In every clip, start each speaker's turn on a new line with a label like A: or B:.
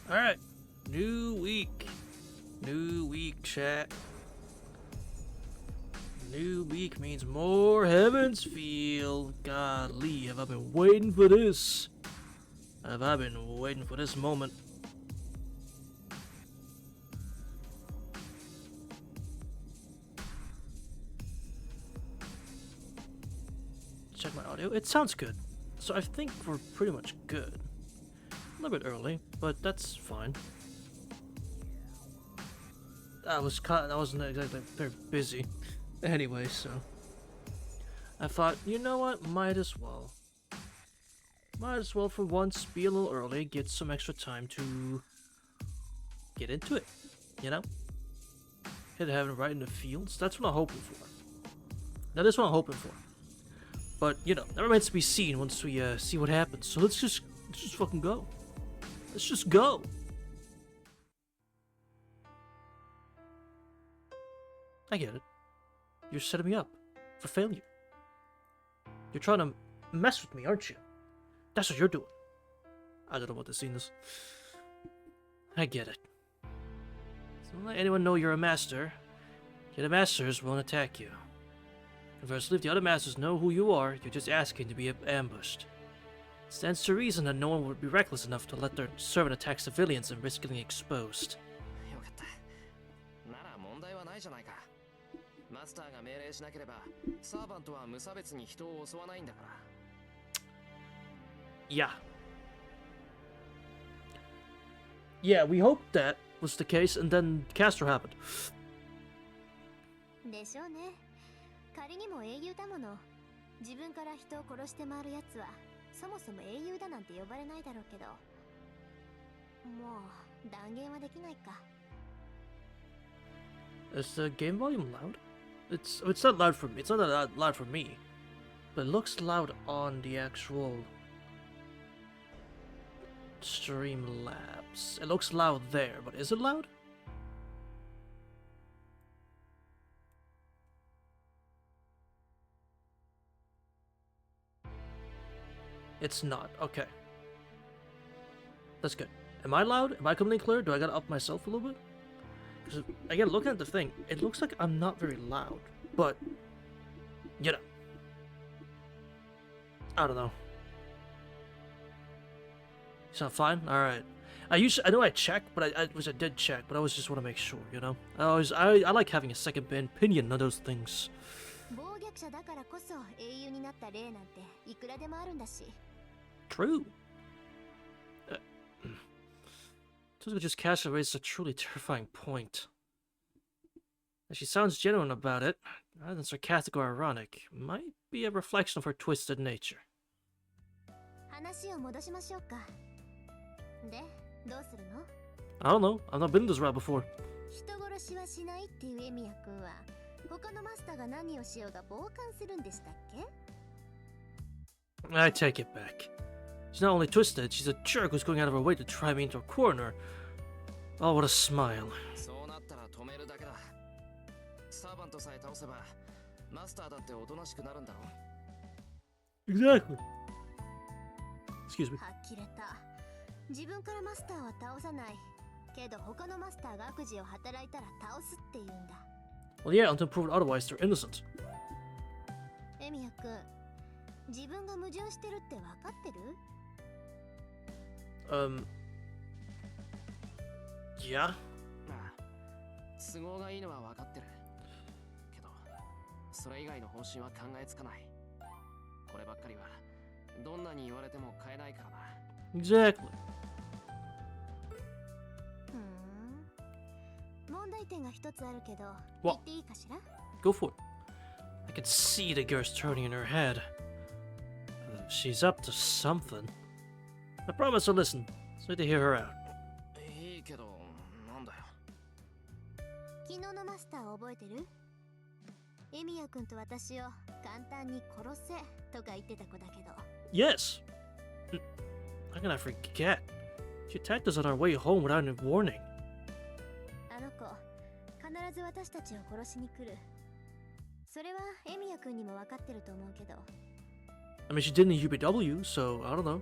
A: Alright. New week. New week, chat. New week means more Heaven's Feel. Golly, have I been waiting for this? Have I been waiting for this moment? Check my audio. It sounds good. So I think we're pretty much good. A little bit early, but that's fine. I wasn't exactly very busy. Anyway, so I thought, you know what, might as well for once be a little early, get some extra time to get into it, you know? Hit heaven right in the fields. That's what I'm hoping for. That is what I'm hoping for. But you know, that remains to be seen once we see what happens. So let's just fucking go. Let's just go. I get it. You're setting me up for failure. You're trying to mess with me, aren't you? That's what you're doing. I don't know what the scene is. I get it. So don't let anyone know you're a master. The other masters won't attack you. Conversely, if the other masters know who you are, you're just asking to be ambushed. It stands to reason that no one would be reckless enough to let their servant attack civilians and risk getting exposed. Yeah. Yeah, we hoped that was the case, and then Castro happened.
B: でしょうね。仮にも英雄だもの。自分から人を殺して回る奴はそもそも英雄だなんて呼ばれないだろうけど。もう断言はできないか。
A: Is the game volume loud? It's not loud for me. It's not that loud for me, but it looks loud on the actual Streamlabs. It looks loud there, but is it loud? It's not. Okay. That's good. Am I loud? Am I coming in clear? Do I gotta up myself a little bit? Because again, looking at the thing, it looks like I'm not very loud. But, you know. I don't know. You sound fine? Alright. I know I checked, but I did check, but I always just want to make sure, you know? I like having a second opinion on those things. True. Tuzuka just casually raised a truly terrifying point. And she sounds genuine about it, rather than sarcastic or ironic. Might be a reflection of her twisted nature. I don't know. I've not been this route before. I take it back. She's not only twisted, she's a jerk who's going out of her way to drive me into a corner. Oh, what a smile. Exactly. Excuse me. Well, yeah, until proven otherwise, they're innocent. Yeah?
C: 都合がいいのは分かってるけどそれ以外の方針は考えつかないこればっかりはどんなに言われても変えないからな
A: Exactly.
B: 問題点が一つあるけど
A: What? Go for it. I can see the gears turning in her head. She's up to something. I promise to listen. It's good to hear her out.
C: いいけどなんだよ
B: 昨日のマスター覚えてるエミヤ君と私を簡単に殺せとか言ってた子だけど
A: Yes! How can I forget? She attacked us on our way home without any warning.
B: あの子必ず私たちを殺しに来るそれはエミヤ君にも分かってると思うけど
A: I mean, she did in UBW, so I don't know.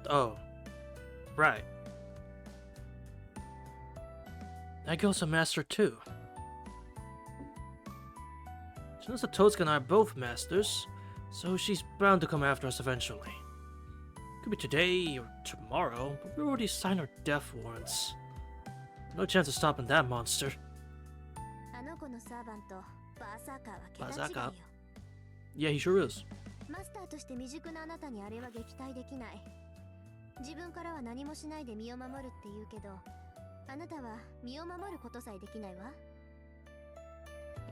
A: Oh. Right. That girl's a master too. She knows that Totsuka and I are both masters, so she's bound to come after us eventually. Could be today or tomorrow, but we already signed our death warrants. No chance of stopping that monster.
B: あの子のサーバントバーサーカーは桁違いよ。
A: Yeah, he sure is.
B: マスターとして未熟なあなたにあれは撃退できない。自分からは何もしないで身を守るって言うけど、あなたは身を守ることさえできないわ。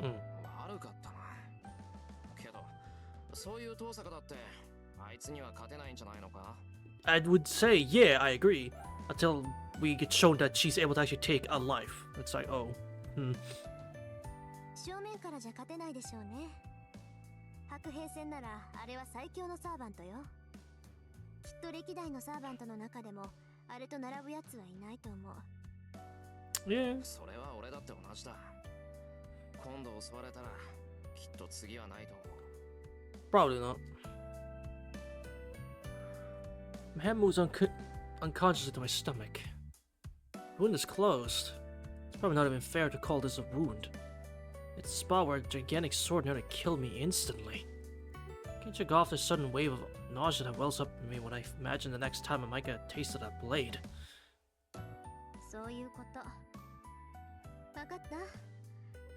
C: 悪かったな。けど、そういう遠坂だって、あいつには勝てないんじゃないのか?
A: I would say, yeah, I agree. Until we get shown that she's able to actually take a life. It's like, oh,
B: 正面からじゃ勝てないでしょうね。白兵戦ならあれは最強のサーバントよ。きっと歴代のサーバントの中でもあれと並ぶやつはいないと思う。
A: yeah.
C: それは俺だって同じだ。今度襲われたら、きっと次はないと思う。
A: Probably not. My hand moves unconsciously to my stomach. The wound is closed. It's probably not even fair to call this a wound. It's a spot where a gigantic sword nearly killed me instantly. Can't shake off this sudden wave of nausea that wells up in me when I imagine the next time I might get a taste of that blade.
B: そういうこと。分かった。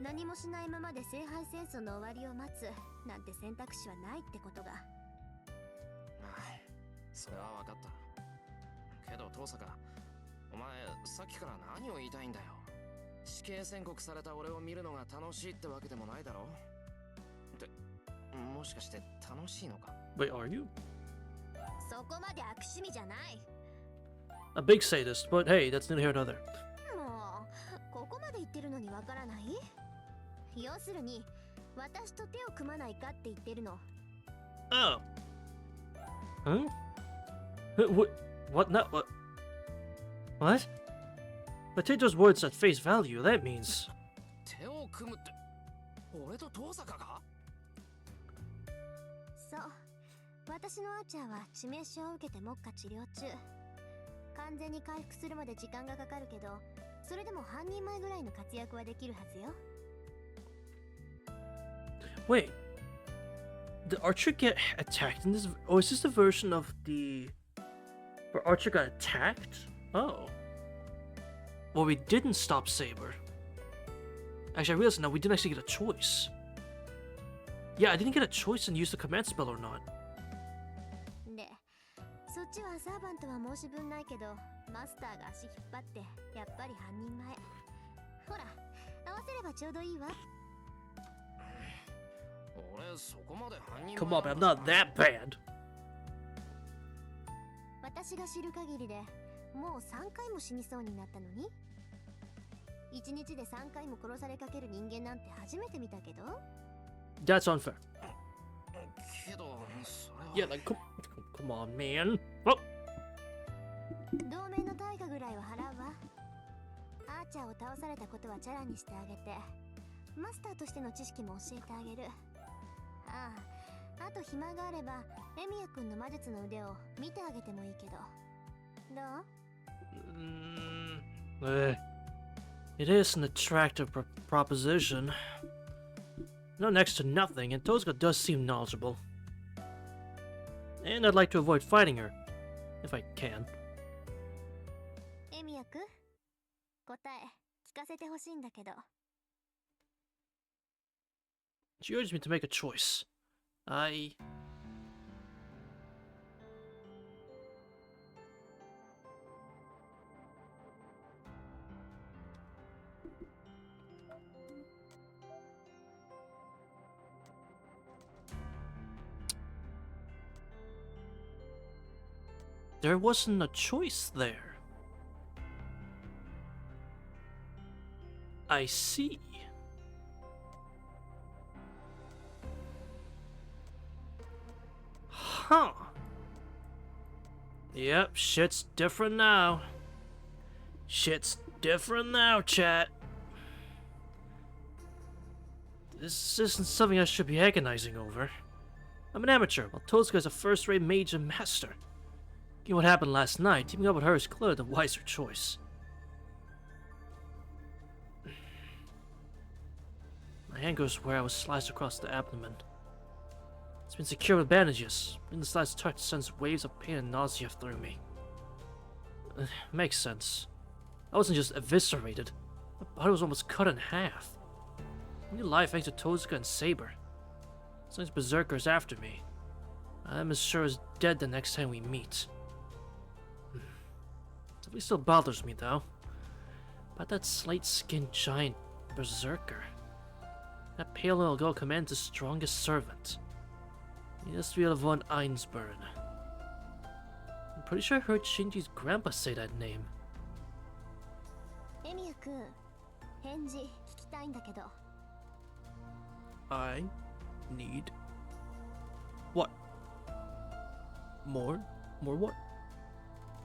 B: 何もしないままで聖杯戦争の終わりを待つなんて選択肢はないってことが。
C: ああ、それは分かった。けど遠坂、お前さっきから何を言いたいんだよ。死刑宣告された俺を見るのが楽しいってわけでもないだろ。ってもしかして楽しいのか?
A: Wait, are you?
B: そこまで悪趣味じゃない。
A: A big sadist, but hey, that's neither here nor there.
B: もうここまで言ってるのにわからない？要するに私と手を組まないかって言ってるの。
A: Oh. Huh? What? Not what? What? But take those words at face value. That means
C: 手を組むって俺と遠坂が?
B: そう。私のアーチャーは致命傷を受けて目下治療中。完全に回復するまで時間がかかるけど、それでも半人前ぐらいの活躍はできるはずよ。
A: wait. Did Archer get attacked in this? Or is this the version of the where Archer got attacked? Oh. Well, we didn't stop Saber. Actually, I realized now we didn't actually get a choice. Yeah, I didn't get a choice and use the command spell or not.
B: で、そっちはサーバントは申し分ないけど、マスターが足引っ張ってやっぱり半人前。ほら、合わせればちょうどいいわ。
C: 俺そこまで半人前
A: Come on, man, I'm not that bad.
B: 私が知る限りでもう3回も死にそうになったのに、1日で3回も殺されかける人間なんて初めて見たけど。
A: That's unfair.
C: けどそれは
A: Yeah, like come on, man. Oh.
B: 同盟の対価ぐらいは払うわ。アーチャーを倒されたことはチャラにしてあげて、マスターとしての知識も教えてあげる。ああ、あと暇があればエミヤ君の魔術の腕を見てあげてもいいけど。どう？
A: It is an attractive proposition. No, next to nothing, and Totsuka does seem knowledgeable. And I'd like to avoid fighting her, if I can.
B: エミヤ君、答え聞かせてほしいんだけど。
A: She urged me to make a choice. There wasn't a choice there. I see. Huh. Yep, shit's different now. Shit's different now, chat. This isn't something I should be agonizing over. I'm an amateur, while Totsuka is a first-rate mage and master. Given what happened last night, teaming up with her is clearly the wiser choice. My hand goes where I was sliced across the abdomen. It's been secured with bandages. Even the slightest touch sends waves of pain and nausea through me. Makes sense. I wasn't just eviscerated. My body was almost cut in half. Only life thanks to Tozuka and Saber. Since Berserker's after me, I'm as sure as dead the next time we meet. Something still bothers me though. About that slate-skinned giant Berserker. That pale little girl commands the strongest servant. Yasuo von Einsburn. I'm pretty sure I heard Shinji's grandpa say that name.
B: エミヤ君、返事聞きたいんだけど。
A: I need... What? More? More what?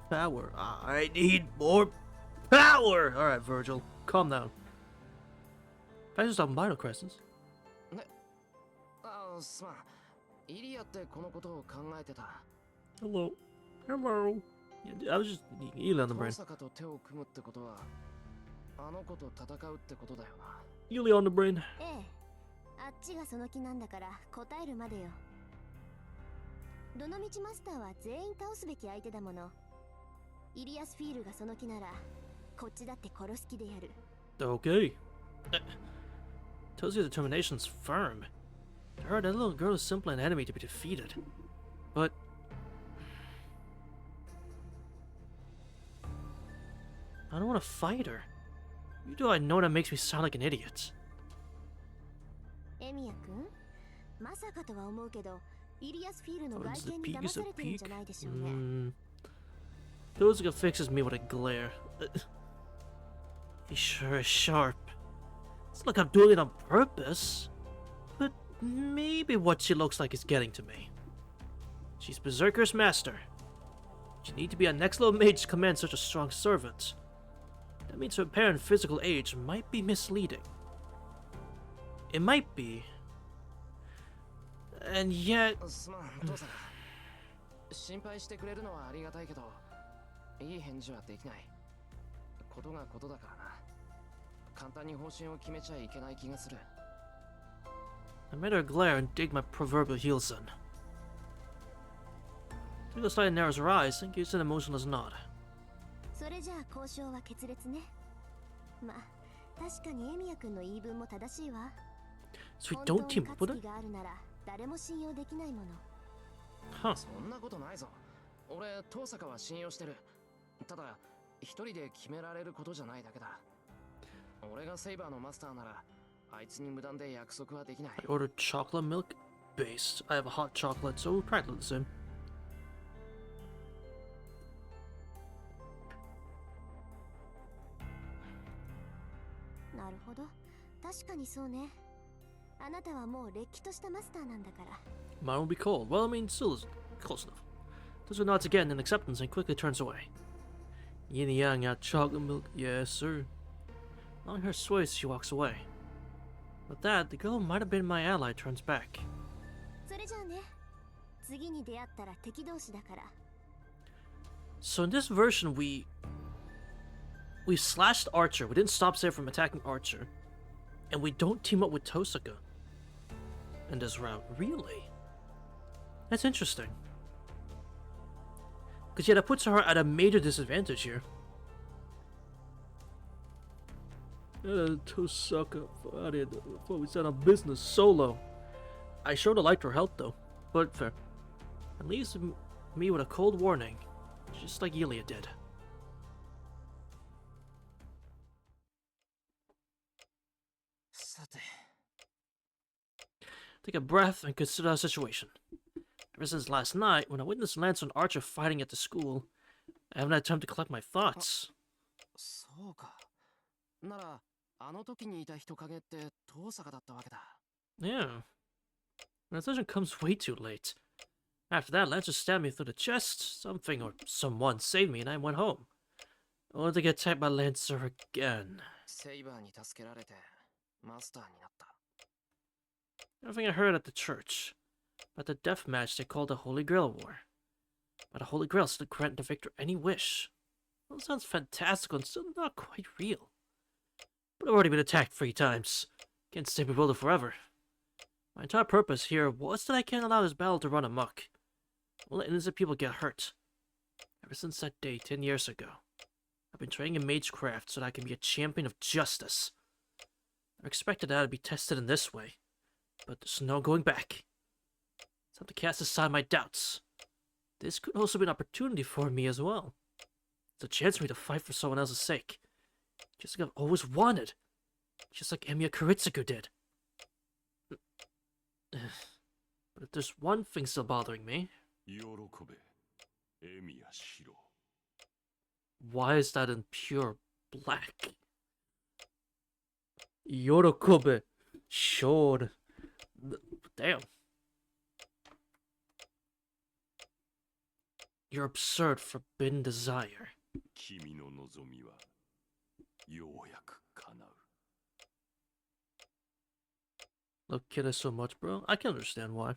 A: Power. I need more power! Alright, Virgil. Calm down. Thanks for stopping by, no questions.
C: ああ、すまん。イリアってこのことを考えてた。
A: Hello. Hello. Yeah, I was just Ely on the brain.
C: 遠坂と手を組むってことは、あの子と戦うってことだよな。
A: Ely on the brain.
B: ええ、あっちがその気なんだから答えるまでよ。どのみちマスターは全員倒すべき相手だもの。イリアスフィールがその気なら、こっちだって殺す気でやる。
A: Okay. Tells you determination's firm. To her, that little girl is simply an enemy to be defeated. But... I don't want to fight her. You do, I know that makes me sound like an idiot.
B: エミヤ君、まさかとは思うけど、イリアスフィールの
A: Oh,
B: 外
A: is the
B: 見に
A: peak?
B: 騙
A: Is
B: さ
A: the
B: れてるん
A: peak?
B: じゃないでしょうね。
A: Tozuka fixes me with a glare. He sure is sharp. It's like I'm doing it on purpose. But maybe what she looks like is getting to me. She's Berserker's master. You need to be a next level mage to command such a strong servant. That means her apparent physical age might be misleading. It might be. And yet...
C: すまん、父さん。心配してくれるのはありがたいけど、いい返事はできない。ことがことだからな。簡単に方針を決めちゃいけない気がする。
A: I made her glare and dig my proverbial heels in. Twinkle slightly narrows her eyes and gives an emotionless nod.
B: それじゃあ交渉は決裂ね。まあ、確かにエミヤ君の言い分も正しいわ。
A: So we don't team up with
B: 本当
A: her?
B: に勝つ気があるなら誰も信用できないもの。
A: Huh.
C: そんなことないぞ。俺、遠坂は信用してる。ただ、一人で決められることじゃないだけだ。俺がセイバーのマスターなら、あいつに無断で約束はできない。
A: I ordered chocolate milk based. I have a hot chocolate, so practically the same.
B: なるほど。確かにそうね。あなたはもうれっきとしたマスターなんだから。
A: Mine will be cold. Well, I mean, still is close enough. Tozuka nods again in acceptance and quickly turns away. Yin and yang got chocolate milk. Yes, sir. Allowing her sways, she walks away. With that, the girl who might have been my ally turns back.
B: それじゃあね。次に出会ったら敵同士だから。
A: So in this version, we slashed Archer. We didn't stop Saber from attacking Archer, and we don't team up with Tozuka in this route. Really? That's interesting. Because yeah, that puts her at a major disadvantage here. Tozuka, before we set on business solo. I sure liked her help though, but fair. At least me with a cold warning, just like Yulia did. Take a breath and consider our situation. Ever since last night, when I witnessed Lance and Archer fighting at the school, I haven't had time to collect my thoughts.
C: そうか。なら、あの時にいた人影って遠坂だったわけだ。
A: Yeah. The decision comes way too late. After that, Lance just stabbed me through the chest. Something or someone saved me and I went home. Only to get attacked by Lancer again.
C: セイバーに助けられて、マスターになった。
A: Everything I heard at the church. About the death match they called the Holy Grail War. By the Holy Grail to grant the victor any wish. Well, sounds fantastical and still not quite real. But I've already been attacked 3 times. Can't stay bewildered forever. My entire purpose here was that I can't allow this battle to run amok. Won't let innocent people get hurt. Ever since that day 10 years ago, I've been training in magecraft so that I can be a champion of justice. I expected that I'd be tested in this way, but there's no going back. It's time to cast aside my doubts. This could also be an opportunity for me as well. It's a chance for me to fight for someone else's sake. Just like I've always wanted. Just like Emiya Kuritsugu did. But if there's one thing still bothering me... Why is that in pure black? Yorokobe. Sure. Damn. Your absurd forbidden desire. Love Kida so much, bro. I can understand why.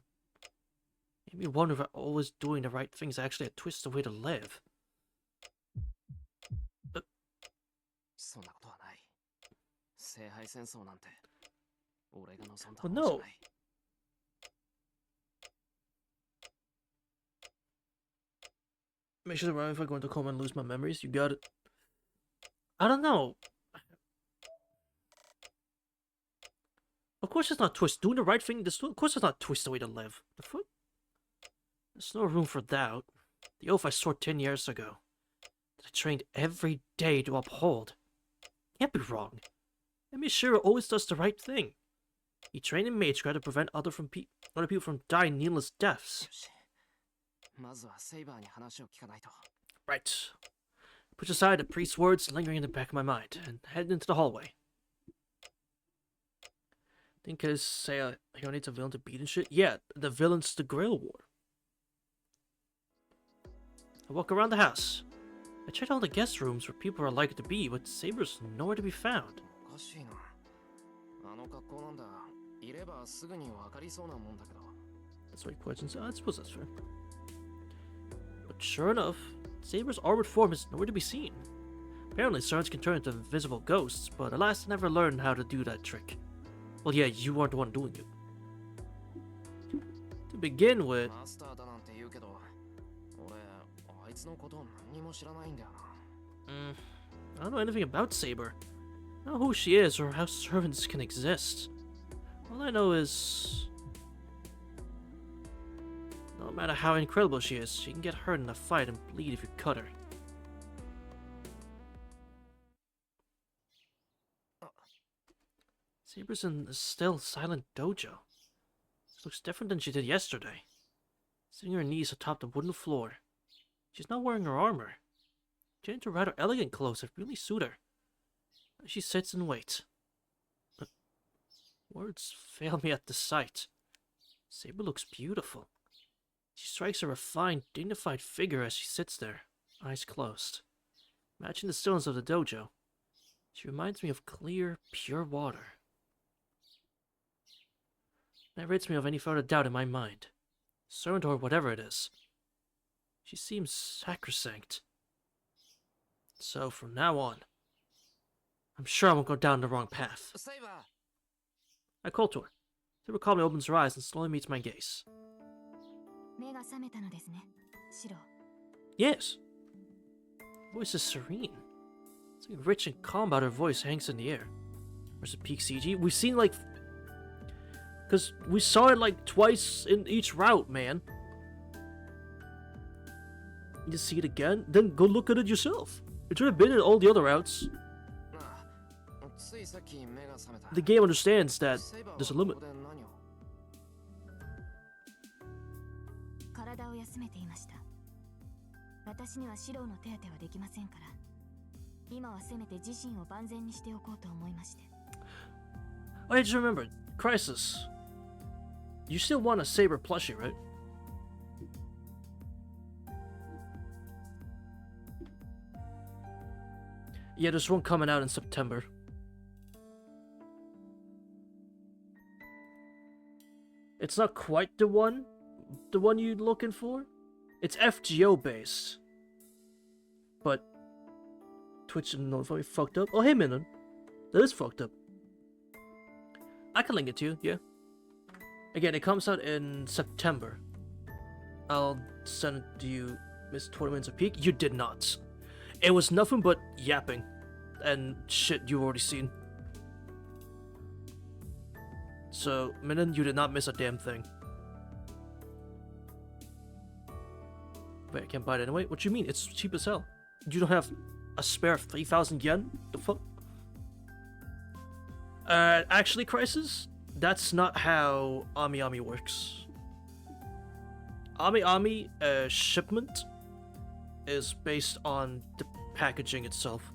A: Made me wonder if always doing the right thing is actually a twisted way to live. Well, no. Make sure to remember if I go into coma and lose my memories. You got it. I don't know. Of course it's not twist. Doing the right thing, of course it's not twist the way to live. The fuck? There's no room for doubt. The oath I swore 10 years ago, that I trained every day to uphold, can't be wrong. Emishiro always does the right thing. He trained in magecraft to prevent other people from dying needless deaths. Right. Push aside the priest's words lingering in the back of my mind and head into the hallway. Think cause say a hero needs a villain to beat and shit? Yeah, the villain's the Grail War. I walk around the house. I checked all the guest rooms where people are likely to be, but Saber's nowhere to be found. That's right questions. I suppose that's fair. But sure enough, Saber's armored form is nowhere to be seen. Apparently, servants can turn into invisible ghosts, but alas, I never learned how to do that trick. Well, yeah, you weren't the one doing it. To begin with... I don't know anything about Saber. I don't know who she is or how servants can exist. All I know is... no matter how incredible she is, she can get hurt in a fight and bleed if you cut her. Saber's in a still, silent dojo. She looks different than she did yesterday. Sitting on her knees atop the wooden floor. She's not wearing her armor. She's into rather elegant clothes that really suit her. She sits and waits. Words fail me at the sight. Saber looks beautiful. She strikes a refined, dignified figure as she sits there, eyes closed. Matching the stillness of the dojo, she reminds me of clear, pure water. That rids me of any further doubt in my mind. Servant or whatever it is. She seems sacrosanct. So from now on, I'm sure I won't go down the wrong path. I call to her. Saber calmly opens her eyes and slowly meets my gaze. Yes. Her voice is serene. Something rich and calm about her voice hangs in the air. There's a peak CG. We've seen like... because we saw it like twice in each route, man. You see it again? Then go look at it yourself. It should have been in all the other routes. The game understands that there's a limit. I just remembered. Crisis. You still want a Saber plushie, right? Yeah, there's one coming out in September. It's not quite the one you're looking for, It's FGO based. But Twitch and Notify fucked up. Oh, hey, Minun. That is fucked up. I can link it to you, yeah. Again, it comes out in September. I'll send it to you. Missed 20 minutes of peak? You did not. It was nothing but yapping and shit you've already seen. So, Minun, you did not miss a damn thing. Wait, I can't buy it anyway? What do you mean? It's cheap as hell. You don't have a spare 3,000 yen? The fuck? Actually, Crisis, that's not how Ami Ami works. Ami Ami shipment is based on the packaging itself.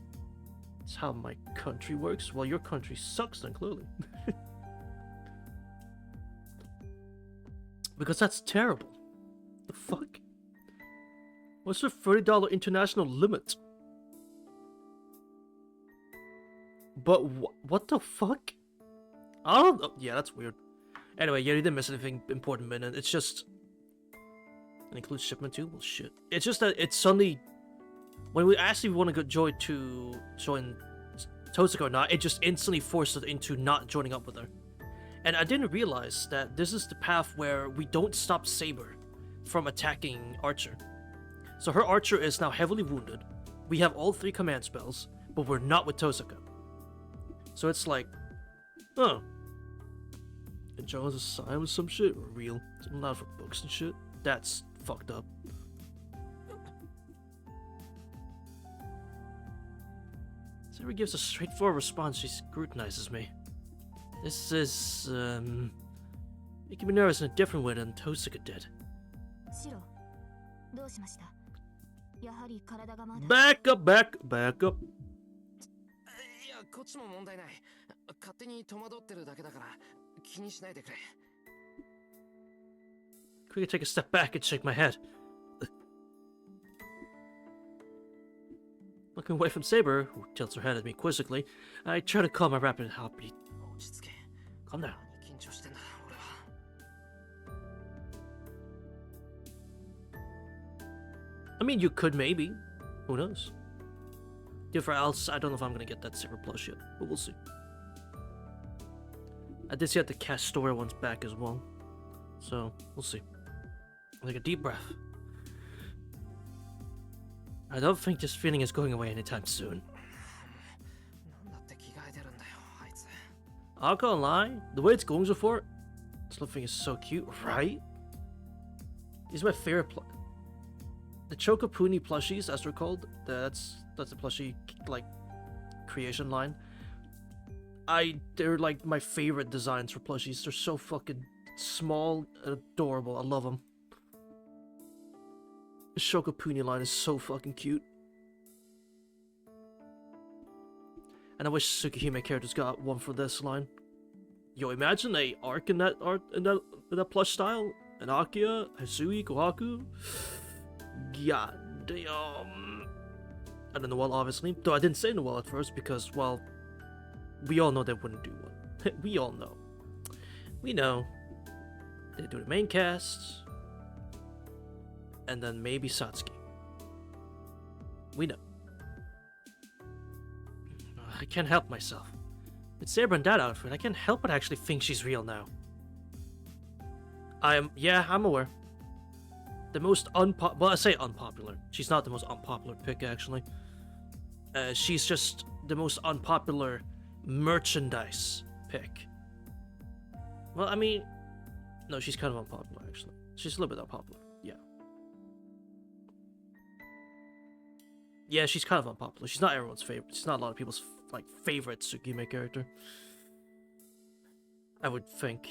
A: It's how my country works. Well, your country sucks then, clearly. Because that's terrible. The fuck? What's the $30 international limit? But what the fuck? I don't know. Yeah, that's weird. Anyway, yeah, you didn't miss anything important, Minun. It's just... It includes shipment too? Well, shit. It's just that it's suddenly... When we asked if we want to go join Tosaka or not, it just instantly forced us into not joining up with her. And I didn't realize that this is the path where we don't stop Saber from attacking Archer. So her Archer is now heavily wounded. We have all 3 command spells, but we're not with Tosaka. So it's like, oh. And Jones' sign was some shit or real. It's allowed for books and shit. That's fucked up. Saber gives a straightforward response. She scrutinizes me. This is, making me nervous in a different way than Tosaka did. Back up.
C: いや、こっちも問題ない。勝手に戸惑ってるだけだから気にしないでくれ。
A: Quickly take a step back and shake my head. Looking away from Saber, who tilts her head at me quizzically, I try to calm my rapid heartbeat. Calm down. I mean, you could maybe. Who knows? For else, I don't know if I'm gonna get that Saber plush yet, but we'll see. I did see that the Castoria one's back as well, so we'll see. Take a deep breath. I don't think this feeling is going away anytime soon. I'll go lie, the way it's going so far, this little thing is so cute, right? These are my favorite the Chocopuni plushies, as they're called. That's the plushie like creation line. They're like my favorite designs for plushies. They're so fucking small and adorable. I love them. The Chocopuni line is so fucking cute. And I wish Tsukihime characters got one for this line. Yo, imagine a arc in that plush style. An Akia, Hisui, Kohaku. God damn. And then Noelle, obviously. Though I didn't say Noelle at first because, well, we all know they wouldn't do one. We all know. We know. They do the main cast. And then maybe Satsuki. We know. I can't help myself. With Saber in that outfit, I can't help but actually think she's real now. I'm aware. The most well, I say unpopular. She's not the most unpopular pick, actually. She's just the most unpopular merchandise pick. Well, I mean, no, she's kind of unpopular, actually. She's a little bit unpopular, yeah. Yeah, she's kind of unpopular. She's not everyone's favorite. She's not a lot of people's, like, favorite Tsukihime character. I would think.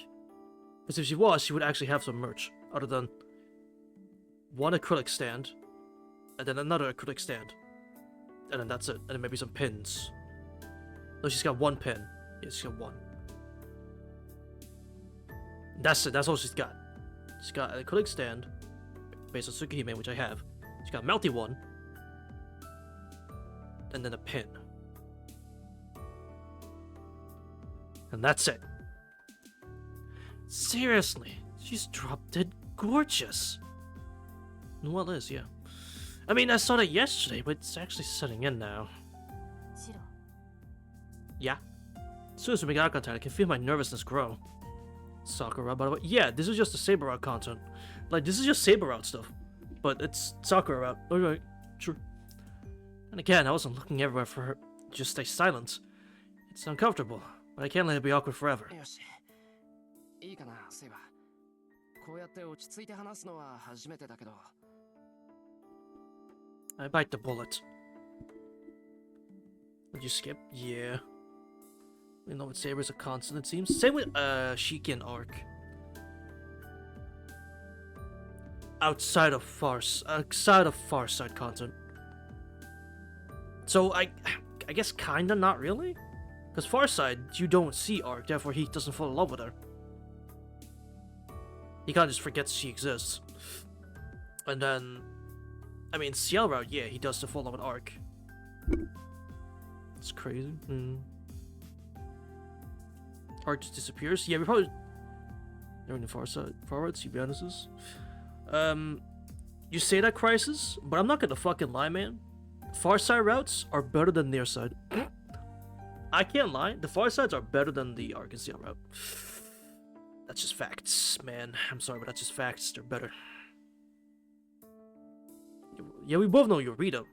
A: Because if she was, she would actually have some merch, other than one acrylic stand, and then another acrylic stand, and then that's it, and then maybe some pins. No, she's got one pin. Yeah, she's got one. That's it, that's all she's got. She's got an acrylic stand, based on Tsukihime, which I have. She's got a melty one, and then a pin. And that's it. Seriously, she's drop dead gorgeous. Well, it is, yeah. I mean, I saw that yesterday, but it's actually setting in now.
B: シロ
A: Yeah. As soon as we make eye contact, I can feel my nervousness grow. Sakura, by the way. Yeah, this is just the Saber Route content. Like, this is just Saber Route stuff. But it's Sakura Route. Alright, sure. And again, I wasn't looking everywhere for her. Just stay silent. It's uncomfortable, but I can't let it be awkward forever.
C: よし。いいかな、セイバ。こうやって落ち着いて話すのは初めてだけど。
A: I bite the bullet. Would you skip? Yeah. You know, with Saber's a constant, it seems. Same with Shiki and Arc. Outside of Farside content. So I guess kinda not really, because Farside you don't see Arc, therefore he doesn't fall in love with her. He kinda just forgets she exists. And then, I mean, Ciel Route, yeah, he does fall in love with Arc. It's crazy. Arc just disappears. Yeah, we probably they're in the forward, to be honest. You say that, Crisis, but I'm not gonna fucking lie, man. Far side routes are better than near side. I can't lie. The far sides are better than the Arc and Ciel route. That's just facts, man. I'm sorry, but that's just facts. They're better. Yeah, we both know Yorito.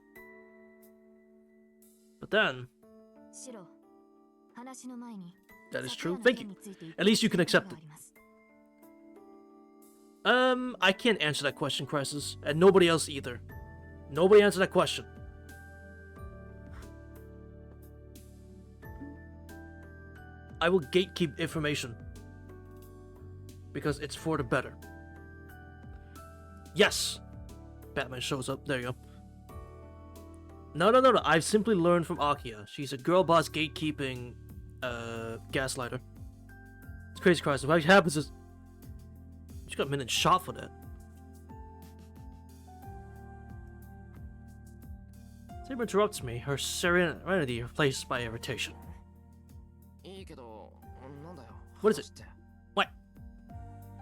A: But then,
B: シロ話の前に
A: that is true.
B: 昨夜の
A: Thank
B: 件
A: you.
B: について
A: At least you can accept it.
B: あります
A: I can't answer that question, Crisis, and nobody else either. Nobody answer that question. I will gatekeep information because it's for the better. Yes, Batman shows up. There you go. No. I've simply learned from Akia. She's a girl boss gatekeeping, gaslighter. It's crazy, Crisis. What happens is she got minute shot for that. Saber interrupts me, her serenity replaced by irritation.
C: いいけど、なんだよ。
A: What is it?
C: 話って
A: What?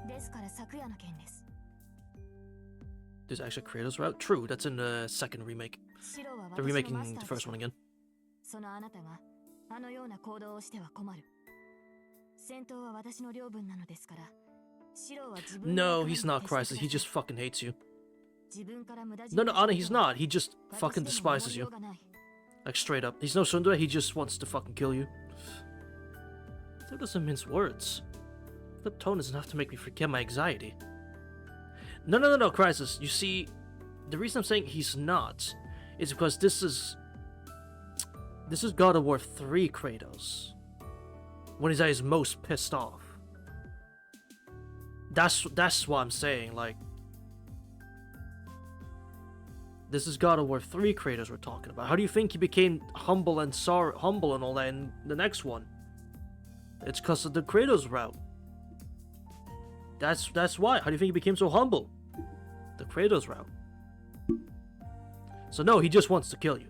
B: ですから昨夜の件です
A: There's actually Kratos route? True, that's in the second remake.
B: シロは
A: They're
B: 私の
A: remaking
B: マス
A: the
B: ター
A: first
B: でしょ
A: one again.
B: そのあなたがあのような行動をしては困る戦闘は私の領分なのですからシロは自分
A: No, he's not Crisis. He just fucking hates you.
B: 自分から無駄死
A: No, Anna, he's not. He just
B: 私
A: fucking
B: でも
A: despises
B: 守り
A: you.
B: ようがない
A: Like, straight up. He's no Sundara, he just wants to fucking kill you. That doesn't mince words. Flip tone is enough to make me forget my anxiety. No, Crisis. You see, the reason I'm saying he's not is because this is God of War 3 Kratos. When he's at his most pissed off. That's what I'm saying, like, this is God of War 3 Kratos we're talking about. How do you think he became humble and all that in the next one? It's because of the Kratos route. That's why. How do you think he became so humble? The Kratos route. So no, he just wants to kill you.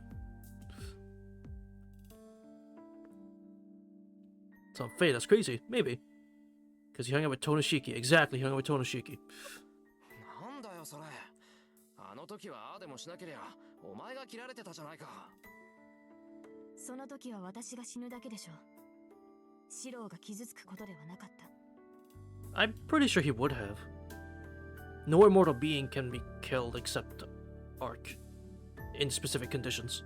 A: Some fate, that's crazy. Maybe. Because he hung out with Tonoshiki. Exactly, he hung out with Tonoshiki.
C: なんだよそれ。あの時はああでもしなけりゃ、お前が切られてたじゃないか。
B: その時は私が死ぬだけでしょシロが傷つくことではなかった
A: I'm pretty sure he would have. No immortal being can be killed except Arc. In specific conditions.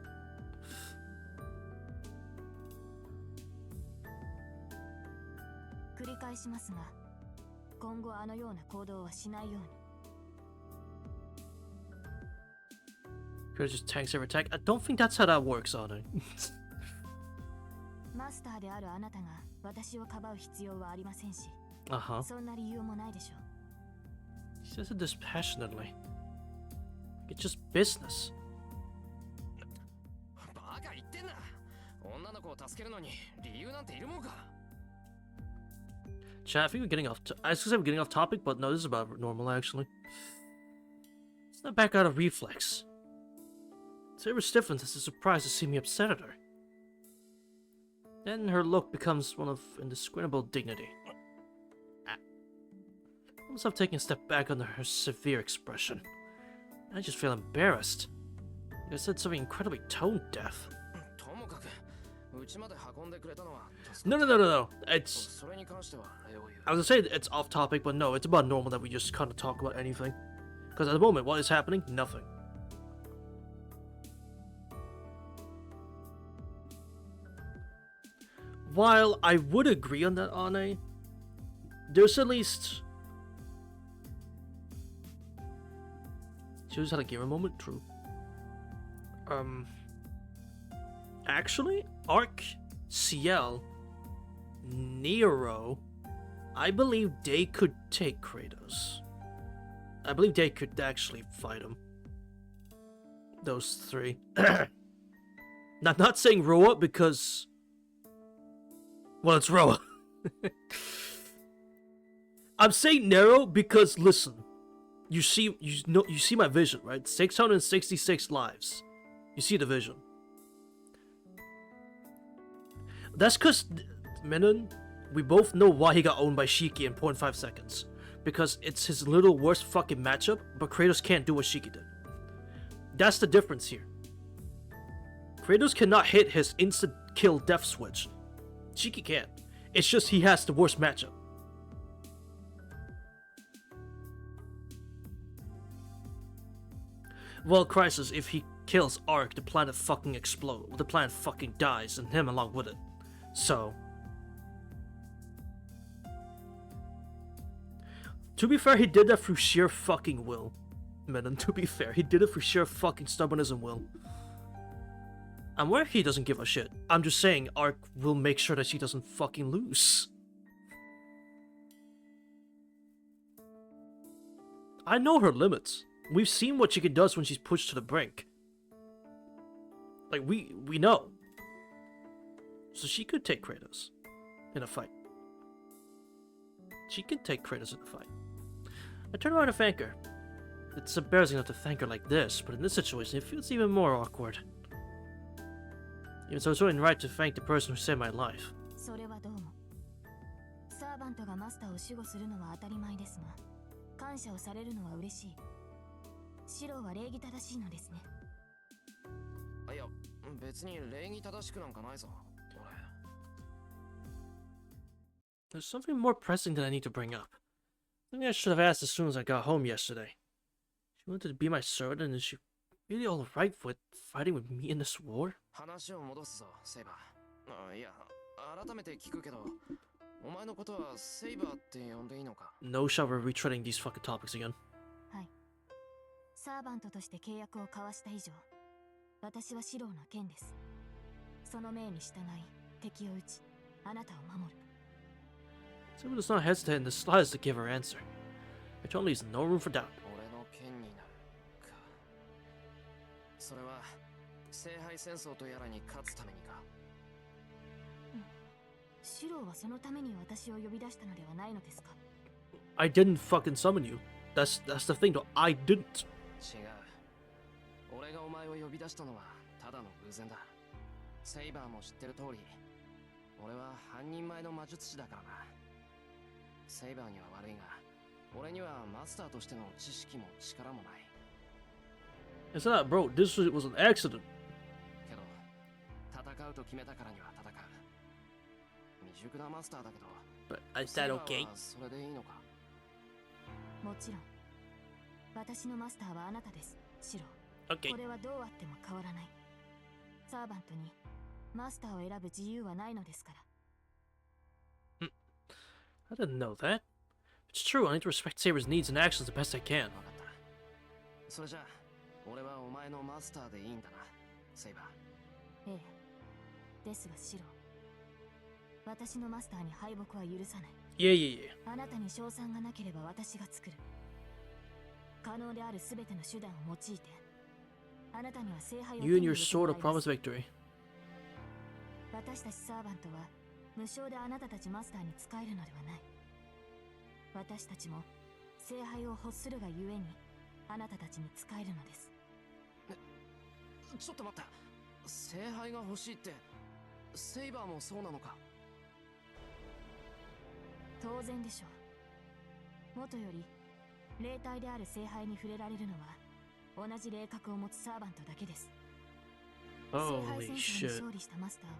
B: 繰り返しますが今後あのような行動はしないように
A: Kratos just tanks every attack. I don't think that's how that works, Anna.
B: マスターであるあなたが私をかばう必要はありませんし
A: Uh-huh.
B: そんな理由もないでしょ
A: He says it dispassionately. It's just business.
C: バカ言ってんな。女の子を助けるのに理由なんているもんか。
A: Chat, I think we're getting off. I was gonna say we're getting off topic, but no, this is about normal actually. It's not back out of reflex. Saber stiffens as a surprise to see me upset at her. Then her look becomes one of indescribable dignity. I must have taken a step back under her severe expression. I just feel embarrassed. You said something incredibly tone deaf.
C: ともかくうちまで運んでくれたのは助
A: No,
C: か
A: no,
C: った
A: no, no, no. It's.
C: それに関しては礼を言う
A: I was gonna say it's off topic, but no, it's about normal that we just kind of talk about anything. Because at the moment, what is happening? Nothing. While I would agree on that, Ane, there's at least. She just had a gamer moment, true. Actually, Arc, CL, Nero, I believe they could take Kratos. I believe they could actually fight him. Those three. Not saying Roa because, well, it's Roa. I'm saying Nero because listen, you see my vision, right? 666 lives. You see the vision. That's because Menon, we both know why he got owned by Shiki in 0.5 seconds. Because it's his little worst fucking matchup, but Kratos can't do what Shiki did. That's the difference here. Kratos cannot hit his instant kill death switch. Shiki can. It's just he has the worst matchup. Well, Crisis, if he kills Ark, the planet fucking explodes. The planet fucking dies, and him along with it. So... to be fair, he did that through sheer fucking will. Menon, to be fair, he did it through sheer fucking stubbornness and will. And where he doesn't give a shit. I'm just saying, Ark will make sure that she doesn't fucking lose. I know her limits. We've seen what she does when she's pushed to the brink. Like, we know. So she could take Kratos in a fight. She can take Kratos in a fight. I turn around to thank her. It's embarrassing not to thank her like this, but in this situation it feels even more awkward. Even so, it's only right to thank the person who saved my life.
B: それはどうも。サーバントがマスターを守護するのは当たり前ですが、感謝をされるのは嬉しい。シローは礼儀正しいのですね。
C: いや、別に礼儀正しくなんかないぞ。
A: There's something more pressing that I need to bring up. Something I should have asked as soon as I got home yesterday. She wanted to be my servant, and is she really alright with fighting with me in this war?
C: 話を戻すぞ、セイバー。いや、改めて聞くけど、お前のことはセイバーって呼んでいいのか？
A: No shall we retreading these fucking topics again.
B: はい。サーバントとして契約を交わした以上、私はシローの剣です。その命に従い、敵を撃ち、あなたを守る。
A: Someone does not hesitate in the slightest to give her answer. Her tone leaves no room for doubt.
C: 俺の剣になるか。それは聖杯戦争とやらに勝つためにか。
B: シローはそのために私を呼び出したのではないのですか？
A: I didn't fucking summon you. That's the thing though. I didn't.
C: 違う。俺がお前を呼び出したのはただの偶然だ。セイバーも知ってる通り、俺は半人前の魔術師だからな。セイバーには悪いが、俺にはマスターとしての知識も力もない。
A: It's not, bro. This was an accident.
C: けど、戦うと決めたからには戦う。未熟なマスターだけど、
A: But is
C: セイ
A: that
C: バー
A: okay?
C: はそれでいいのか？
B: もちろん。私のマスターはあなたです、シロー。
A: Okay.
B: これはどうあっても変わらない。サーバントにマスターを選ぶ自由はないのですから。
A: I didn't know that. It's true. I need to respect Saber's needs and actions the best I can.
C: 分かった。それじゃあ、俺はお前のマスターでいいんだな、セイバー。
B: ええ。ですがシロー、私のマスターに敗北は許さない。
A: Yeah, yeah, yeah.
B: あなたに賞賛がなければ私が作る。可能であるすべての手段を用いて、あなたには聖杯を手
A: You
B: に
A: and
B: 入
A: your
B: れても
A: sword
B: ら
A: of
B: います。
A: promised victory.
B: 私たちサーバントは無償であなたたちマスターに仕えるのではない。私たちも聖杯を欲するがゆえにあなたたちに仕えるのです。
C: ちょっと待った。聖杯が欲しいって、セイバーもそうなのか？
B: 当然でしょう。もとより霊体である聖杯に触れられるのは
D: 同じ霊格を持つサーバントだけです。聖杯
A: Holy
D: 戦争に
A: shit.
D: 勝利したマスターは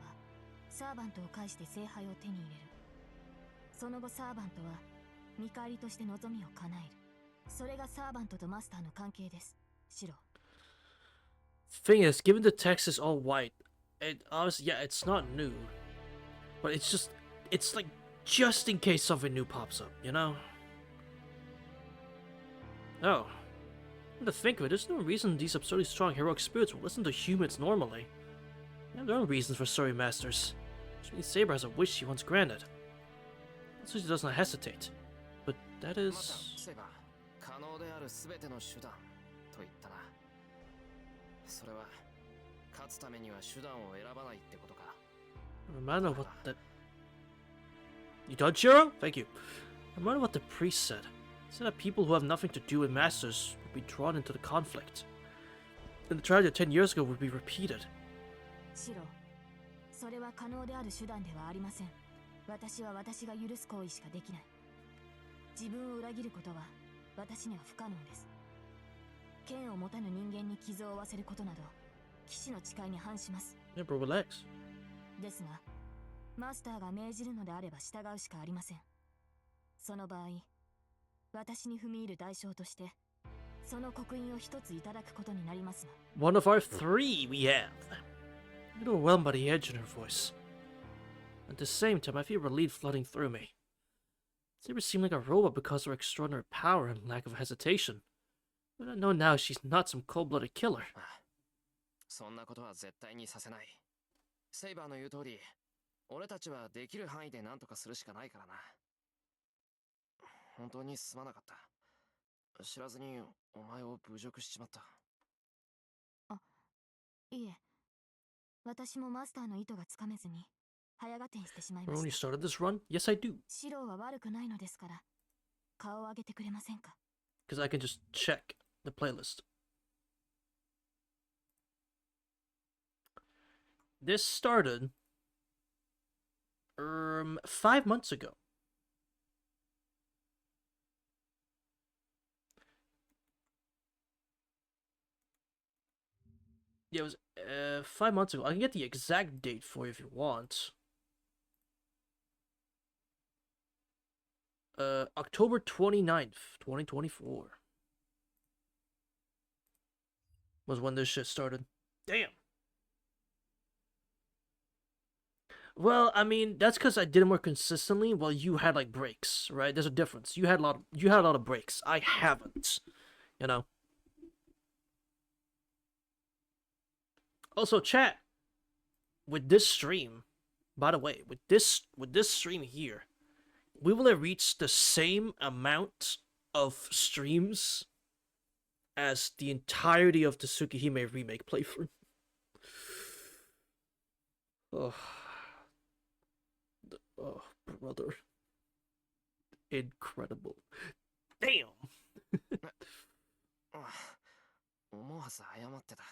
D: サーバントを介して聖杯を手に入れる。その後サーバントは見返りとして望みを叶える。それがサーバントとマスターの関係です。シロ。
A: Thing is, given the text is all white, it honestly, yeah, it's not new, but it's like just in case something new pops up, you know? Oh, come to think of it, there's no reason these absurdly strong heroic spirits will listen to humans normally. They have their own reasons for story masters. Which means Saber has a wish she wants granted. So she does not hesitate. But that
C: また
A: is...
C: セイバー、可能である全ての手段と言ったな。それは勝つためには手段を選ばないってことか。
A: Remind of what the... You done, Shiro? Thank you. Remind of what the priest said. He said that people who have nothing to do with masters would be drawn into the conflict. And the tragedy of 10 years ago would be repeated.
D: シロ、それは可能である手段ではありません。私は私が許す行為しかできない。自分を裏切ることは私には不可能です。剣を持たぬ人間に傷を負わせることなど騎士の誓いに反します。
A: Yeah, bro, relax.
D: ですがマスターが命じるのであれば従うしかありません。その場合私に踏み入る代償としてその刻印を一ついただくことになりますが。
A: One of our three we have. I'm overwhelmed by the edge in her voice. At the same time, I feel relief flooding through me. Saber seemed like a robot because of her extraordinary power and lack of hesitation. But I know now she's not some cold-blooded killer.
C: ああ、そんなことは絶対にさせない。セイバーの言う通り、俺たちはできる範囲で何とかするしかないからな。本当にすまなかった。知らずにお前を侮辱しちまった。
D: いえ、私もマスターの意図がつかめずに早合点してしまいま
A: Remember when you
D: した。
A: started this run? Yes, I do.
D: シロは悪くないのですから顔を上げてくれませんか。
A: Because I can just check the playlist. This started 5 months ago. Yeah, it was 5 months ago. I can get the exact date for you if you want. October 29th, 2024 was when this shit started. Damn. Well, I mean, that's because I did it more consistently while you had like breaks, right? There's a difference. You had a lot of breaks. I haven't. You know? Also, chat, with this stream, by the way, with this stream here, we will have reached the same amount of streams as the entirety of the Tsukihime remake playthrough. Oh, brother. Incredible. Damn.
C: 思わず謝ってた。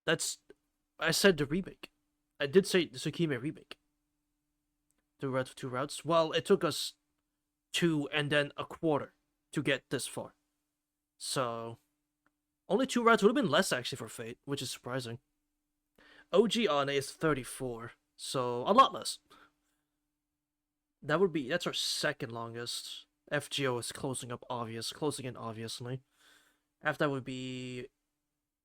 A: That's... I said the remake. I did say the Tsukihime remake. Two routes. Well, it took us 2 and then a quarter to get this far. So, only 2 routes would have been less actually for Fate, which is surprising. OG on is 34, so a lot less. That's our second longest. FGO is closing in obviously. After that would be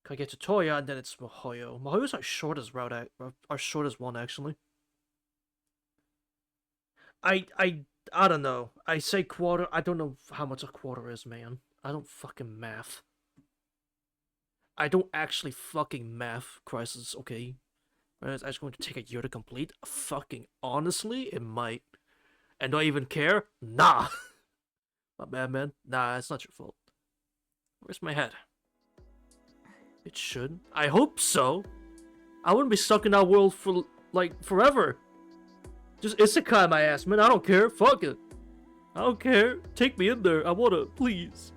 A: Kage to Toya, and then it's Mihoyo. Mihoyo's our shortest route, our shortest one actually. I don't know. I say quarter. I don't know how much a quarter is, man. I don't fucking math. I don't actually fucking math, Crisis, okay? It's actually going to take a year to complete? Fucking honestly, it might. And do I even care? Nah. My bad, man. Nah, it's not your fault. Where's my head? It should. I hope so. I wouldn't be stuck in that world for, like, forever. Just isekai my ass, man. I don't care. Fuck it. I don't care. Take me in there. I wanna, please.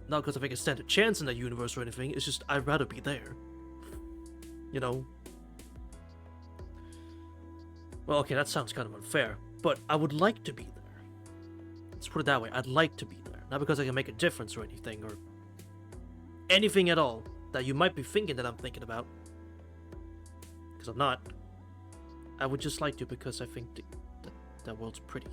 A: Not because I think I stand a chance in that universe or anything. It's just I'd rather be there. You know? Well, okay, that sounds kind of unfair. But I would like to be there. It's put it that way. I'd like to be there. Not because I can make a difference or anything at all that you might be thinking that I'm thinking about. Because I'm not. I would just like to because I think that world's pretty.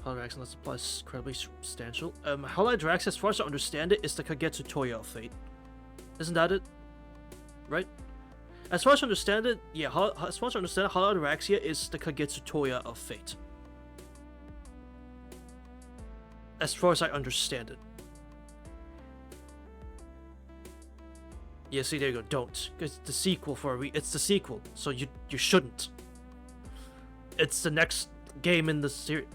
A: Holodirax unless supply is incredibly substantial. Holodirax, as far as I understand it, is the Kagetsu Toya of Fate. Isn't that it? Right? As far as I understand it, yeah, as far as I understand it, Holodiraxia is the Kagetsu Toya of Fate. As far as I understand it. Yeah, see, there you go. Don't. It's the sequel for it's the sequel, so you shouldn't. It's the next game in the series.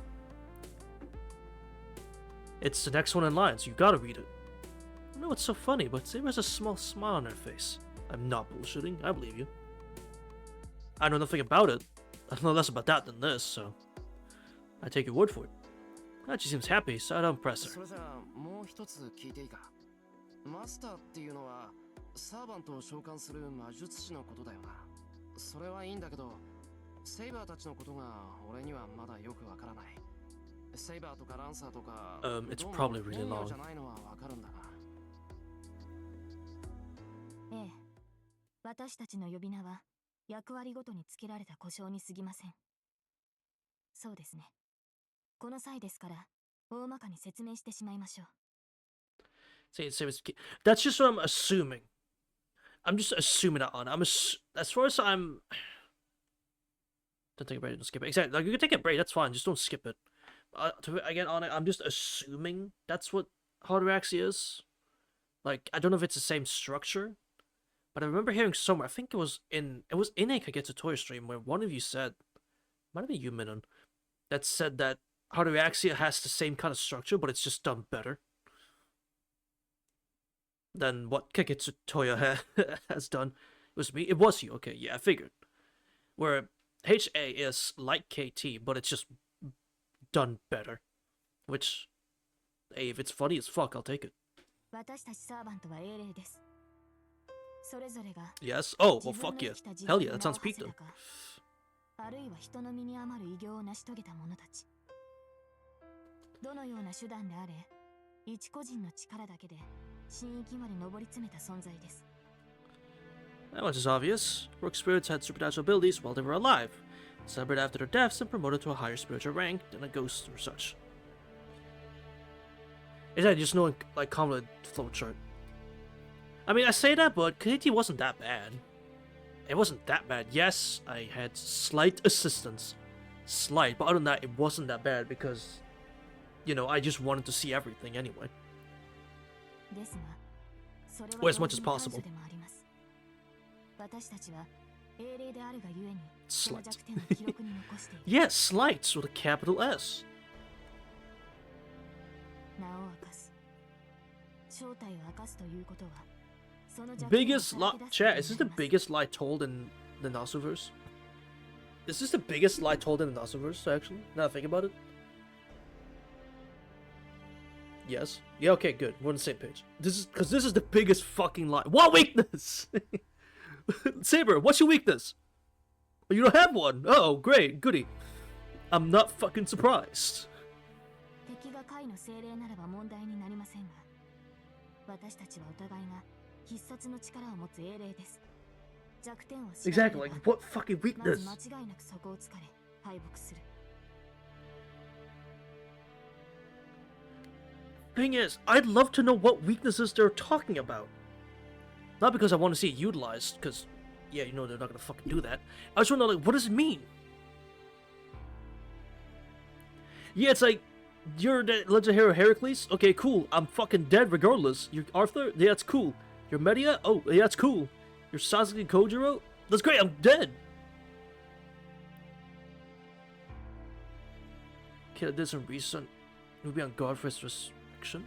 A: It's the next one in line, so you gotta read it. I know it's so funny, but Saber has a small smile on her face. I'm not bullshitting. I believe you. I know nothing about it. I know less about that than this, so I take your word for it. She seems happy, so I don't press her.
C: それじゃあもう一つ聞いていいか。マスターっていうのはサーバントを召喚する魔術師のことだよな。それはいいんだけど、セイバーたちのことが俺にはまだよくわからない。セイバーとかランサーとか、
A: It's probably really
C: 本名
A: long.
C: じゃないのはわかるんだが。
D: ええ、私たちの呼び名は役割ごとにつけられた呼称に過ぎません。そうですね。この際ですから大まかに説明してしまいましょう。
A: That's just what I'm assuming. I'm just assuming that on. As far as I'm. Don't take a break. Don't skip it. Exactly. Like you can take a break. That's fine. Just don't skip it. Again, on it, I'm just assuming that's what Holodiraxia is. Like I don't know if it's the same structure, but I remember hearing somewhere. I think it was in a Kagetsu Toya stream where one of you said, might have been you, Minon, that said that Holodiraxia has the same kind of structure, but it's just done better than what Kagetsu Toya has done. It was me. It was you. Okay, yeah, I figured. Where HA is like KT, but it's just done better. Which, hey, if it's funny as fuck, I'll take it.
D: 私たちサーバントは英霊です。それぞれが
A: Yes? Oh, well,
D: 自分
A: fuck
D: の
A: yeah.
D: 生きた時
A: Hell
D: 代
A: yeah,
D: の
A: that
D: 名を
A: sounds
D: 馳せ
A: peaked
D: たか、あるいは人の身に余る偉業を成し遂げた者たち。どのような手段であれ、一個人の力だけで神域まで上り詰めた存在です。
A: That much is obvious. Rook spirits had supernatural abilities while they were alive, celebrated after their deaths and promoted to a higher spiritual rank than a ghost or such. Is that just knowing, like, common flowchart? I mean, I say that, but KT wasn't that bad. It wasn't that bad. Yes, I had slight assistance. Slight, but other than that, it wasn't that bad because, you know, I just wanted to see everything anyway.
D: ですが、それ
A: Or
D: は
A: as much as
D: 同時
A: possible.
D: に感謝でもあります。私たちは英霊であるがゆえに、その
A: Slight.
D: 弱点を記録に残している。
A: Yes, slights with a capital S.
D: 名を明かす。正体を明かすということは、その弱点を
A: Biggest
D: さら
A: lie.
D: け出すこと
A: Chat,
D: に
A: is this
D: な
A: the
D: ります。
A: biggest lie told in the Nasuverse? Is this the biggest lie told in the Nasuverse, actually? Now that I think about it? Yes. Yeah, okay, good. We're on the same page. This is the biggest fucking lie. What weakness? Saber, what's your weakness? Oh, you don't have one. Oh, great. Goody. I'm not fucking surprised.
D: 敵が下位の精霊ならば問題になりませんが、私たちはお互いが必殺の力を持つ英霊です。弱点を知らなけ
A: Exactly,
D: れば
A: like, what fucking
D: まず
A: weakness?
D: 間違いなくそこを突かれ敗北する。
A: Thing is, I'd love to know what weaknesses they're talking about. Not because I want to see it utilized, because, yeah, you know they're not gonna fucking do that. I just want to know, like, what does it mean? Yeah, it's like, you're the legend hero Heracles? Okay, cool. I'm fucking dead regardless. You're Arthur? Yeah, that's cool. You're Medea? Oh, yeah, that's cool. You're Sasuke Kojiro? That's great, I'm dead. Okay, there's some reason. You'll be on guard for his resurrection.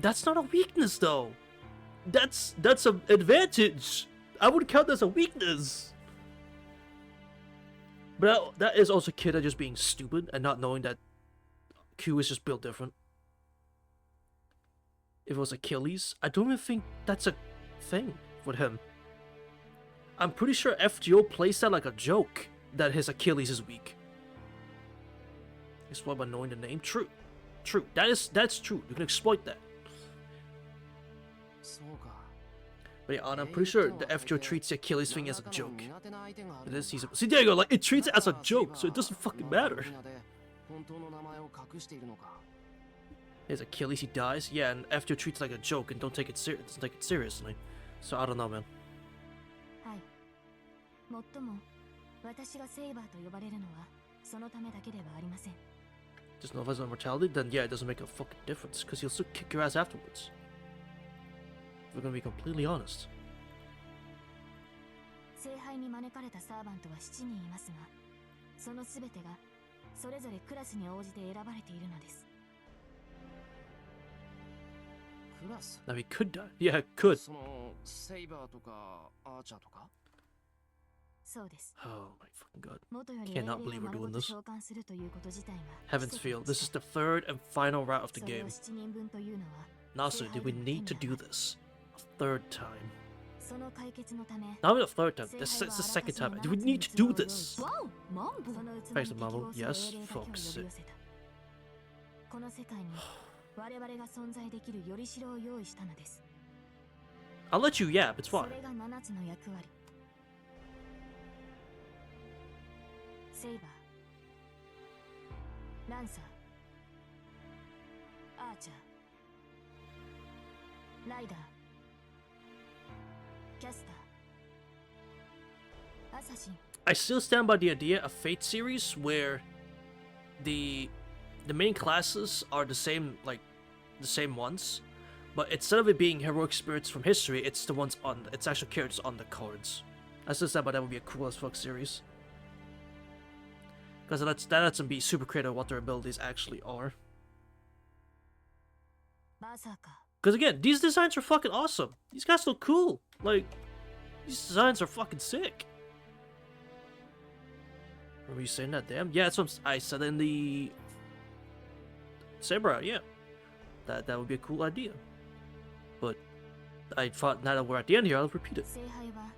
A: That's not a weakness, though. That's an advantage. I would count that as a weakness. But that is also Kida just being stupid and not knowing that Q is just built different. If it was Achilles, I don't even think that's a thing with him. I'm pretty sure FGO plays that like a joke. that his Achilles is weak. Exploit by knowing the name. True. True. That's true. You can exploit that.
C: そうか。
A: But yeah, I'm pretty sure the FGO treats the Achilles thing as a joke. It is. See, there you go. Like, it treats it as a joke, so it doesn't fucking matter.
C: 本当の名前を隠しているのか。
A: His Achilles, he dies. Yeah, and FGO treats it like a joke and don't take it seriously. So I don't know, man.
D: はい。もっとも、私がセイバーと呼ばれるのはそのためだけではありません。
A: Just know if it's immortality, then yeah, it doesn't make a fucking difference, because he'll still kick your ass afterwards. If we're gonna be completely honest.
D: 聖杯に招かれたサーバントは7人いますが、その全てがそれぞれクラスに応じて選ばれているのです。
C: クラス
A: Now he could die. Yeah, could.
C: そのセイバーとかアーチャーとか。
D: そうです。
A: Oh my fucking god.
D: 元より
A: Cannot
D: 英霊
A: believe
D: を
A: we're
D: 丸ご
A: doing
D: と
A: this.
D: 召喚するということ自体が
A: Heaven's
D: 奇跡
A: Field.
D: で
A: This
D: し
A: is
D: た。
A: the third and final route of the
D: それを
A: game.
D: 7人分というのは
A: Nasu, did we need to do this? A third time.
D: その解決のため
A: Not even a third time. This is the second time. Do we need to do this?
D: わおマンボその器に
A: Thanks
D: 適
A: to
D: 応
A: Marvel.
D: する
A: Yes,
D: 英霊だけを呼び
A: folks.
D: 寄せた。この世界に我々が存在できるよりしろを用意したのです。
A: I'll let you yap, it's
D: そ
A: fine.
D: れが7つの役割。セイバー、ランサー、アーチャー、ライダー、キャスター、アサシン。
A: I still stand by the idea of Fate series where the main classes are the same, like the same ones, but instead of it being heroic spirits from history, it's the ones on it's actual characters on the cards. I still stand by that would be a cool as fuck series. Because that lets them be super creative what their abilities actually are.
D: バーサーカー、
A: Because again, these designs are fucking awesome. These guys look cool. Like, these designs are fucking sick. Were you saying that? Damn. Yeah, that's what I said in the Samurai. Yeah, that would be a cool idea. But I thought now that we're at the end here, I'll repeat it.
D: 聖杯は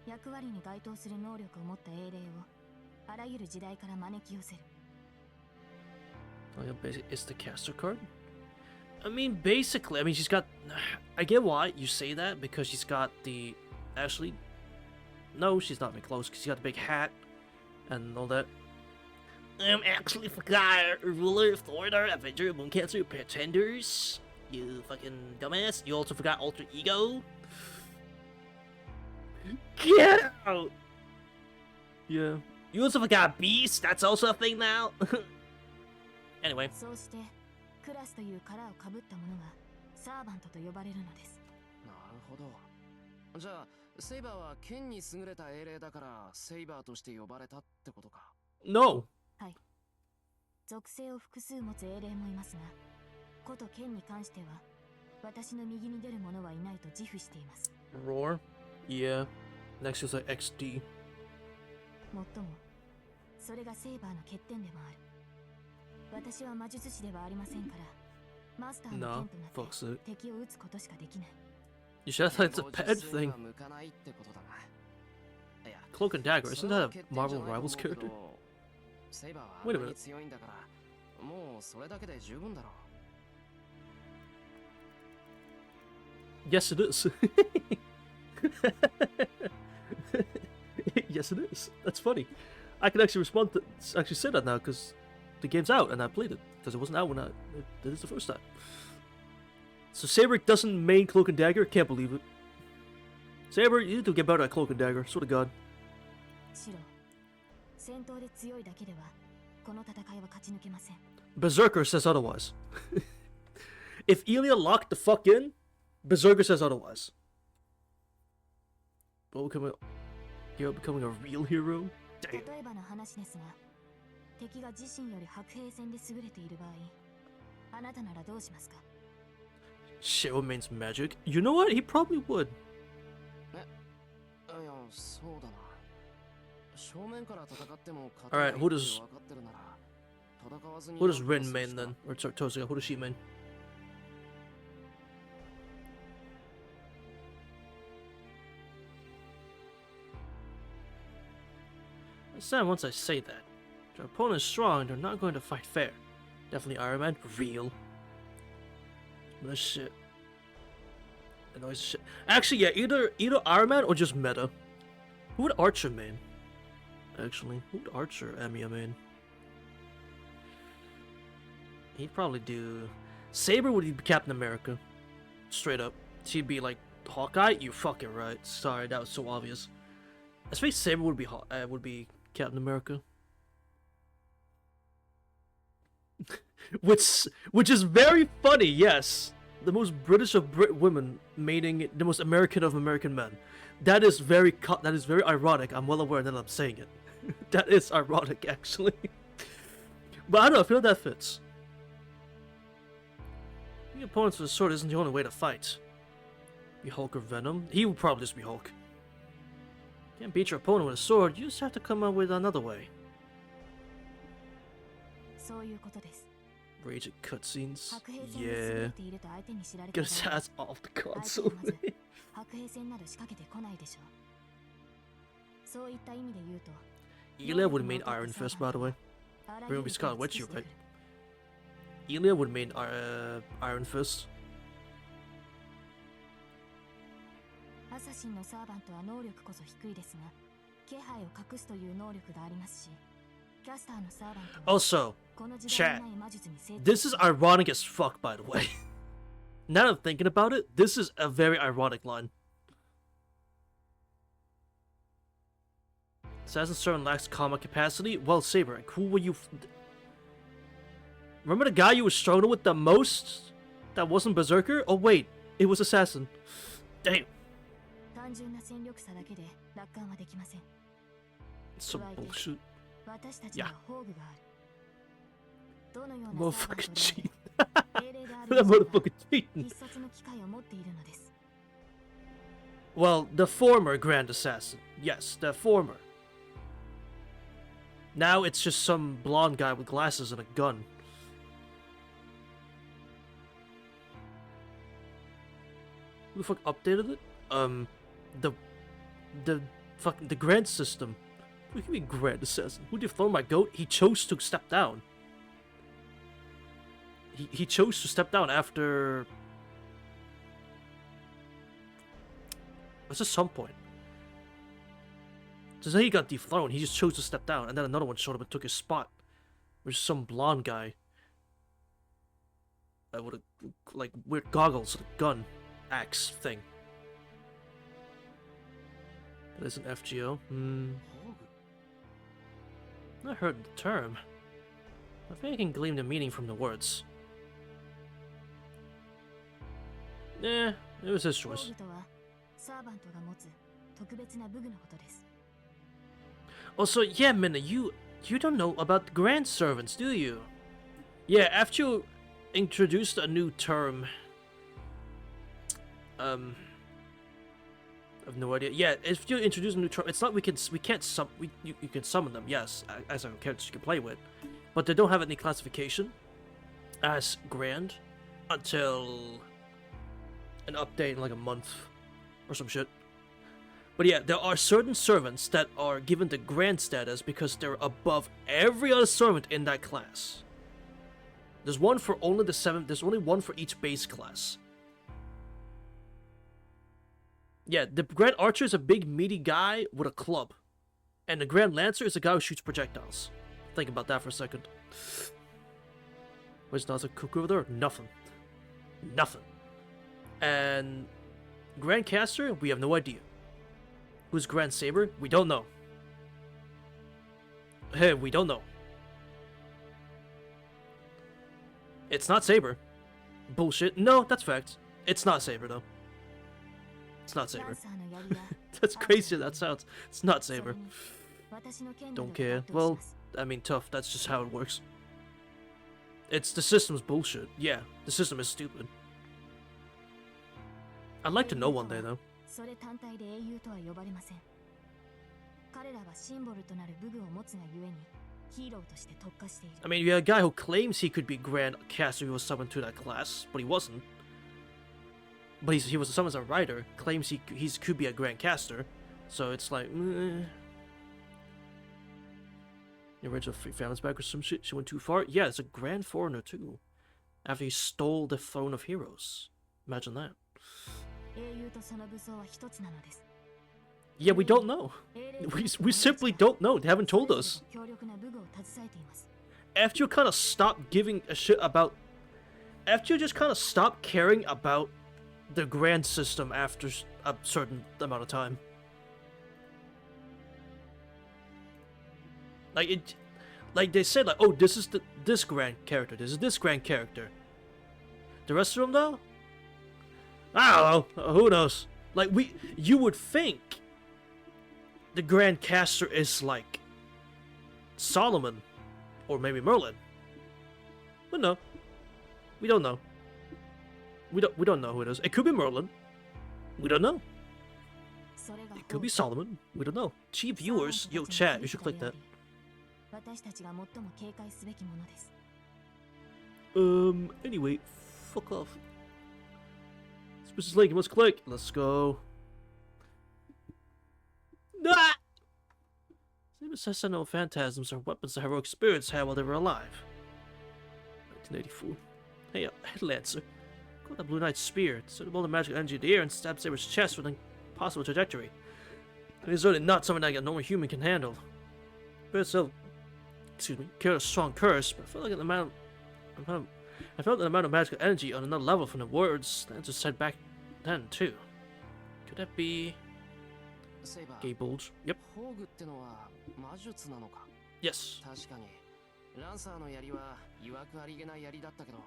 D: 役割に該当する能力を持った英霊をあらゆる時代から招き寄せる。
A: Oh, yeah, it's the caster card. I mean, basically, I mean, she's got. I get why you say that because she's got the. Actually, no, she's not even close because she's got the big hat and all that. Actually forgot ruler of Florida, Avenger, Mooncancer, Pretenders. You fucking dumbass. You also forgot Alter Ego. Get out! Yeah. You also forgot Beast. That's also a thing now. Anyway.
D: そうしてクラスという殻をかぶったものがサーバントと呼ばれるのです。
C: なるほど。じゃあセイバーは剣に優れた英霊だからセイバーとして呼ばれたってことか。
A: No.
D: はい。属性を複数持つ英霊もいますが、こと剣に関しては私の右に出る者はいないと自負しています。
A: Roar? Yeah. Next is like XD.
D: もっとも、それがセイバーの欠点でもある。私は魔術師ではありませんから、マスターの
A: No,
D: 剣とな
A: fuck
D: って
A: it.
D: 敵を撃つことしかできない。
A: You should have thought it's a bad
C: 実践
A: thing.
C: は向かないってことだな。いや、
A: Cloak and Dagger,
C: そ
A: isn't
C: れは
A: that
C: 欠
A: a
C: 点じゃない
A: Marvel
C: と思う
A: Rivals
C: けど
A: character?
C: セイバーは
A: Wait a
C: あんな
A: minute.
C: に強いんだからもうそれだけで十分だろう。
A: Yes, it is. Yes, it is. That's funny. I can actually respond to actually say that now because the game's out and I played it because it wasn't out when I did this the first time. So Saber doesn't main Cloak and Dagger? Can't believe it. Saber, you need to get better at Cloak and Dagger. Swear to God.
D: シロ、戦闘で強いだけではこの戦いは勝ち抜けません。
A: Berserker says otherwise. If Ilya locked the fuck in, Berserker says otherwise. But becoming a real hero?
D: 例
A: Damn.
D: えばの話ですが、敵が自身より白兵戦で優れている場合、あなたならどうしますか？
A: Shit remains magic. You know what? He probably would.
C: いや、そうだな。正面から戦っても勝て
A: Alright,
C: ない
A: who
C: って
A: does
C: 分かってるなら、戦わずに
A: who does
C: なんとか
A: Ren
C: する
A: main
C: しか
A: then? Or sorry, Tozuka, who does she main? Understand once I say that. If your opponent is strong, they're not going to fight fair. Definitely Iron Man. Real. This shit. Annoys the shit. Actually, yeah, either Iron Man or just meta. Who would Archer main? Actually, who would Archer Amiya main? He'd probably do... Saber would be Captain America. Straight up. She'd be like, Hawkeye? You're fucking right. Sorry, that was so obvious. I suppose Saber would be Captain America. which is very funny, yes. The most British of Brit women mating the most American of American men. That is very ironic. I'm well aware that I'm saying it. That is ironic, actually. But I don't know, I feel that fits. The opponents with a sword isn't the only way to fight. Be Hulk or Venom? He would probably just be Hulk. Can't beat your opponent with a sword, you just have to come up with another way.
D: そういうことです。
A: Rage at cutscenes.
D: 白兵戦に優
A: Yeah.
D: れていると相手に知られ
A: Get
D: た
A: his
D: 場合
A: ass off the
D: 相手
A: console.
D: はまず白兵戦など仕掛けてこないでしょう。そういった意味で言うと
A: Elia would main Iron Fist, by the way.
D: あら
A: We're
D: ゆ
A: gonna be
D: る手を
A: Scarlet
D: 尽
A: Witch,
D: く
A: you
D: して
A: right?
D: くる
A: Elia would main Iron Fist.
D: アサシンのサーバントは能力こそ低いですが、気配を隠すという能力がありますし、キャスターのサーバントは
A: Also,
D: この時代
A: chat.
D: にない魔術に精通
A: This is ironic as fuck, by the way. Now that I'm thinking about it, this is a very ironic line. Assassin Servant lacks combat capacity. Well, Saber, like, who were you? Remember the guy you were struggling with the most? That wasn't Berserker? Oh wait, it was Assassin. Damn.
D: 単純な戦力差だけで楽観はできません。
A: Some bullshit.
D: 私たちには宝具がある。どのような
A: Motherfucker
D: サー
A: cheat.
D: バントであれ命令がある
A: That
D: 以上は
A: motherfucker cheating.
D: 必殺の機械を持っているのです。
A: Well, the former Grand Assassin. Yes, the former. Now it's just some blonde guy with glasses and a gun. Who the fuck updated it? The Grand system. What do you mean Grand Assassin? Who dethroned my goat? He chose to step down. He chose to step down after... It's just some point. So then he got dethroned, he just chose to step down, and then another one showed up and took his spot. Which is some blonde guy. With a, like, weird goggles and a gun. Axe thing. That is an FGO. I heard the term. I think I can glean the meaning from the words. Eh, it was his
D: 宝
A: choice.
D: 具とはサーバントが持つ特別な武具のことです。
A: Also, yeah, Minna, you don't know about Grand Servants, do you? Yeah, after you introduced a new term, I have no idea. Yeah, if you introduce a new term, it's not you can summon them, yes, as a character you can play with, but they don't have any classification as Grand until an update in like a month or some shit. But yeah, there are certain servants that are given the Grand status because they're above every other servant in that class. There's one for only the 7, there's only one for each base class. Yeah, the Grand Archer is a big meaty guy with a club. And the Grand Lancer is a guy who shoots projectiles. Think about that for a second. Where's Naza Cuckoo over there? Nothing. Nothing. And Grand Caster, we have no idea. Who's Grand Saber? We don't know. Hey, we don't know. It's not Saber. Bullshit. No, that's fact. It's not Saber, though. It's not
D: ラン
A: Saber.
D: サーの槍は
A: That's crazy that sounds. It's not
D: それ
A: Saber.
D: に私の剣など
A: Don't
D: が
A: care.
D: 該当し
A: Well,
D: ます。
A: I mean, tough. That's just how it works. It's the system's bullshit. Yeah, the system is stupid. I'd like to know one day, though.
D: それ単体で英雄とは呼ばれません。彼らはシンボルとなる武具を持つがゆえにヒーローとして特化している。
A: I mean, you have a guy who claims he could be Grand Caster who was summoned to that class, but he wasn't. But he was summoned as a writer, claims he could be a Grand Caster, so it's like... The original Three Families back or some shit. She went too far. Yeah, it's a grand foreigner too. After he stole the throne of heroes. Imagine that.
D: 英雄とその武装は一つなのです。
A: Yeah, we don't know. We simply don't know. They haven't told us.
D: 強力な武具を携えています。
A: After you kind of stop giving a shit about... After you just kind of stop caring about the grand system after a certain amount of time. Like, it... Like, they said, like, oh, this is this grand character. This is this grand character. The rest of them, though? I don't know. Who knows? Like, you would think the Grand Caster is like Solomon or maybe Merlin. But no. We don't know. We don't know who it is. It could be Merlin. We don't know. It could be Solomon. We don't know. Chief viewers, yo chat, you should click that.
D: 私たちが最も警戒すべきものです。
A: Anyway, fuck off. Suspicious link, let's click. Let's go. Ah! Same as no phantasms or weapons the heroic spirits had while they were alive. 1984. Hey, Headlancer. Call that Blue Knight's spear. Set a bolt of magical energy in the air and stab Saber's chest with an impossible trajectory. It is certainly not something that a normal human can handle. But itself, excuse me, carried a strong curse, but I felt like I felt an amount of magical energy on another level from the words that just said back then too. Could that be Gay Bulge? Yep.
C: 宝具ってのは魔術なのか。
A: Yes.
C: 確かにランサーの槍は曰くありげな槍だったけど、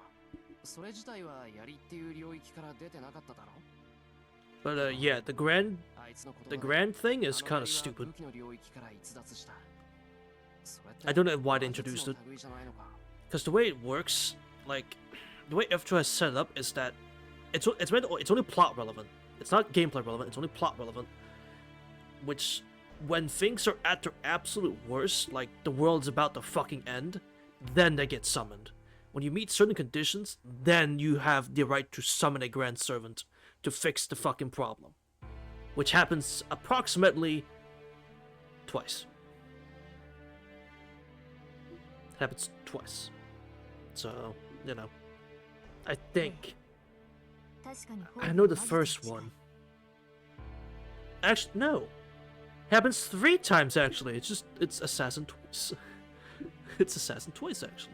C: それ自体は槍っていう領域から出てなかっただろ。
A: But yeah, the grand thing is kind of stupid. I don't know why they introduced it. Because the way it works, like the way F2 has set it up is that it's only plot relevant. It's not gameplay relevant. It's only plot relevant. Which, when things are at their absolute worst, like the world's about to fucking end, then they get summoned. When you meet certain conditions, then you have the right to summon a Grand Servant to fix the fucking problem. Which happens approximately twice. It happens twice. So, you know. I think. I know the first one. Actually, no. Happens 3 times, actually. It's Assassin twice. It's Assassin twice, actually.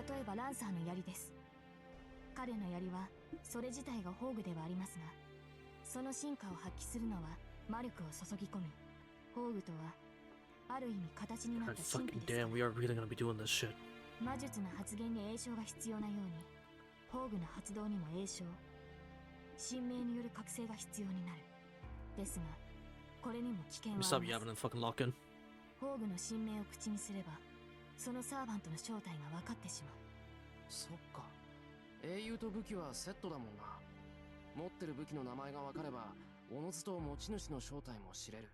D: 例えばランサーの槍です。彼の槍はそれ自体が宝具ではありますが、その進化を発揮するのは魔力を注ぎ込み、宝具とはある意味形になった神秘です。
A: Damn, we are really gonna be doing this shit.
D: 魔術の発現に栄唱が必要なように、宝具の発動にも栄唱、神明による覚醒が必要になる。ですが、これにも危険はあります。
A: Stop yapping and fucking lock in.
D: 宝具の神明を口にすれば、そのサーバントの正体が分かってしまう。
C: そっか。英雄と武器はセットだもんな。持ってる武器の名前が分かれば、おのずと持ち主の正体も知れる。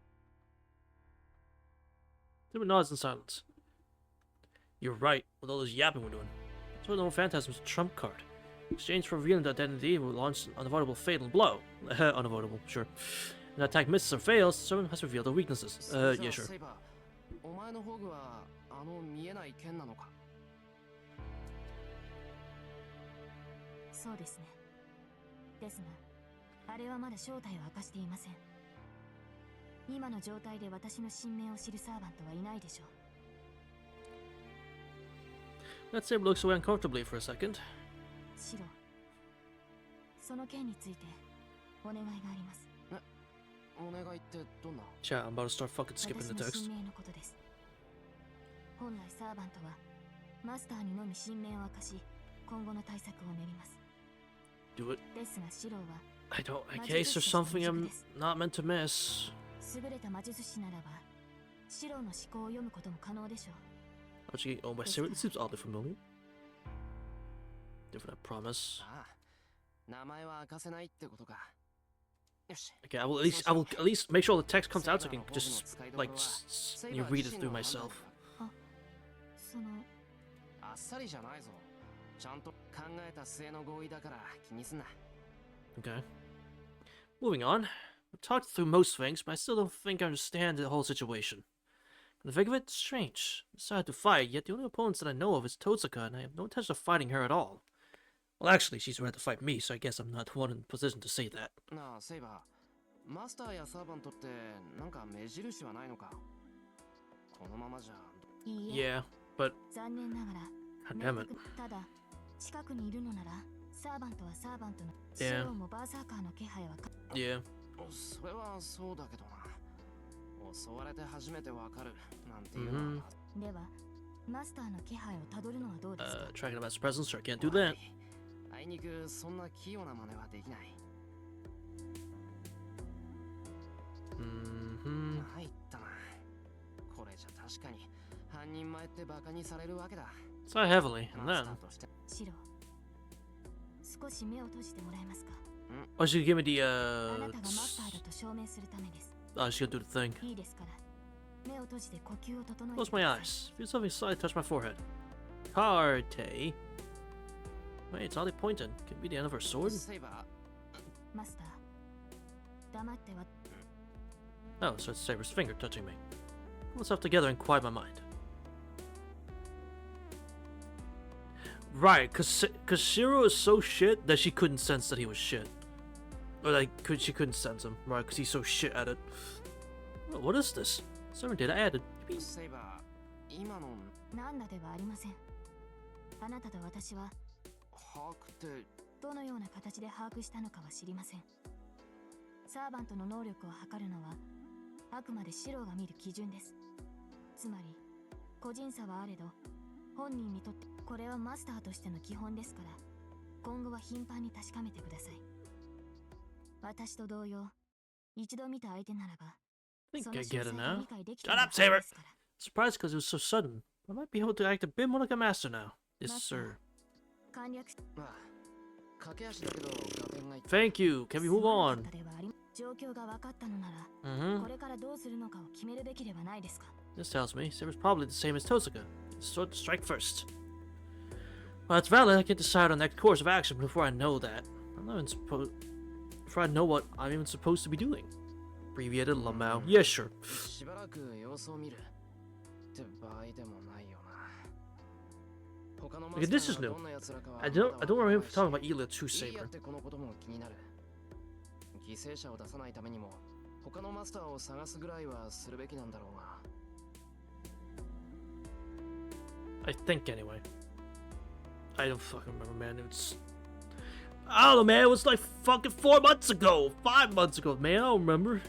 A: There were nods in silence. You're right, with all this yapping we're doing. That's why the Phantasm's a trump card. Exchange for revealing the identity will launch an unavoidable fatal blow. Unavoidable, sure. When the attack misses or fails, someone has revealed their weaknesses. Yeah, sure.
C: お前の宝具はあの見えない剣なのか。
D: そうですね。ですが、あれはまだ正体を明かしていません。今の状態で私の神明を知るサーバントはいないでしょう。
A: That saber looks away uncomfortably for a second.
D: シロ、その件についてお願いがあります。
C: お願いってどんな？
A: Chat, I'm about to start fucking skipping the
D: 私
A: text.
D: の神明のことです。本来サーバントはマスターにのみ神明を明かし、今後の対策を練ります。
A: Do it.
D: ですがシロは
A: In case there's something I'm not meant to miss.
D: 優れた魔術師ならば、シロの思考を読むことも可能でしょう。
A: Actually, oh, my saber, this seems oddly familiar. Different, I promise.
C: ああ、名前は明かせないってことか。よし。
A: Okay, I will at least make sure the text comes out so I can just like read it through myself.
D: その
C: あっさりじゃないぞ。ちゃんと考えた末の合意だから気にすんな。
A: Okay. Moving on. I've talked through most things, but I still don't think I understand the whole situation. The think of it, strange. Decided to fight, yet the only opponents that I know of is Totsuka, and I have no intention of fighting her at all. Well, actually, she's ready to fight me, so I guess I'm not one in position to say that.
C: なあセイバー、マスターやサーバントってなんか目印はないのか？このままじゃ。
D: いいえ、
A: Yeah, but
D: 残念ながら
A: God damn it.
D: ただ近くにいるのならサーバントはサーバントの
A: Yeah.
D: シローもバーサーカーの気配は
A: Yeah.
C: それはそうだけどな。襲われて初めてわかるなんていうのは。
D: ではマスターの気配をたどるのはどうですか？
A: Tracking a master's presence, sure, I can't do that.
C: あいにくそんな器用な真似はできない。入ったな。これじゃ確かに半人前ってバカにされるわけだ。
A: So heavily, and
C: マス
A: then
C: ターとして。
D: シロー、少し目を閉じてもらえますか？
A: oh, she gave me the
D: あなたがマスターだと証明するためです。
A: oh, she's gonna do the thing.
D: いいですから目を閉じて呼吸を整えて
A: Close
D: く
A: my
D: ださい。
A: eyes. Feel something slightly touch my forehead. Karte. Wait, it's oddly pointed. Could be the end of her sword.
C: セイバ
D: マスター、黙っては
A: Oh, so it's Saber's finger touching me. Pull myself together and quiet my mind. Right, cause Shiro is so shit that she couldn't sense that he was shit. Or like, she couldn't sense him, right? Cause he's so shit at it. Oh, what is this? Certain data added.
C: ー、セイバー、今の
D: なんだではありません。あなたと私は
C: 把握って
D: どのような形で把握したのかは知りません。サーバントの能力を測るのはあくまでシローが見る基準です。つまり個人差はあれど本人にとってこれはマスターとしての基本ですから、今後は頻繁に確かめてください。私と同様、一度見た相手ならば
A: I
D: そ
A: think
D: の
A: I
D: 詳
A: get it
D: 細が
A: now.
D: 理解できて
A: Shut
D: いる
A: up,
D: はず
A: Saber!
D: ですから。
A: Surprised because it was so sudden. I might be able to act a bit more like a master now. Yes, sir.
D: 簡略
C: まあ駆け足だけど合点がいって。
A: Thank you. Can we move
D: すまな
A: on?
D: かったではあり状況が分かったのなら、
A: Mm-hmm.
D: これからどうするのかを決めるべきではないですか。
A: This tells me Saber's probably the same as Totsuka. So strike first. Well, that's valid. I can decide on the next course of action before I know that. I'm not even supposed. Before I know what I'm even supposed to be doing. Abbreviated Lamau. Yeah, sure.
C: しばらく様子を見るって場合でもないよな。他のマ
A: Okay,
C: ス
A: this
C: タ
A: is
C: ーが
A: new.
C: どんな奴らかは
A: I
C: まだ
A: don't. I don't remember
C: わから
A: talking
C: ない
A: about Ela to
C: しいいや
A: Saber.
C: ってこのことも気になる。犠牲者を出さないためにも他のマスターを探すぐらいはするべきなんだろうが。
A: I think anyway. I don't fucking remember, man. It's. I don't know, man. It was like fucking 4 months ago, 5 months ago, man. I don't remember.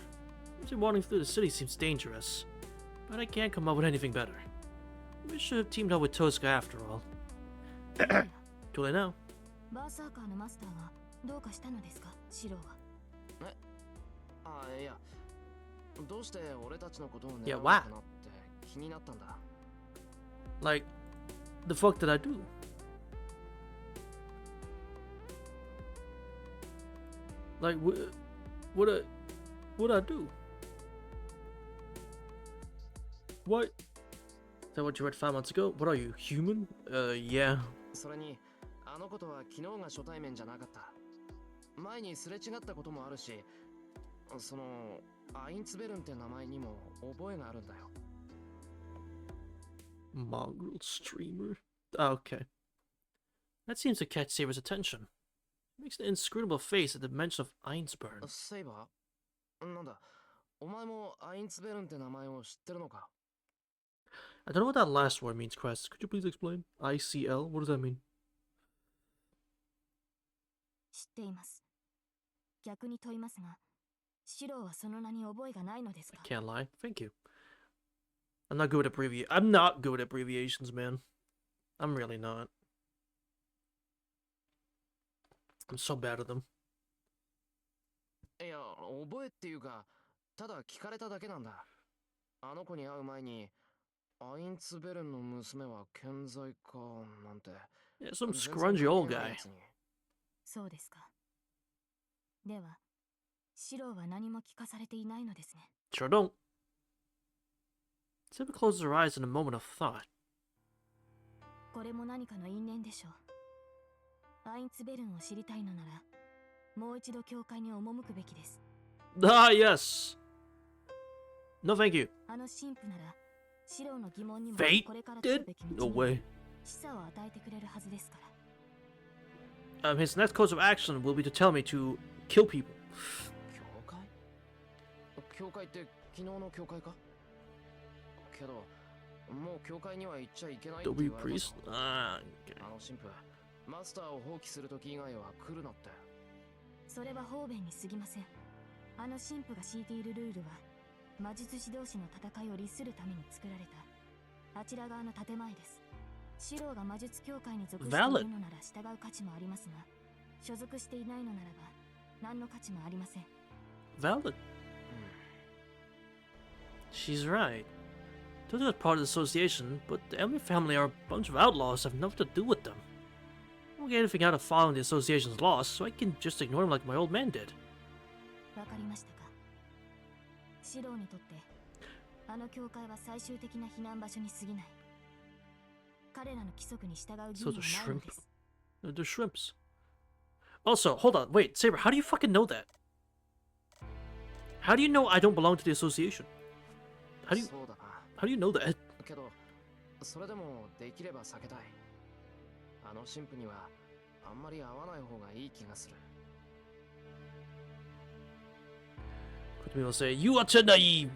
A: Actually, wandering through the city seems dangerous, but I can't come up with anything better. We should have teamed up with Totsuka after all. Too late now.
D: バーサーカーのマスターはどうかしたのですか、シローは。
C: ああいや、どうして俺たちのことを
A: いや
C: 狙うのかなって気になったんだ。
A: Like, the fuck did I do? Like, what did I do? What? Is that what you read 5 months ago? What are you, human? Yeah.
C: それにあのことは昨日が初対面じゃなかった。前にすれ違ったこともあるし、そのアインツベルンって名前にも覚えがあるんだよ。
A: Mongrel streamer. Okay. That seems to catch Saber's attention. Makes an inscrutable face at the mention of Einsburn.
C: セイバー、なんだ、お前もアインツベルンって名前を知ってるのか？
A: I don't know what that last word means, Crest. Could you please explain? ICL? What does that mean?
D: 知っています。逆に問いますが、シローはその名に覚えがないのですか？
A: Can't lie. Thank you. I'm not good at I'm not good at abbreviations, man. I'm really not. I'm so bad at them.
C: いや、覚えっていうか、ただ聞かれただけなんだ。あの子に会う前に、アインツベルンの娘は健在かなんて。
A: Yeah, some scrungy old guy.
D: そうですか。では、シローは何も聞かされていないのですね。
A: Sure don't. Saber closes her eyes in a moment of thought.
D: これも何かの因縁でしょう。アインツベルンを知りたいのなら、もう一度教会に赴くべきです。
A: Ah, yes. No, thank you.
D: あの神父なら、シロの疑問にも
A: Fate
D: これから取る
A: did?
D: べき道
A: No
D: に
A: way.
D: 示唆を与えてくれるはずですから。
A: His next course of action will be to tell me to kill people.
C: 教会教会って昨日の教会かけど、もう教会には行っちゃいけないって
A: Dobby
C: 言われた
A: priest?
C: ぞ
A: Ah, okay.
C: あの神父、マスターを放棄する時以外は来るなって。
D: それは方便に過ぎません。あの神父が敷いているルールは、魔術師同士の戦いを律するために作られた、あちら側の建前です。シローが魔術協会に属しているのなら従う価値もありますが、所属していないのならば、何の価値もありません。
A: Valid. She's right. They're not part of the association, but the Emily family are a bunch of outlaws have nothing to do with them. I won't get anything out of following the association's laws, so I can just ignore them like my old man did.
D: わかりましたか。シローにとって、あの教会は最終的な避難場所に過ぎない。彼らの規則に従う義
A: So
D: 務
A: the
D: はないの
A: shrimp.
D: です。
A: They're shrimps. Also, hold on, wait, Saber, how do you fucking know that? How do you know I don't belong to the association? How do you
C: そうだな。
A: how do you know that?
C: けど、それでもできれば避けたい。あの神父にはあんまり会わない方がいい気がする。
A: Could people say, you are too naive,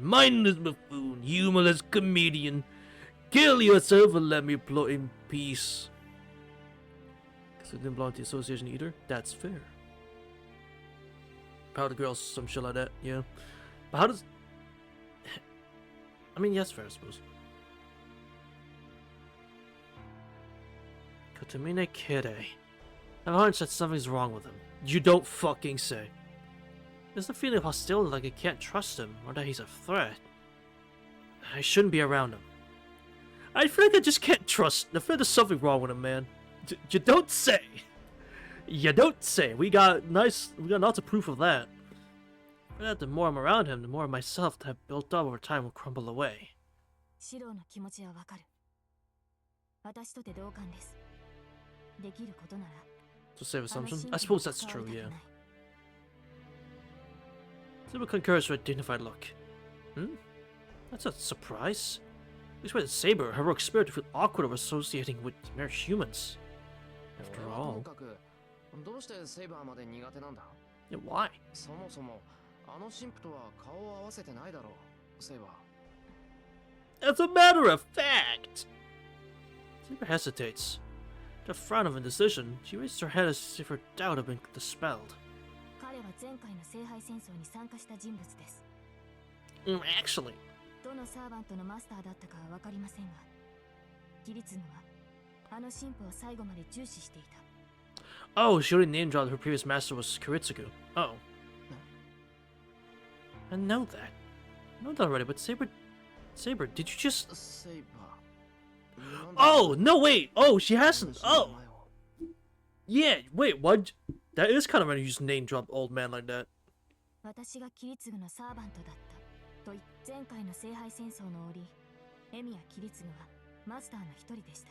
A: mindless buffoon, humorless comedian. Kill yourself and let me plot in peace. Because it didn't belong to the association either? That's fair. Powder girls, some shit like that, yeah. But how does... I mean, yes, fair, I suppose. Kotamine Kide. I have a hunch that something's wrong with him. You don't fucking say. There's a feeling of hostility, like I can't trust him, or that he's a threat. I shouldn't be around him. I feel like I just can't trust. I feel like there's something wrong with him, man. You don't say. You don't say. We got lots of proof of that. But the more I'm around him, the more of myself that I've built up over time will crumble away.
D: シローの気持ちはわかる。私とて同感です。できることなら、
A: So safe
D: あの
A: assumption?
D: 神
A: I
D: 父に
A: suppose that's
D: 関わ
A: true,
D: りた
A: yeah.
D: くない。
A: Sybil concurs with a dignified look. Hmm? That's a surprise. Expected Saber, heroic spirit, to feel awkward of associating with mere humans. After
C: 俺はとも
A: all,
C: かく、どうしてセイバーまで苦手なんだ
A: yeah, why?
C: そもそも、あの神父とは顔を合わせてないだろう、セイバー。
A: As a matter of fact! Saber hesitates. The frown of indecision, she raises her head as if her doubt had been dispelled.
D: 彼は前回の聖杯戦争に参加した人物です。
A: Actually,
D: どのサーバントのマスターだったかはわかりませんが、キリツグはあの神父を最後まで重視していた。
A: oh, she already name dropped her previous master was Kiritsugu. Oh. I know that. I know that already, but Saber, did you just...
C: セイバー。
A: Oh, no, wait! Oh, she hasn't! Oh! Yeah, wait, what? That is kind of when you just name drop old man like that.
D: 私がキリツグのサーバントだったと前回の聖杯戦争の折、エミやキリツグはマスターの一人でした。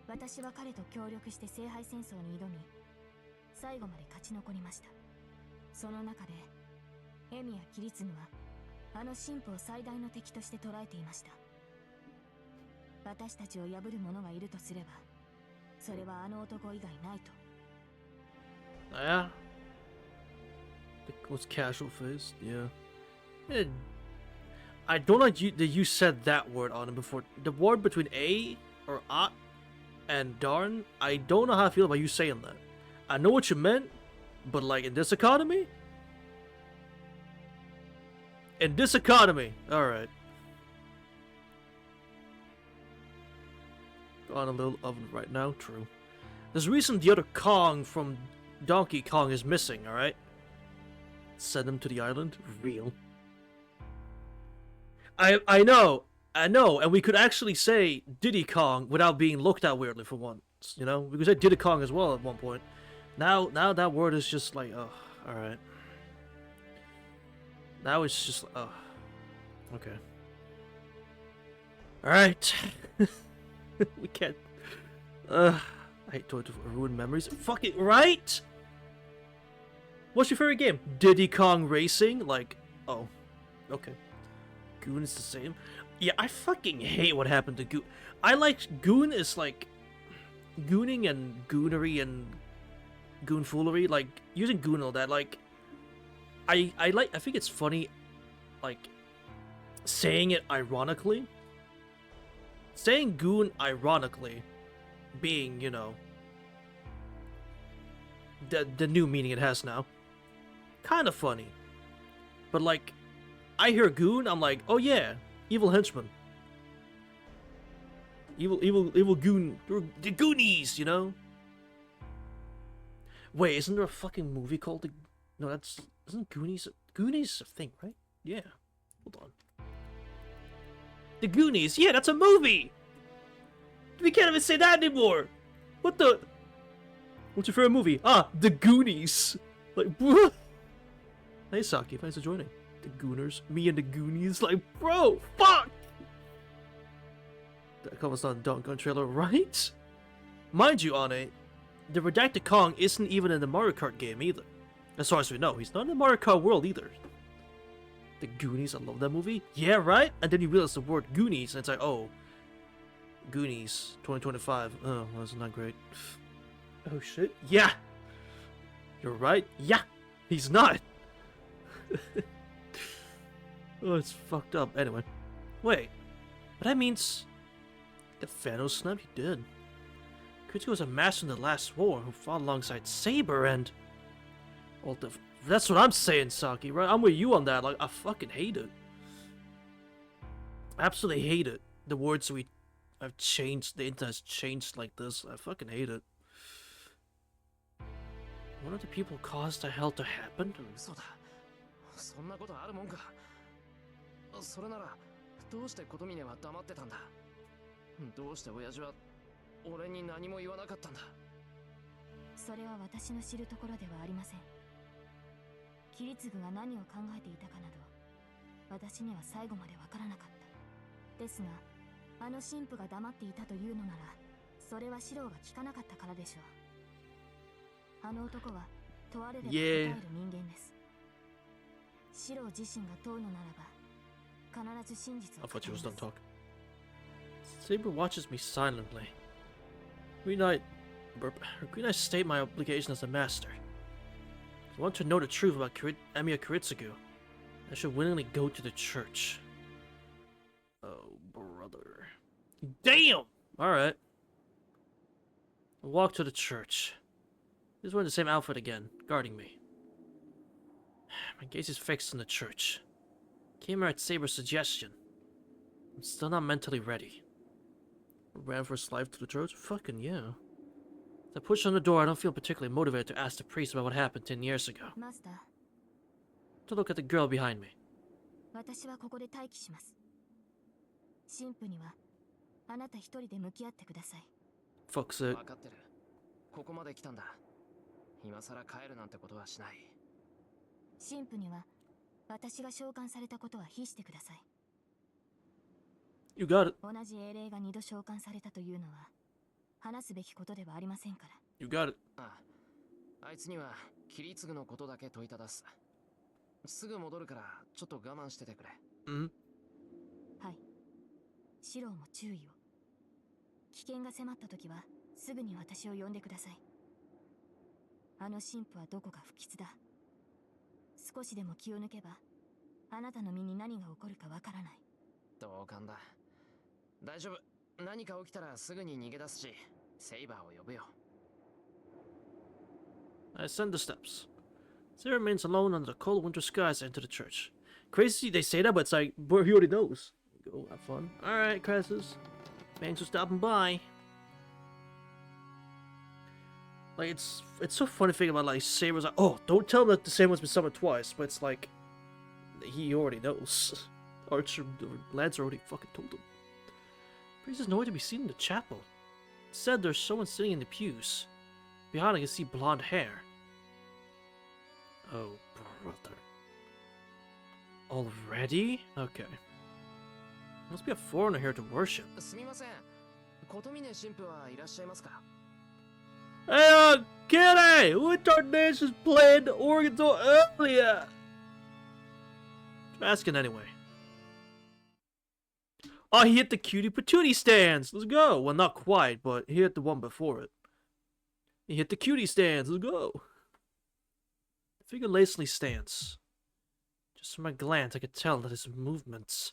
D: 私は彼と協力して聖杯戦争に挑み、最後まで勝ち残りました。その中で、エミやキリツグはあの神父を最大の敵として捉えていました。私たちを破る者がいるとすれば、それはあの男以外ないと。
A: Yeah. The most casual face, yeah. I don't like you that you said that word on him before. The word between A or A and darn, I don't know how I feel about you saying that. I know what you meant, but like in this economy? In this economy, alright. On a little oven right now, true. There's a reason the other Kong from Donkey Kong is missing, alright? Send him to the island? Real. I know, and we could actually say Diddy Kong without being looked at weirdly for once, you know? We could say Diddy Kong as well at one point. Now that word is just like, oh, alright. Now it's just, oh, okay. Alright. We can't, I hate to ruin memories. Fuck it, right? What's your favorite game? Diddy Kong Racing? Like, oh, okay. Goon is the same. Yeah, I fucking hate what happened to Goon. I like Goon is like gooning and goonery and goonfoolery, like using goon and all that. Like, I think it's funny, like saying it ironically. Saying goon ironically, being, you know, the new meaning it has now, kind of funny. But like, I hear goon, I'm like, oh yeah, evil henchman. Evil goon. The Goonies, you know? Wait, isn't there a fucking movie called the... No, that's... Isn't Goonies... Goonies a thing, right? Yeah. Hold on. The Goonies? Yeah, that's a movie! We can't even say that anymore! What the... What's your favorite movie? Ah, The Goonies! Like, what? Hey, Saki, thanks for joining. The Gooners. Me and the Goonies. Like, bro, fuck! That covers on Donkey Kong trailer, right? Mind you, Ane, the Redacted Kong isn't even in the Mario Kart game either. As far as we know, he's not in the Mario Kart world either. The Goonies, I love that movie. Yeah, right? And then you realize the word Goonies, and it's like, oh, Goonies, 2025. Oh, that's not great. Oh shit. Yeah! You're right. Yeah! He's not! Oh, it's fucked up. Anyway. Wait. But that means... If Thanos snapped, he did. Kritsuko was a master in the last war who fought alongside Saber and... Well, that's what I'm saying, Saki, right? I'm with you on that. Like, I fucking hate it. Absolutely hate it. The words I've changed, the internet has changed like this. I fucking hate it. One of the people caused the hell to happen?
C: 嘘だ。そんなことあるもんか。それなら、どうして琴峰は黙ってたんだ。どうして親父は俺に何も言わなかったんだ。
D: それは私の知るところではありません。桐次が何を考えていたかなど、私には最後までわからなかった。ですが、あの神父が黙っていたというのなら、それは四郎が聞かなかったからでしょう。あの男は問われれば答える人間です。四郎自身が問うのならば、必ず真実を
A: I
D: 語
A: thought
D: り
A: you
D: ま
A: was
D: す。
A: done talking. Saber watches me silently. Green Knight, Green Knight state my obligation as a master. If I want to know the truth about Emiya Kiritsugu, I should willingly go to the church. Oh, brother. Damn! Alright. I'll walk to the church. He's wearing the same outfit again, guarding me. My gaze is fixed on the church. Came here at Saber's suggestion. I'm still not mentally ready. Ran for his life to the church? Fucking yeah. As I push on the door, I don't feel particularly motivated to ask the priest about what happened 10 years ago.
D: マスター、
A: To look at the girl behind me.
D: 私はここで待機します。神父にはあなた一人で向き合ってください。
A: Fuck's it.
C: 分かってる。ここまで来たんだ。今さら帰るなんてことはしない。
D: 神父には私が召喚されたことは非してください。
A: You got it.
D: 同じ英霊が2度召喚されたというのは話すべきことではありませんから。
A: You got it.
C: あいつには桐継のことだけ問いただす。すぐ戻るからちょっと我慢しててくれ。
A: Mm.
D: はい。シローも注意を。危険が迫った時はすぐに私を呼んでください。あの神父はどこか不吉だ。少しでも気を抜けばあなたの身に何が起こるかわからない。
C: 同感だ。大丈夫。何か起きたらすぐに逃げ出すし、セイバーを呼ぶよ。
A: I ascend the steps. Sarah remains alone under the cold winter skies and enter the church. Crazy they say that, but it's like, bro, he already knows. Go, have fun. Alright, Crassus. Thanks for stopping by. Like, it's so funny thinking about, like, Saber's like, oh, don't tell him that the same one's been summoned twice, but it's like, he already knows. Archer, Lance already fucking told him. Priest is nowhere to be seen in the chapel. It said there's someone sitting in the pews. Behind I can see blonde hair. Oh, brother. Already? Okay. Must be a foreigner here to worship.
C: すみません。琴峰神父はいらっしゃいますか？
A: Hey, Kitty! Winter Nations played the organ so earlier! I'm asking anyway. Oh, he hit the cutie patootie stands. Let's go. Well, not quite, but he hit the one before it. He hit the cutie stands. Let's go. Figure lazily stance. Just from my glance, I could tell that his movements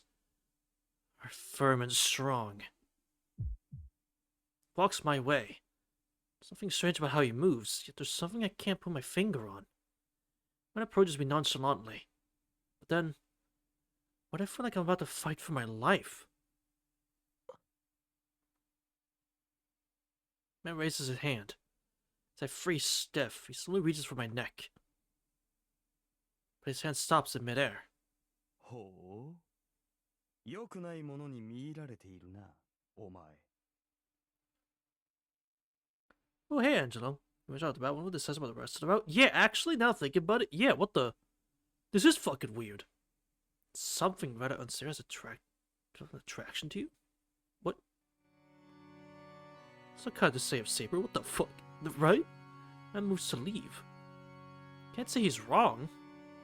A: are firm and strong. Walks my way. Something strange about how he moves, yet there's something I can't put my finger on. Man approaches me nonchalantly. But then, what I feel like I'm about to fight for my life. Man raises his hand. As I freeze stiff, he slowly reaches for my neck. But his hand stops in midair.
E: ほう。良くないものに見入られているな、お前。
A: Oh, hey, Angelo. You want to talk about what this says about the rest of the route? Yeah, actually, now thinking about it, yeah, what the? This is fucking weird. Something rather unserious attraction to you? What? Some kind to say of Saber, what the fuck? Right? Man moves to leave. Can't say he's wrong.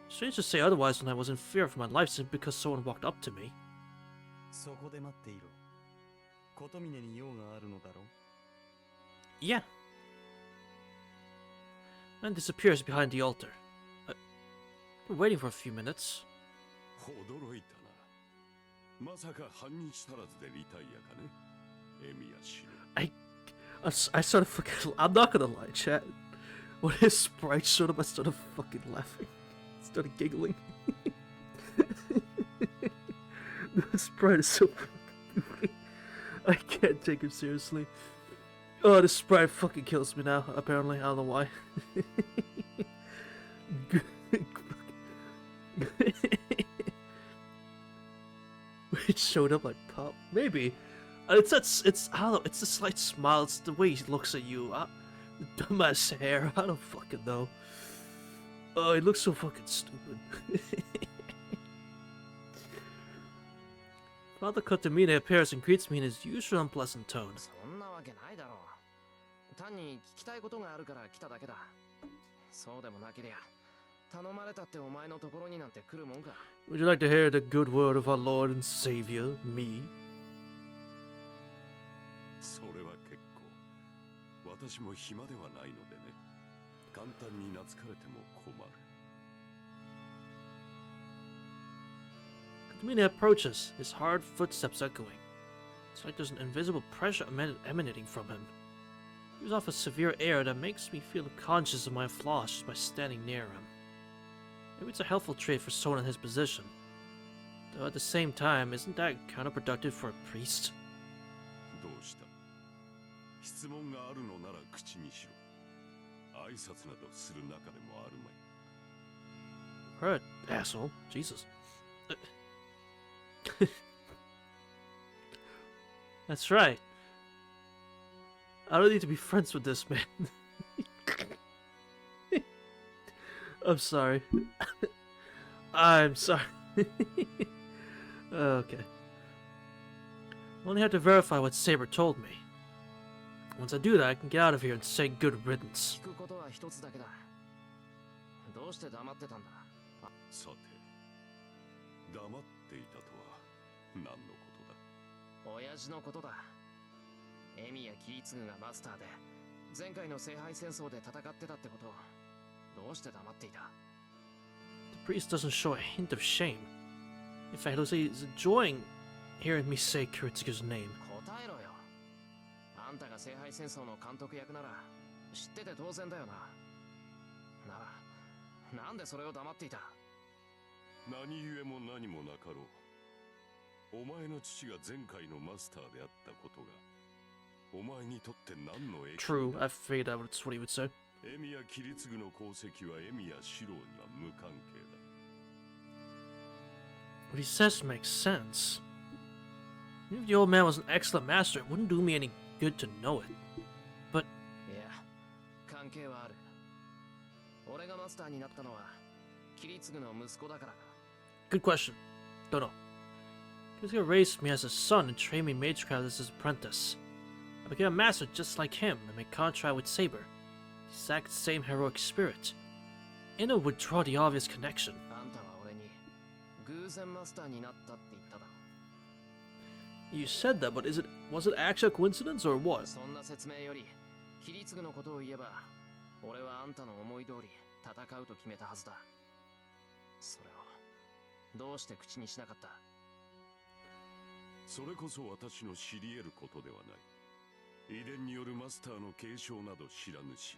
A: Strange to say otherwise when I was in fear for my life simply because someone walked up to me.
E: そこで待っていろ。琴峰に用があるのだろ
A: Yeah. Man disappears behind the altar. Been waiting for a few minutes.
F: 驚いたな。まさか半日足らずでリタイアかね。エミヤシロ。
A: I started fucking. I'm not gonna lie, chat. When his sprite showed up, I started fucking laughing. Started giggling. The sprite is so fucking goofy. I can't take him seriously. Oh, this sprite fucking kills me now, apparently. I don't know why. It showed up like pop. Maybe. It's I don't know, it's a slight smile, it's the way he looks at you. The dumbass hair, I don't fucking know. Oh, he looks so fucking stupid. Father Kotomine appears and greets me in his usual unpleasant tone.
C: そんなわけないだろう。単に聞きたいことがあるから来ただけだ。そうでもなけりゃ、頼まれたってお前のところになんて来るもんか。
A: Would you like to hear the good word of our Lord and Savior, me?
F: それは結構。私も暇ではないのでね。簡単に懐かれても困る。
A: Kotomine approaches, his hard footsteps echoing. It's like there's an invisible pressure emanating from him. He gives off a severe air that makes me feel conscious of my flaws just by standing near him. Maybe it's a helpful trait for someone in his position. Though at the same time, isn't that counterproductive for a priest?
F: どうした？質問があるのなら口にしろ。挨拶などする中でもあるまい。
A: Hurt, asshole. Jesus. That's right. I don't need to be friends with this man. I'm sorry. I'm sorry. Okay. I only have to verify what Saber told me. Once I do that, I can get out of here and say good riddance.
C: 聞くことは一つだけだ。どうして黙ってたんだ？
F: さて、黙っていたとは何のことだ？
C: 親父のことだ。エミやキリツグがマスターで、前回の聖杯戦争で戦ってたってことを、どうして黙っていた？
A: The priest doesn't show a hint of shame. In fact, he's enjoying hearing me say Kiritsugu's name.
C: 答えろよ。あんたが聖杯戦争の監督役なら、知ってて当然だよな。なら、なんでそれを黙っていた？
F: 何故も何もなかろう。お前の父が前回のマスターであったことが、お前にとって何の影響
A: True,
F: だ？
A: I figured that's what he would say.
F: エミヤキリツグの功績はエミヤシロウには無関係だ。
A: What he says makes sense. Even if the old man was an excellent master, it wouldn't do me any good to know it. But
C: いや、関係はある。俺がマスターになったのは、キリツグの息子だから。
A: good question. Don't know. Kiritsugu raised me as a son and trained me magecraft as his apprentice. I became a master just like him and made contract with Saber. The exact same heroic spirit. Ino would draw the obvious connection.
C: あんたは俺に偶然マスターになったって言っただろ。
A: You said that, but was it actually a coincidence or what?
C: そんな説明よりキリツグのことを言えば俺はあんたの思い通り戦うと決めたはずだ。それをどうして口にしなかった？
F: それこそ私の知り得ることではない。遺伝によるマスターの継承など知らぬし、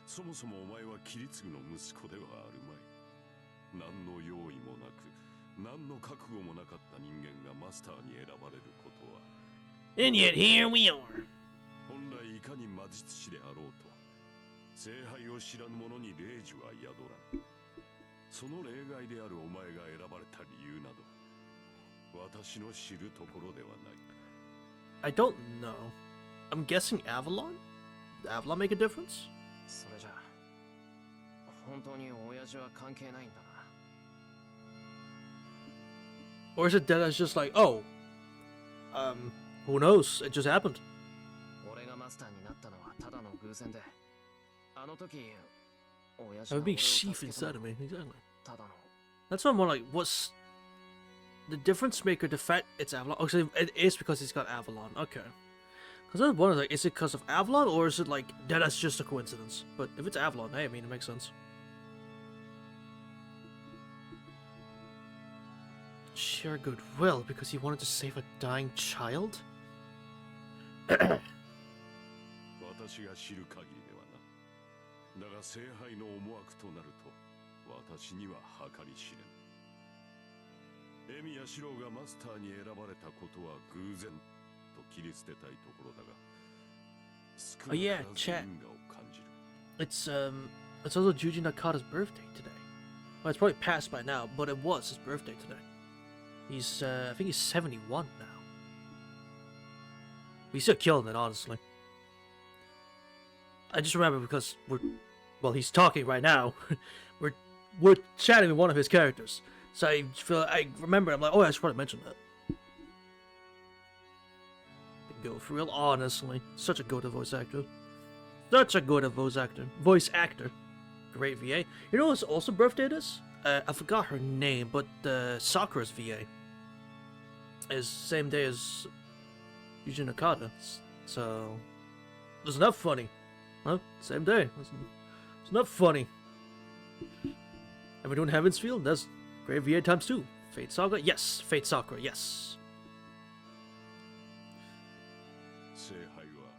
F: そもそもお前はキリツグの息子ではあるまい。何の用意もなく、何の覚悟もなかった人間がマスターに選ばれることは、
A: And yet here we are.
F: 本来いかに魔術師であろうと、聖杯を知らぬ者に霊樹は宿らん。その例外であるお前が選ばれた理由など、私の知るところではない。
A: I don't know. I'm guessing Avalon? Did Avalon make a difference?
C: それじゃ本当に親父は関係ないんだな。
A: Or is it that it's just like, oh, who knows? It just happened.
C: 俺がマスターになったのはただの偶然で、あの時親父
A: I'm
C: が
A: being
C: 俺を助
A: sheaf
C: けた
A: inside
C: の
A: of
C: は
A: me. Exactly.
C: ただの
A: That's why I'm more like, what's the difference maker? The fact it's Avalon. Oh, so it is because he's got Avalon. Okay. Because I was wondering, like, is it because of Avalon or is it like that's just a coincidence? But if it's Avalon, hey, I mean, it makes sense. Sheer goodwill because he wanted to save a dying child?
F: 私が知る限りではな。だが聖杯の思惑となると、私には計り知れん。エミヤシロウがマスターに選ばれたことは偶然と切り捨てたいところだが、少な
A: yeah,
F: からず
A: chat.
F: 因果を感じる。
A: It's also Juji Nakata's birthday today. Well, it's probably passed by now, but it was his birthday today. He's, I think he's 71 now. He's still killing it, honestly. I just remember because he's talking right now. we're chatting with one of his characters. So I remember, I'm like, oh, I should probably mention that. Go for real, honestly. Such a good voice actor. Such a good voice actor. Great VA. You know what's also birthday it is? I forgot her name, but Sakura's VA is same day as Yuji Nakata. So it's not funny. Huh? Same day. It's not funny. And we're doing Heaven's Field. That's great VA times 2. Fate Saga? Yes. Fate Sakura, yes.
F: 聖杯は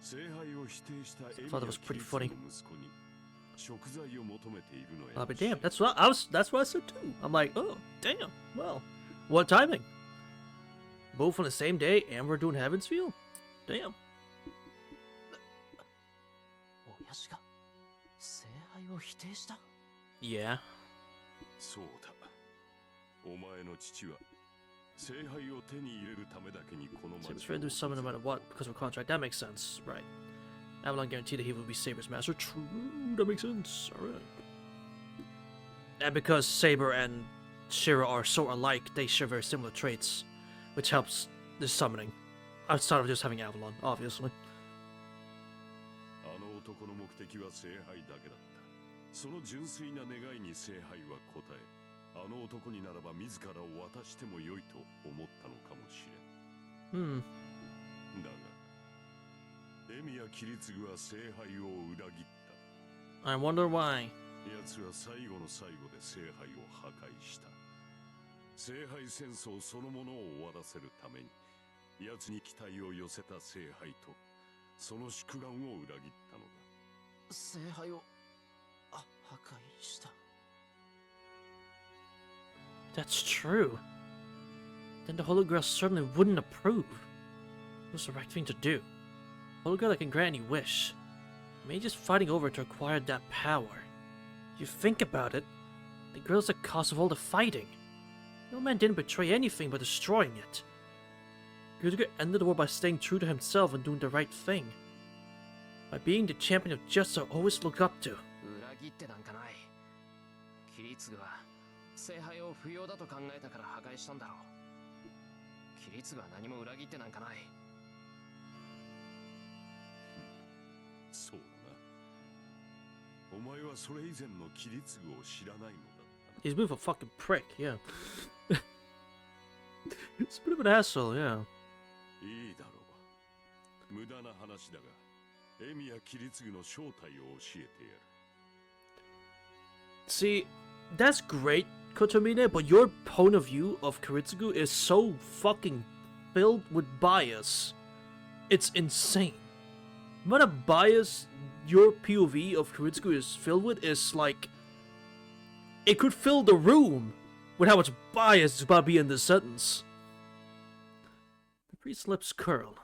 F: 聖杯を否定したエミ
A: thought that
F: ヤ
A: was
F: キ
A: pretty
F: リツグ
A: funny.
F: の息子に食材を求めているのや
A: I'll be damned. That's what I said too. I'm like, oh, damn. Well, what timing? Both on the same day, and we're doing Heaven's Field? Damn.
C: 親父が聖杯を否定した？
A: Yeah.
F: そうだ。お前の父は聖杯を手に入れるためだけにこの
A: So
F: 町
A: it's fair to do summon no matter what because of a contract. That makes sense, right? Avalon guaranteed that he will be Saber's master. True, that makes sense. Alright. And because Saber and Shira are so alike, they share very similar traits, which helps this summoning. Outside of just having Avalon, obviously.
F: あの男の目的は聖杯だけだった。その純粋な願いに聖杯は応え、あの男にならば自らを渡してもよいと思ったのかもしれん。だが、エミヤキリツグは聖杯を裏切った。
A: I wonder why.
F: 奴は最後の最後で聖杯を破壊した。聖杯戦争そのものを終わらせるために、奴に期待を寄せた聖杯と、その祝願を裏切ったのだ。
C: 聖杯を破壊した。
A: That's true. Then the Holy Grail certainly wouldn't approve. It was the right thing to do. Holy Grail that can grant any wish. Mages fighting over to acquire that power. If you think about it, the Grail's the cause of all the fighting. No man didn't betray anything by destroying it. Ryuzuka ended the war by staying true to himself and doing the right thing. By being the champion of justice I always look up to.
C: 裏切ってなんかない。キリツグは聖杯を不要だと考えたから破壊したんだろう。キリツグは何も裏切ってなんかない。
F: そうだな。お前はそれ以前のキリツグを知らないのだったな。
A: He's a bit of a fucking prick, yeah. He's a bit of an asshole, yeah.
F: いいだろう。無駄な話だが、エミやキリツグの正体を教えてやる。
A: See, that's great, Kotomine, but your point of view of Kiritsugu is so fucking filled with bias. It's insane. What a bias your POV of Kiritsugu is filled with is like... It could fill the room with how much bias is about to be in this sentence. The priest's lips curl.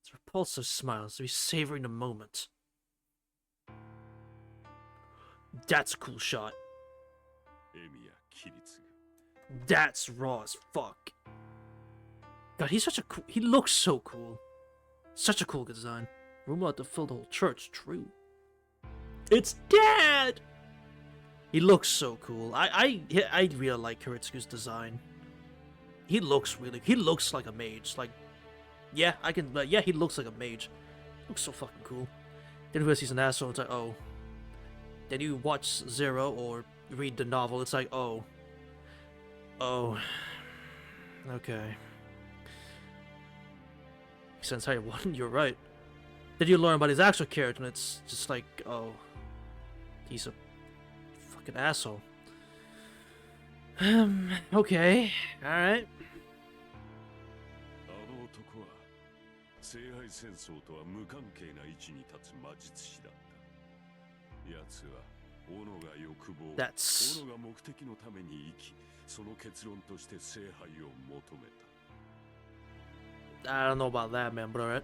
A: His repulsive smile as he's savoring the moment. That's a cool shot.
F: エミやキリツグ。
A: That's raw as fuck. God, he's such a cool... He looks so cool. Such a cool design. Room allowed to fill the whole church, true. It's Dad! He looks so cool. I really like Kiritsugu's design. He looks like a mage. Like, yeah, yeah, he looks like a mage. Looks so fucking cool. Then you realize he's an asshole, it's like, oh. Then you watch Zero or read the novel, it's like, oh. Oh. Okay. Makes sense how you're right. Then you learn about his actual character and it's just like, oh. He's a fucking asshole. Okay. Alright.
F: あの男は聖杯戦争とは無関係な位置に立つ魔術師だった。奴は斧が欲望、斧が目的のために生き、その結論として聖杯を求めた。
A: I don't know about that, man, but alright.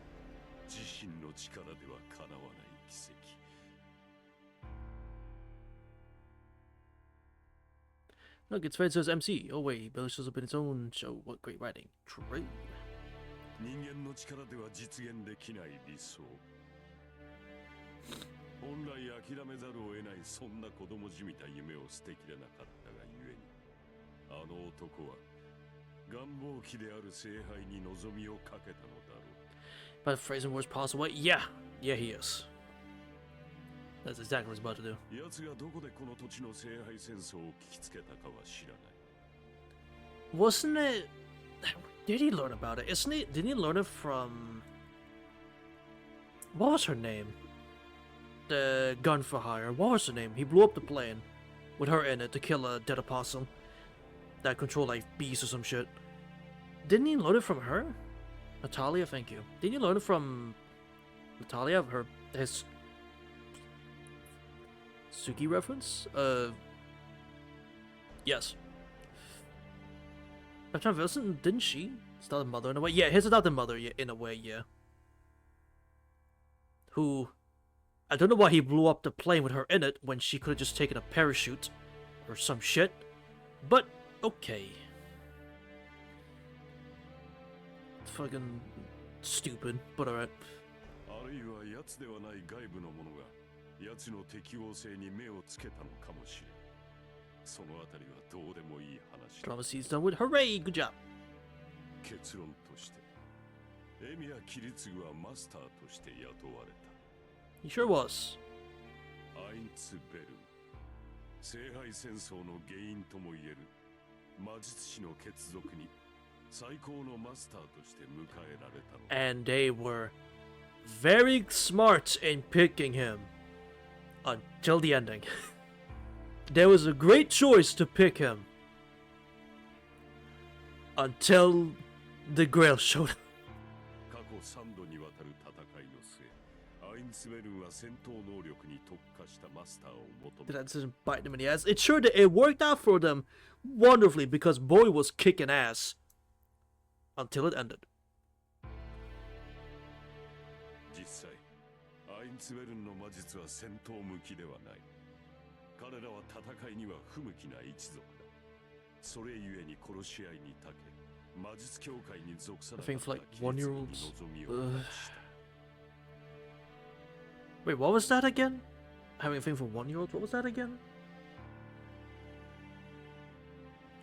F: 自身の力では叶わない奇跡。
A: Look, it's Fred says MC. Oh wait, Billy shows up in its own show. What great writing. True.
F: 人間の力では実現できない理想。本来諦めざるを得ないそんな子供じみた夢を捨てきれなかったがゆえに、あの男は願望期である聖杯に望みをかけたのだろう。
A: By phrasing words possible. Yeah, he is. That's exactly what he's about to do.
F: 奴がどこでこの土地の聖杯戦争を聞きつけたかは知らない。
A: Wasn't it? Did he learn about it? Isn't it? Didn't he learn it from? What was her name? The gun for hire. What was her name? He blew up the plane with her in it to kill a dead opossum that controlled like bees or some shit. Didn't he learn it from her? Natalia, thank you. Didn't you learn it from Natalia? His Suki reference? Yes. I'm trying to listen, didn't she? It's not a mother in a way. Yeah, his adopted mother, yeah, in a way, yeah. Who, I don't know why he blew up the plane with her in it when she could have just taken a parachute or some shit. But, okay. Fucking stupid, but alright.
F: あるいは奴ではない外部の者が奴の適応性に目をつけたのかもしれん。そのあたりはどうでもいい話だ。
A: Drama scene's done with. Hooray! Good job!
F: 結論として、エミヤ・キリツグはマスターとして雇われた。
A: He sure was.
F: アインツ・ベルン、聖杯戦争の原因ともいえる魔術師の血族に最高のマスターとして迎えられたのだ。
A: And they were very smart in picking him until the ending. There was a great choice to pick him until the Grail showed up.
F: 過去3度にわたる戦いの末、アインツベルンは戦闘能力に特化したマスターを求め
A: Did
F: た。
A: that decision bite them in the ass? It sure did. It worked out for them wonderfully because boy was kicking ass until it ended.
F: 実際、アインツベルンの魔術は戦闘向きではない。彼らは戦いには不向きな一族だ。それゆえに殺し合いに長け、魔術協会に属さなか
A: I
F: っ
A: think
F: た
A: for
F: キ
A: like
F: リツグに
A: 1-year-olds.
F: 望みを託した。
A: Wait, what was that again? Having a thing for 1-year-olds? What was that again?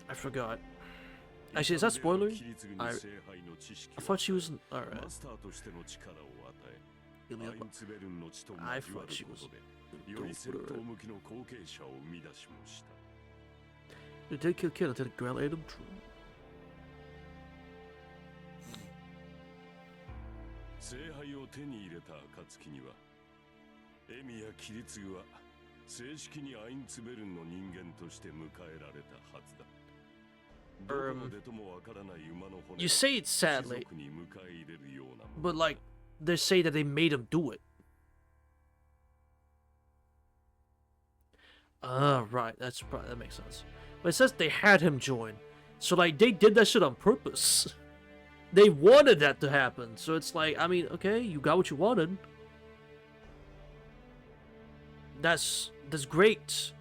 A: I forgot. Actually, is that spoilery? I thought she was. Alright.
F: マスターとしての力を与え、
A: Ilya,
F: アインツベルンの血と
A: I
F: 交わ
A: thought
F: る
A: she
F: こ
A: was.
F: とで、より戦闘向きの後継者を生み出しもした。
A: They did kill Kid until the Grail ate him. True.
F: を手に入れた暁にはエミやキリツグは正式にアインツベルンの人間として迎えられたはずだ。どこの出ともわからない馬の骨
A: You say it sadly,
F: 貴族に迎え入れるようなも
A: but
F: のだ。
A: like they say that they made him do it. Right. That makes sense. But it says they had him join, so like they did that shit on purpose. They wanted that to happen, so it's like, I mean, okay, you got what you wanted. That's great.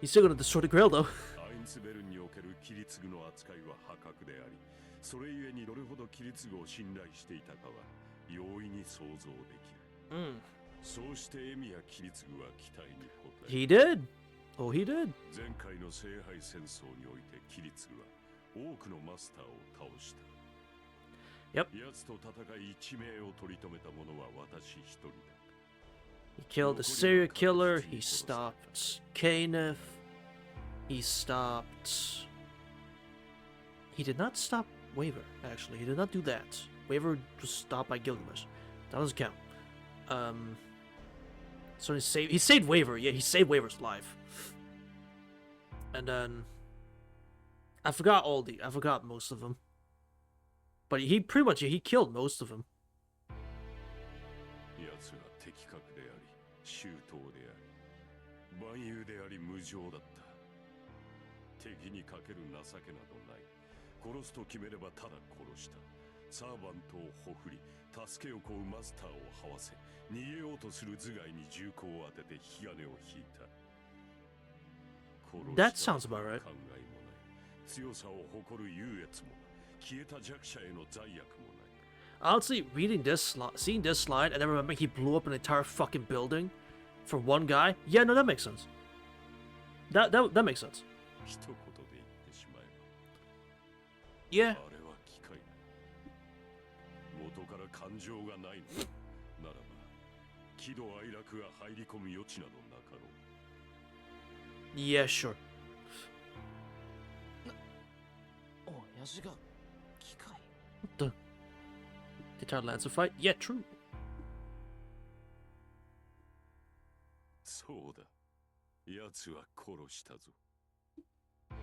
A: He's still gonna destroy the Grail though.
F: アインツベルンにおけるキリツグの扱いは破格であり、それゆえにどれほどキリツグを信頼していたかは容易に想像できる。そうしてエミやキリツグは期待に応え、
A: He did. Oh, he did.
F: 前回の聖杯戦争においてキリツグは多くのマスターを倒した。
A: Yep.
F: 奴と戦い一命を取り留めた者は私一人だ。
A: He killed the serial killer. He stopped Kaneth. He stopped. He did not stop Waver. Actually, he did not do that. Waver was stopped by Gilgamesh. That doesn't count. So he saved Waver. Yeah, he saved Waver's life. And then I forgot most of them. But he pretty much he killed most of them.
F: 奴は的確であり、周到であり、万有であり無情だった。敵にかける情けなどない。殺すと決めればただ殺した。サーバントをほふり、助けを請うマスターを這わせ、逃げようとする頭蓋に銃口を当てて引き金を引いた。
A: That sounds about right.
F: 考えもない。強さを誇る優越も、消えた弱者への罪悪もない。
A: Honestly, seeing this slide, and then remembering he blew up an entire fucking building for one guy. Yeah, no, that makes sense. That makes sense.
F: 一言で言ってしまえば。
A: Yeah.
F: あれは機械だ。元から感情がないのならば、喜怒哀楽が入り込む余地などなかろう。
A: Yeah, sure.
C: 親父が機械？
A: What the? Guitar Lancer fight? Yeah, true.
F: そうだ。奴は殺したぞ。お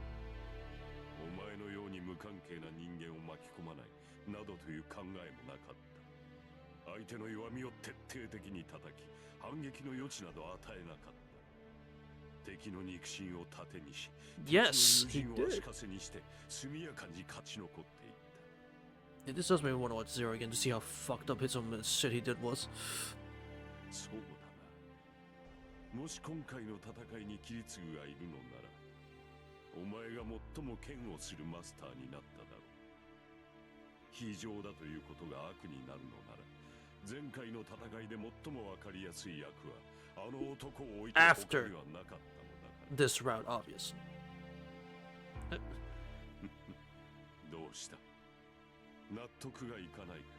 F: 前のように無関係な人間を巻き込まないなどという考えもなかった。相手の弱みを徹底的に叩き、反撃の余地など与えなかった。敵の肉親を盾にし、
A: Yes,
F: 敵
A: he
F: の友人を
A: did.
F: 足かせにして速やかに勝ち残っていった。
A: Yeah, this does make me want to watch Zero again to see how fucked up some shit he did was.
F: そうだな。もし今回の戦いにキリツグがいるのなら、お前が最も嫌悪するマスターになっただろう。非常だということが悪になるのなら、前回の戦いで最もわかりやすい役は、あの男を置いて他にはなかったのだから。
A: This route, obviously.
F: どうした？納得がいかないか？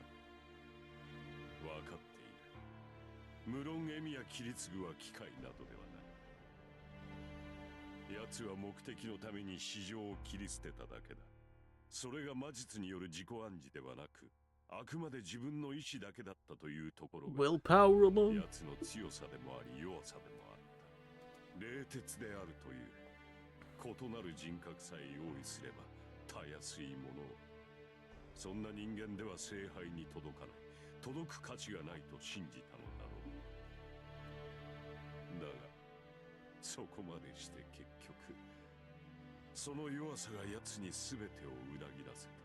F: わかっている。無論エミやキリツグは機械などではない。奴は目的のために市場を切り捨てただけだ。それが魔術による自己暗示ではなく、あくまで自分の意志だけだったというところが
A: Willpower alone?
F: 奴の強さでもあり弱さでもあった。冷徹であるという異なる人格さえ用意すればたやすいものを。そんな人間では聖杯に届かない、届く価値がないと信じたのだろう。だがそこまでして結局その弱さが奴に全てを裏切らせた。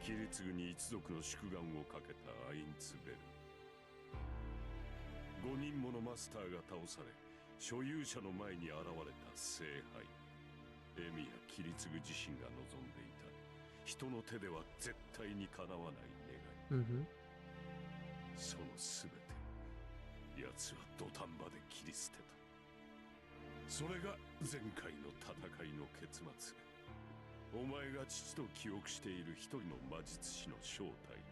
F: キリツグに一族の祝願をかけたアインツベル。5人ものマスターが倒され、所有者の前に現れた聖杯。エミやキリツグ自身が望んでいた人の手では絶対に叶わない願い。
A: Mm-hmm.
F: その全て奴は土壇場で切り捨てた。それが前回の戦いの結末。お前が父と記憶している一人の魔術師の正体だ。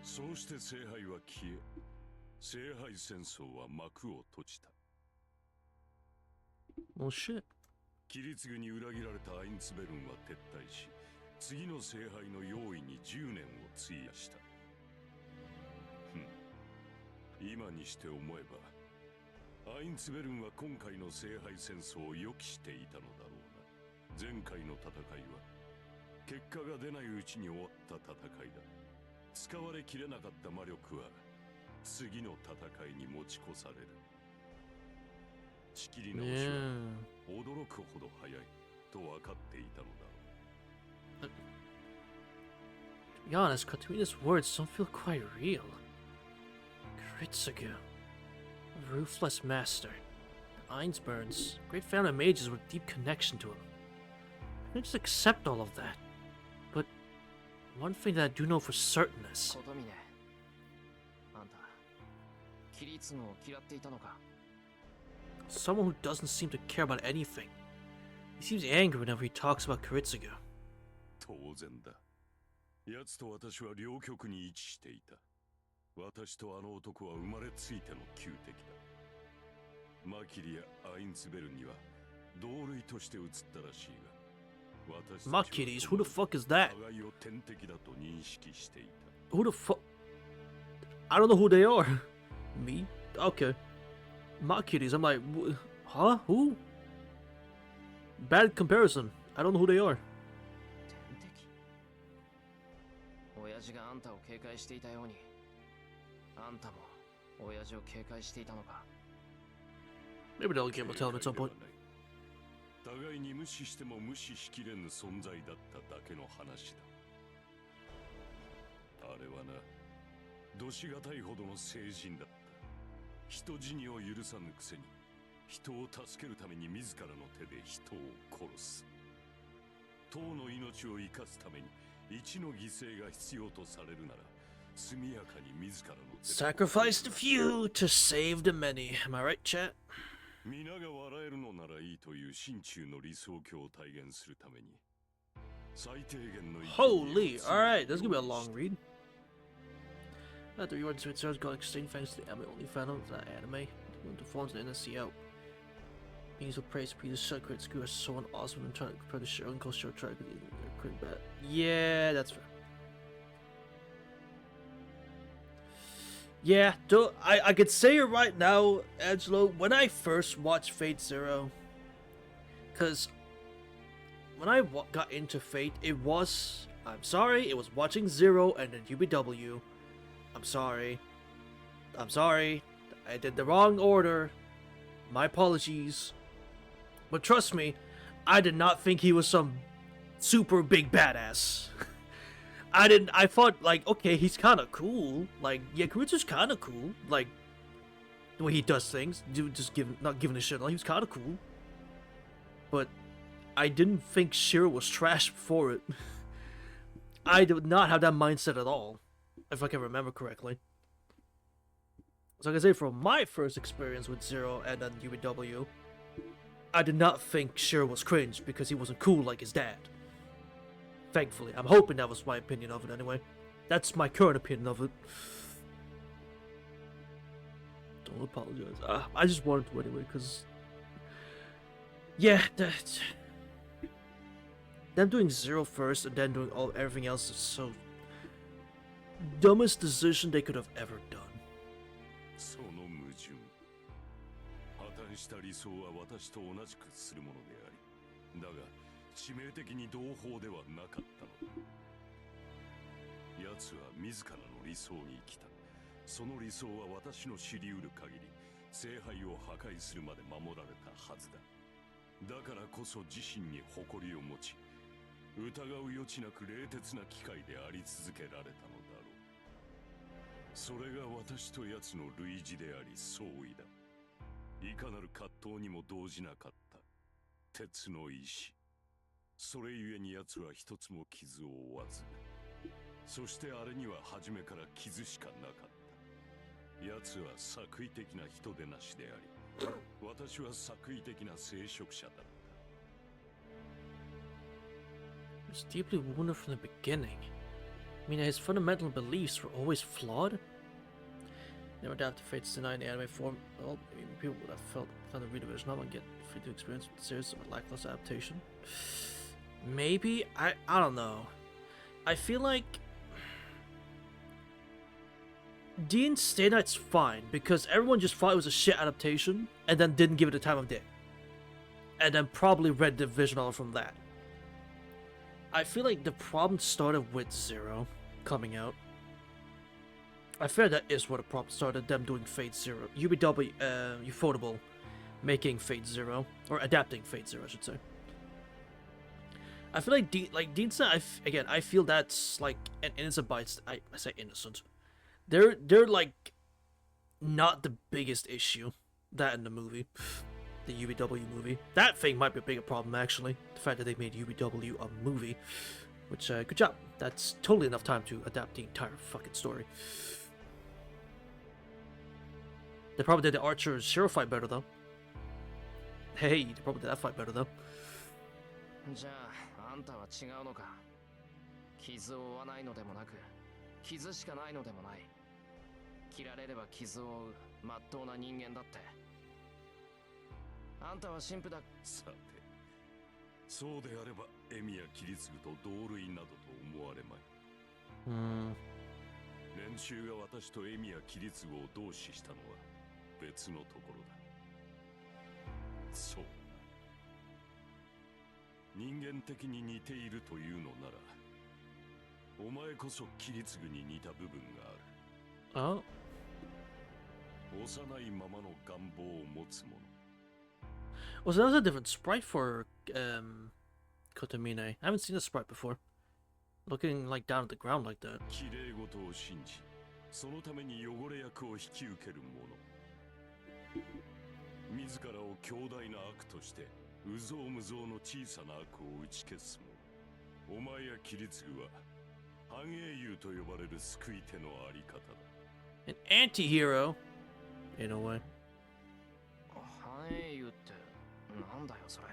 F: そうして聖杯は消え、聖杯戦争は幕を閉じた。
A: Well, shit.
F: キリツグに裏切られたアインツベルンは撤退し、次の聖杯の用意に10年を費やした。今にして思えばアインツベルンは今回の聖杯戦争を予期していたのだろうな。前回の戦いは結果が出ないうちに終わった戦いだ。使われきれなかった魔力は次の戦いに持ち越される。仕切り直しは驚くほど早いと分かっていたのだろう。
A: To be honest, Katarina's words don't feel quite real. Kritsugu, a ruthless master. The Einsburns, great family of mages with a deep connection to him. I can just accept all of that. But one thing that I do know for certain is...
C: 琴峰、あんた、キリツムを嫌っていたのか?
A: Someone who doesn't seem to care about anything. He seems angry whenever he talks about Kritsugu.
F: 当然だ。奴と私は両極に位置していた。私とあの男は生まれついての旧敵だ。マキリやアインツベルンには同類として移ったらしいが、私たちは
A: Makiris? Who the fuck is that?
F: 互いを天敵だと認識していた。
A: Who the fuck? I don't know who they are. Me? Okay. Makiris, I'm like, huh? Who? Bad comparison. I don't know who they are.
C: 天敵? 親父があんたを警戒していたように、あんたも親父を警戒していたのか?
A: Maybe they'll get tell him at some point.
F: 互いに無視しても無視しきれぬ存在だっただけの話だ。あれはな、どしがたいほどの聖人だった。人死にを許さぬくせに、人を助けるために自らの手で人を殺す。党の命を生かすために一の犠牲が必要とされるなら、速やかに自らの手で
A: Sacrifice the few to save the many. Am I right, chat?
F: 皆が笑えるのならいいという心中の理想郷を体現するために、最低限の
A: Holy! Alright, this is gonna be a long read. The reward to its got extinct thanks to the anime only fan of that anime. The forms of the NSC out. Being so praised Peter Secret Screw is so awesome and trying to compare the show and culture try to couldn't bet. Yeah, that's fair. Yeah, I could say it right now, Angelo, when I first watched Fate Zero, because when I got into Fate, it was, I'm sorry, it was watching Zero and then UBW. I'm sorry, I did the wrong order, my apologies, but trust me, I did not think he was some super big badass. I thought, like, okay, he's kind of cool. Like, yeah, Karitsu's kind of cool. Like, the way he does things. Just not giving a shit. Like, he was kind of cool. But I didn't think Shiro was trash before it. I did not have that mindset at all. If I can remember correctly. So like I say, from my first experience with Zero and then UBW, I did not think Shiro was cringe because he wasn't cool like his dad. Thankfully. I'm hoping that was my opinion of it anyway. That's my current opinion of it. Don't apologize. I just wanted to anyway, because... Yeah, them doing Zero first and then doing everything else is so... dumbest decision they could have ever done.
F: その矛盾。破綻した理想は私と同じくするものであり、だが致命的に同胞ではなかったのだ。奴は自らの理想に生きた。その理想は私の知り得る限り、聖杯を破壊するまで守られたはずだ。だからこそ自身に誇りを持ち、疑う余地なく冷徹な機械であり続けられたのだろう。それが私と奴の類似であり相違だ。いかなる葛藤にも動じなかった鉄の意志。それゆえに奴は一つも傷を負わず、そしてあれには初めから傷しかなかった。奴は作為的な人でなしであり、私は作為的な聖職者だった。
A: He was deeply wounded from the beginning. I mean, his fundamental beliefs were always flawed. Never adapted Fate's Denied in the anime form. Well, maybe people would have found the reader version not and get free to experience the series of a lackluster adaptation. Maybe? I don't know. I feel like Dean Stay Night's fine because everyone just thought it was a shit adaptation and then didn't give it the time of day. And then probably read the visual novel from that. I feel like the problem started with Zero coming out. I fear that is what the problem started, them doing Fate Zero. UBW, Ufotable, making Fate Zero, or adapting Fate Zero, I should say. I feel like Dean Stay Night, again, I feel that's like an innocent bites. I say innocent. They're like not the biggest issue that in the movie, the UBW movie. That thing might be a bigger problem actually. The fact that they made UBW a movie, which good job. That's totally enough time to adapt the entire fucking story. They probably did the Archer Zero fight better though. Hey, they probably did that fight better though.
C: じゃああんたは違うのか。傷を負わないのでもなく、傷しかないのでもない。切られれば傷を負う真っ当な人間だって。あんたは神父だ。
F: さて、そうであればエミやキリツグと同類などと思われまい。連中が私とエミやキリツグを同視したのは別のところだ。そう。人間的に似ているというのなら、お前こそキリツグに似た部分がある。
A: Oh.
F: 幼いままの願望を持つ者。
A: Oh, so that was a different sprite for Kotomine. I haven't seen a sprite before. Looking like down at the ground like that.
F: 綺麗事を信じ、そのために汚れ役を引き受ける者。自らを強大な悪として、有象無象の小さな悪を打ち消す者。お前やキリツグは、反英雄と呼ばれる救い手のあり方だ。
A: An anti-hero, in a way.
C: 反英雄ってなんだよそれ。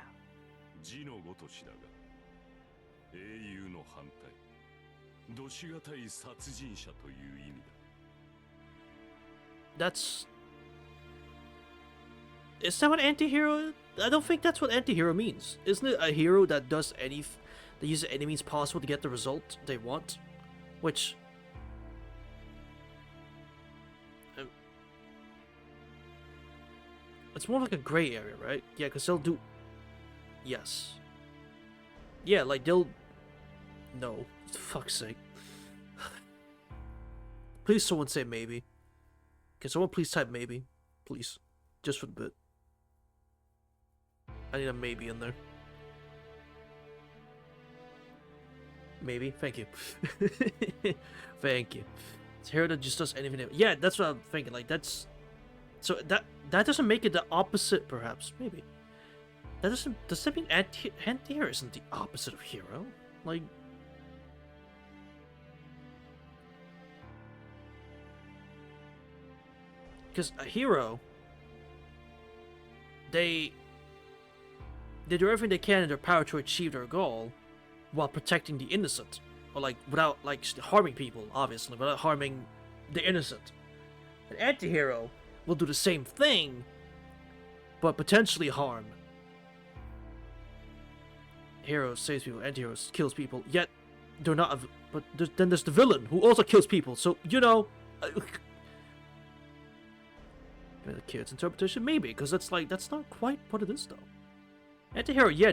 F: 字のごとしだが、英雄の反対。どしがたい殺人者という意味だ。
A: That's... Is that what anti-hero? I don't think that's what anti-hero means. Isn't it a hero that does that uses any means possible to get the result they want? Which... it's more like a gray area, right? Yeah, because they'll do... Yes. Yeah, like they'll... No. For fuck's sake. Please someone say maybe. Can someone please type maybe? Please. Just for the bit. I need a maybe in there. Maybe? Thank you. Thank you. It's a hero that just does anything. Yeah, that's what I'm thinking. Like, that's... So, that doesn't make it the opposite, perhaps. Maybe. That doesn't... Does that mean anti-hero isn't the opposite of hero? Like... Because a hero... They do everything they can in their power to achieve their goal while protecting the innocent. Or like, without like harming people, obviously, without harming the innocent. An anti-hero will do the same thing, but potentially harm. Heroes saves people, anti-heroes kills people, yet they're not, but then there's the villain who also kills people, so, you know... The kid's interpretation, maybe, because that's like, that's not quite what it is, though. Anti-hero, yeah,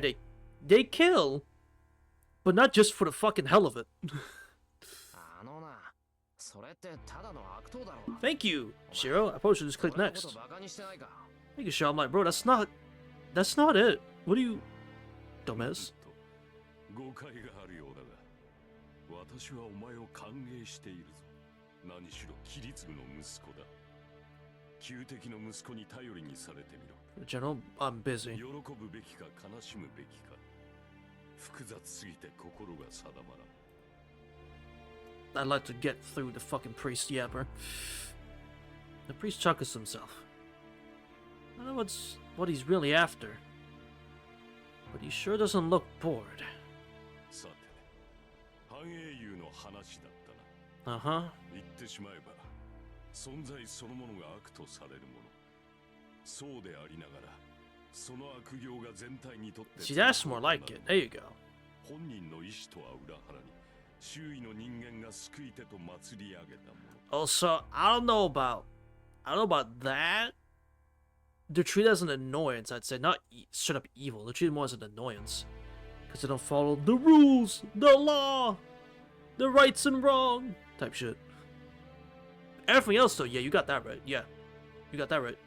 A: they kill, but not just for the fucking hell of it. Thank you, Shiro. I probably should just click next. Thank you, Shiro. I'm like, bro, that's not it. What do you... Dumbass.
F: 誤解があるようだが、私はお前を歓迎しているぞ。何しろキリツグの息子だ。旧敵の息子に頼りにされてみろ。
A: General, I'm busy.
F: 喜ぶべきか悲しむべきか。複雑すぎて心が定まらん。
A: I'd like to get through the fucking priest yapper. The priest chuckles himself. I don't know what he's really after, but he sure doesn't look bored.
F: さて、反英雄の話だったな。
A: Uh-huh.
F: 言ってしまえば、存在そのものが悪とされるもの。そうでありながら、その悪行が全体にとって。
A: See, that's more like it. There you go.
F: 本人の意志とは裏腹に、周囲の人間が救い手と祭り上げたもの。
A: Also, I don't know about that. They're treated as an annoyance, I'd say. Not straight up evil. They're treated more as an annoyance. Because they don't follow the rules, the law, the rights and wrong type shit. Everything else, though, yeah, you got that right. Yeah, you got that right.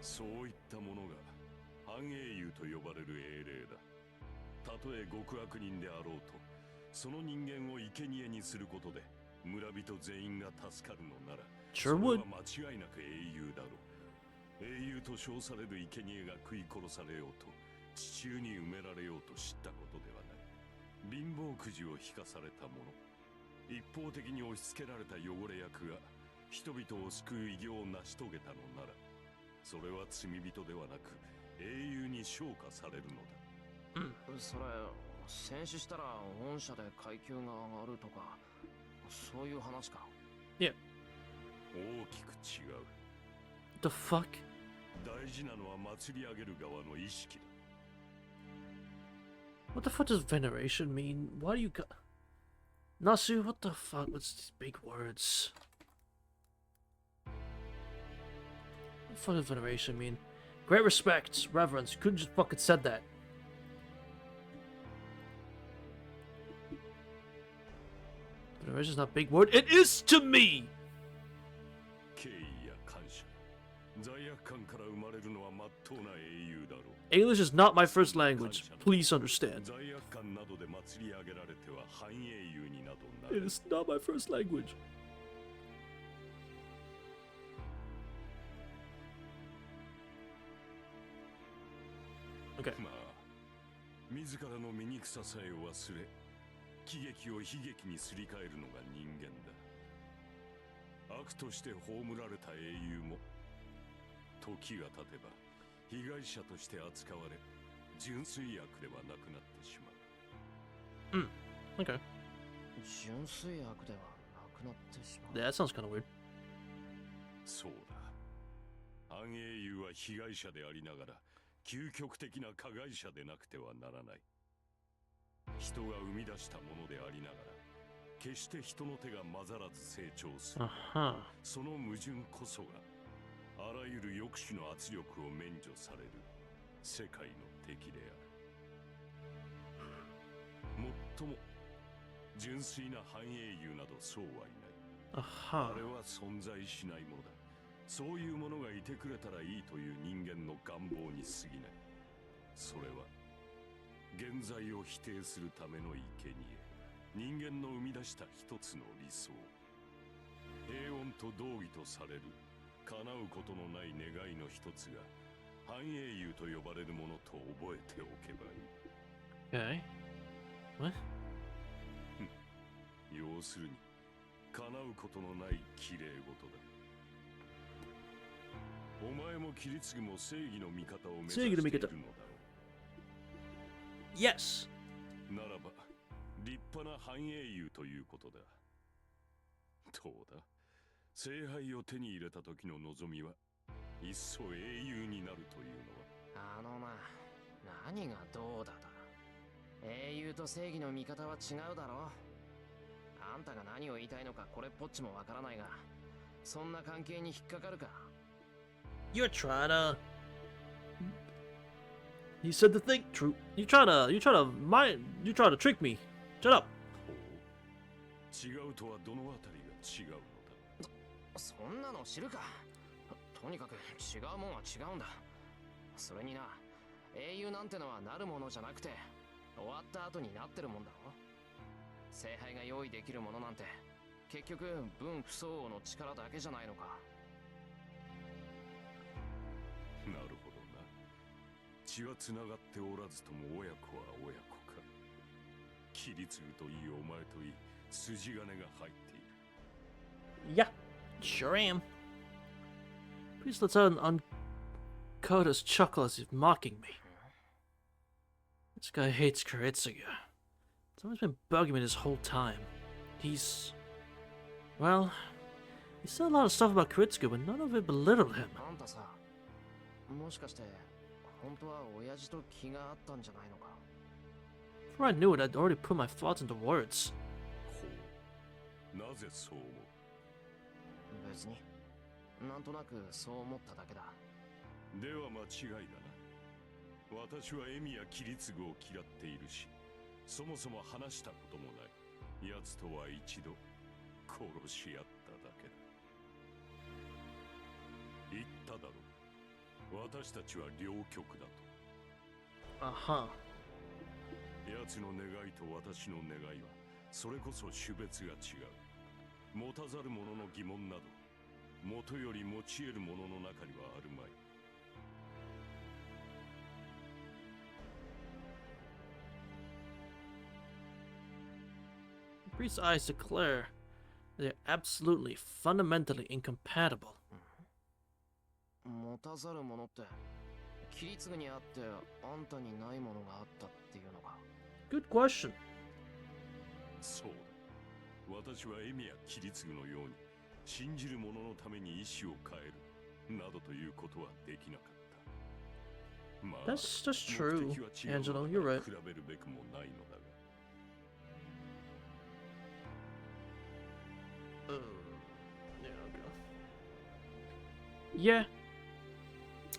F: そういったものが反英雄と呼ばれる英霊だ。たとえ極悪人であろうと、その人間を生贄にすることで村人全員が助かるのなら、
A: Sure
F: それ
A: would.
F: は間違いなく英雄だろう。英雄と称される生贄が食い殺されようと、地中に埋められようと知ったことではない。貧乏くじを引かされた者、一方的に押し付けられた汚れ役が人々を救う偉業を成し遂げたのなら、それは罪人ではなく英雄に昇華されるのだ。
C: それ、戦死したら御社で階級が上がるとか、そういう話か。
A: Yeah.
F: 大きく違う。
A: The fuck?
F: 大事なのは祭り上げる側の意識だ。
A: What the fuck does veneration mean? Why do you got... Nasu, what the fuck? What's these big words? What the fuck does veneration mean? Great respect, reverence. You couldn't just fucking said that. Veneration's not a big word. It is to me!
F: 敬意や感謝、罪悪感から生まれるのは真っ当な英雄だろう。
A: English is not my first language. Please understand.
F: 罪悪感などで祭り上げられては反英雄になどなる。
A: It is not my first language. Okay.
F: まあ、自らの醜ささえ忘れ、喜劇を悲劇にすり替えるのが人間だ。悪として葬られた英雄も、時が経てば被害者として扱われ、純粋悪ではなくなってしまう。
A: Okay.
C: 純粋悪ではなくなってしまう。
A: Yeah, that sounds kind of weird.
F: そうだ。反英雄は被害者でありながら、究極的な加害者でなくてはならない。人が生み出したものでありながら、決して人の手が混ざらず成長する。
A: Uh-huh.
F: その矛盾こそが、あらゆる抑止の圧力を免除される世界の敵である。もっとも、純粋な反英雄などそうはいない。
A: Uh-huh.
F: あれは存在しないものだ。そういうものがいてくれたらいいという人間の願望に過ぎない。それは現在を否定するための生贄、人間の生み出した一つの理想。平穏と道義とされる叶うことのない願いの一つが反英雄と呼ばれるものと覚えておけばいい。
A: Okay. What?
F: 要するに叶うことのない綺麗事だ。お前もキリツグも正義の味方を目指しているのだろ
A: Yes.
F: う。ならば立派な反英雄ということだ。どうだ、聖杯を手に入れた時の望みは一層英雄になるというのは。
C: 何がどうだだ。英雄と正義の味方は違うだろ。あんたが何を言いたいのかこれっぽっちもわからないが、そんな関係に引っかかるか。
A: You're trying to... You said the thing. True. You're trying to trick me. Shut up.
F: ほう、違うとはどのあたりが違うのだ。
C: そんなの知るか。とにかく違うもんは違うんだ。それにな、英雄なんてのはなるものじゃなくて、終わった後になってるもんだろ。聖杯が用意できるものなんて、結局分不相応の力だけじゃないのか。
F: なるほどな。血はつながっておらずとも親子は親子か。キリツグといいお前といい筋金が入っている。
A: Yeah. Sure am. Please let's Koda's chuckle as if mocking me. This guy hates Kuritsugu. Someone's been bugging me this whole time. Well, he said a lot of stuff about Kuritsugu, but none of it belittled him.
C: あんたさ、もしかして本当は親父と気があったんじゃないのか。
A: Before I knew it, I'd already put my thoughts into words.
F: なぜそう思
C: 別になんとなくそう思っただけだ。
F: う？では間違いだな。私はエミやキリツグを嫌っているし、そもそも話したこともない。奴とは一度殺し合っただけだ。言っただろう。私たちは両極だと。
A: Uh-huh.
F: 奴の願いと私の願いはそれこそ種別が違う。持たざる者の疑問など元より持ち得るものの中にはあるまい。
A: The priest's eyes declare they're absolutely, fundamentally incompatible.
C: 持たざるものってキリツグにあってあんたにないものがあったっていうのか。
A: Good question.
F: そうだ。私はエミやキリツグのように信じる者のために意志を変えるなどということはできなかった。まあ、
A: That's true,
F: 目的は違う
A: Angelo. You're right.
F: 比べるべくもないのだが。
A: Yeah.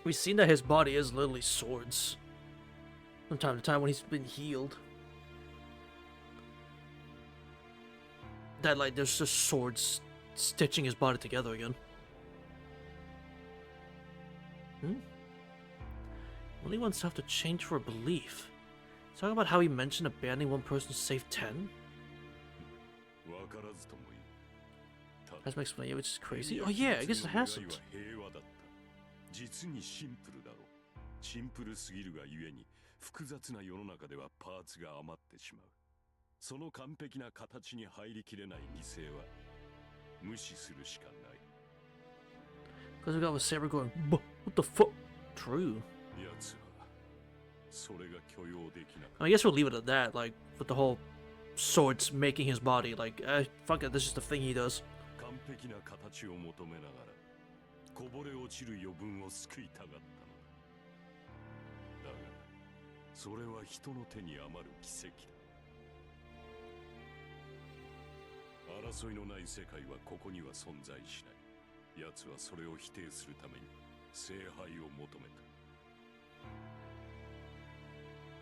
A: We've seen that his body is literally swords. From time to time when he's been healed. That, like, there's just swords stitching his body together again. Only oneself to change for a belief. Talking about how he mentioned abandoning one person to save 10?
F: わからずともいい。ただ
A: That's my explanation, which is crazy. Oh yeah, I guess it hasn't.
F: 平和だった。実にシンプルだろう。シンプルすぎるがゆえに複雑な世の中ではパーツが余ってしまう。その完璧な形に入りきれない犠牲は無視するしかない。
A: Because we got with Saber going, what the fuck? True.
F: 奴はそれが許容できなかった。
A: I guess we'll leave it at that, like, with the whole swords making his body, like, fuck it, this is the thing he does.
F: 完璧な形を求めながらこぼれ落ちる余分を救いたがったのだ。だがそれは人の手に余る奇跡だ。争いのない世界はここには存在しない。奴はそれを否定するために聖杯を求めた。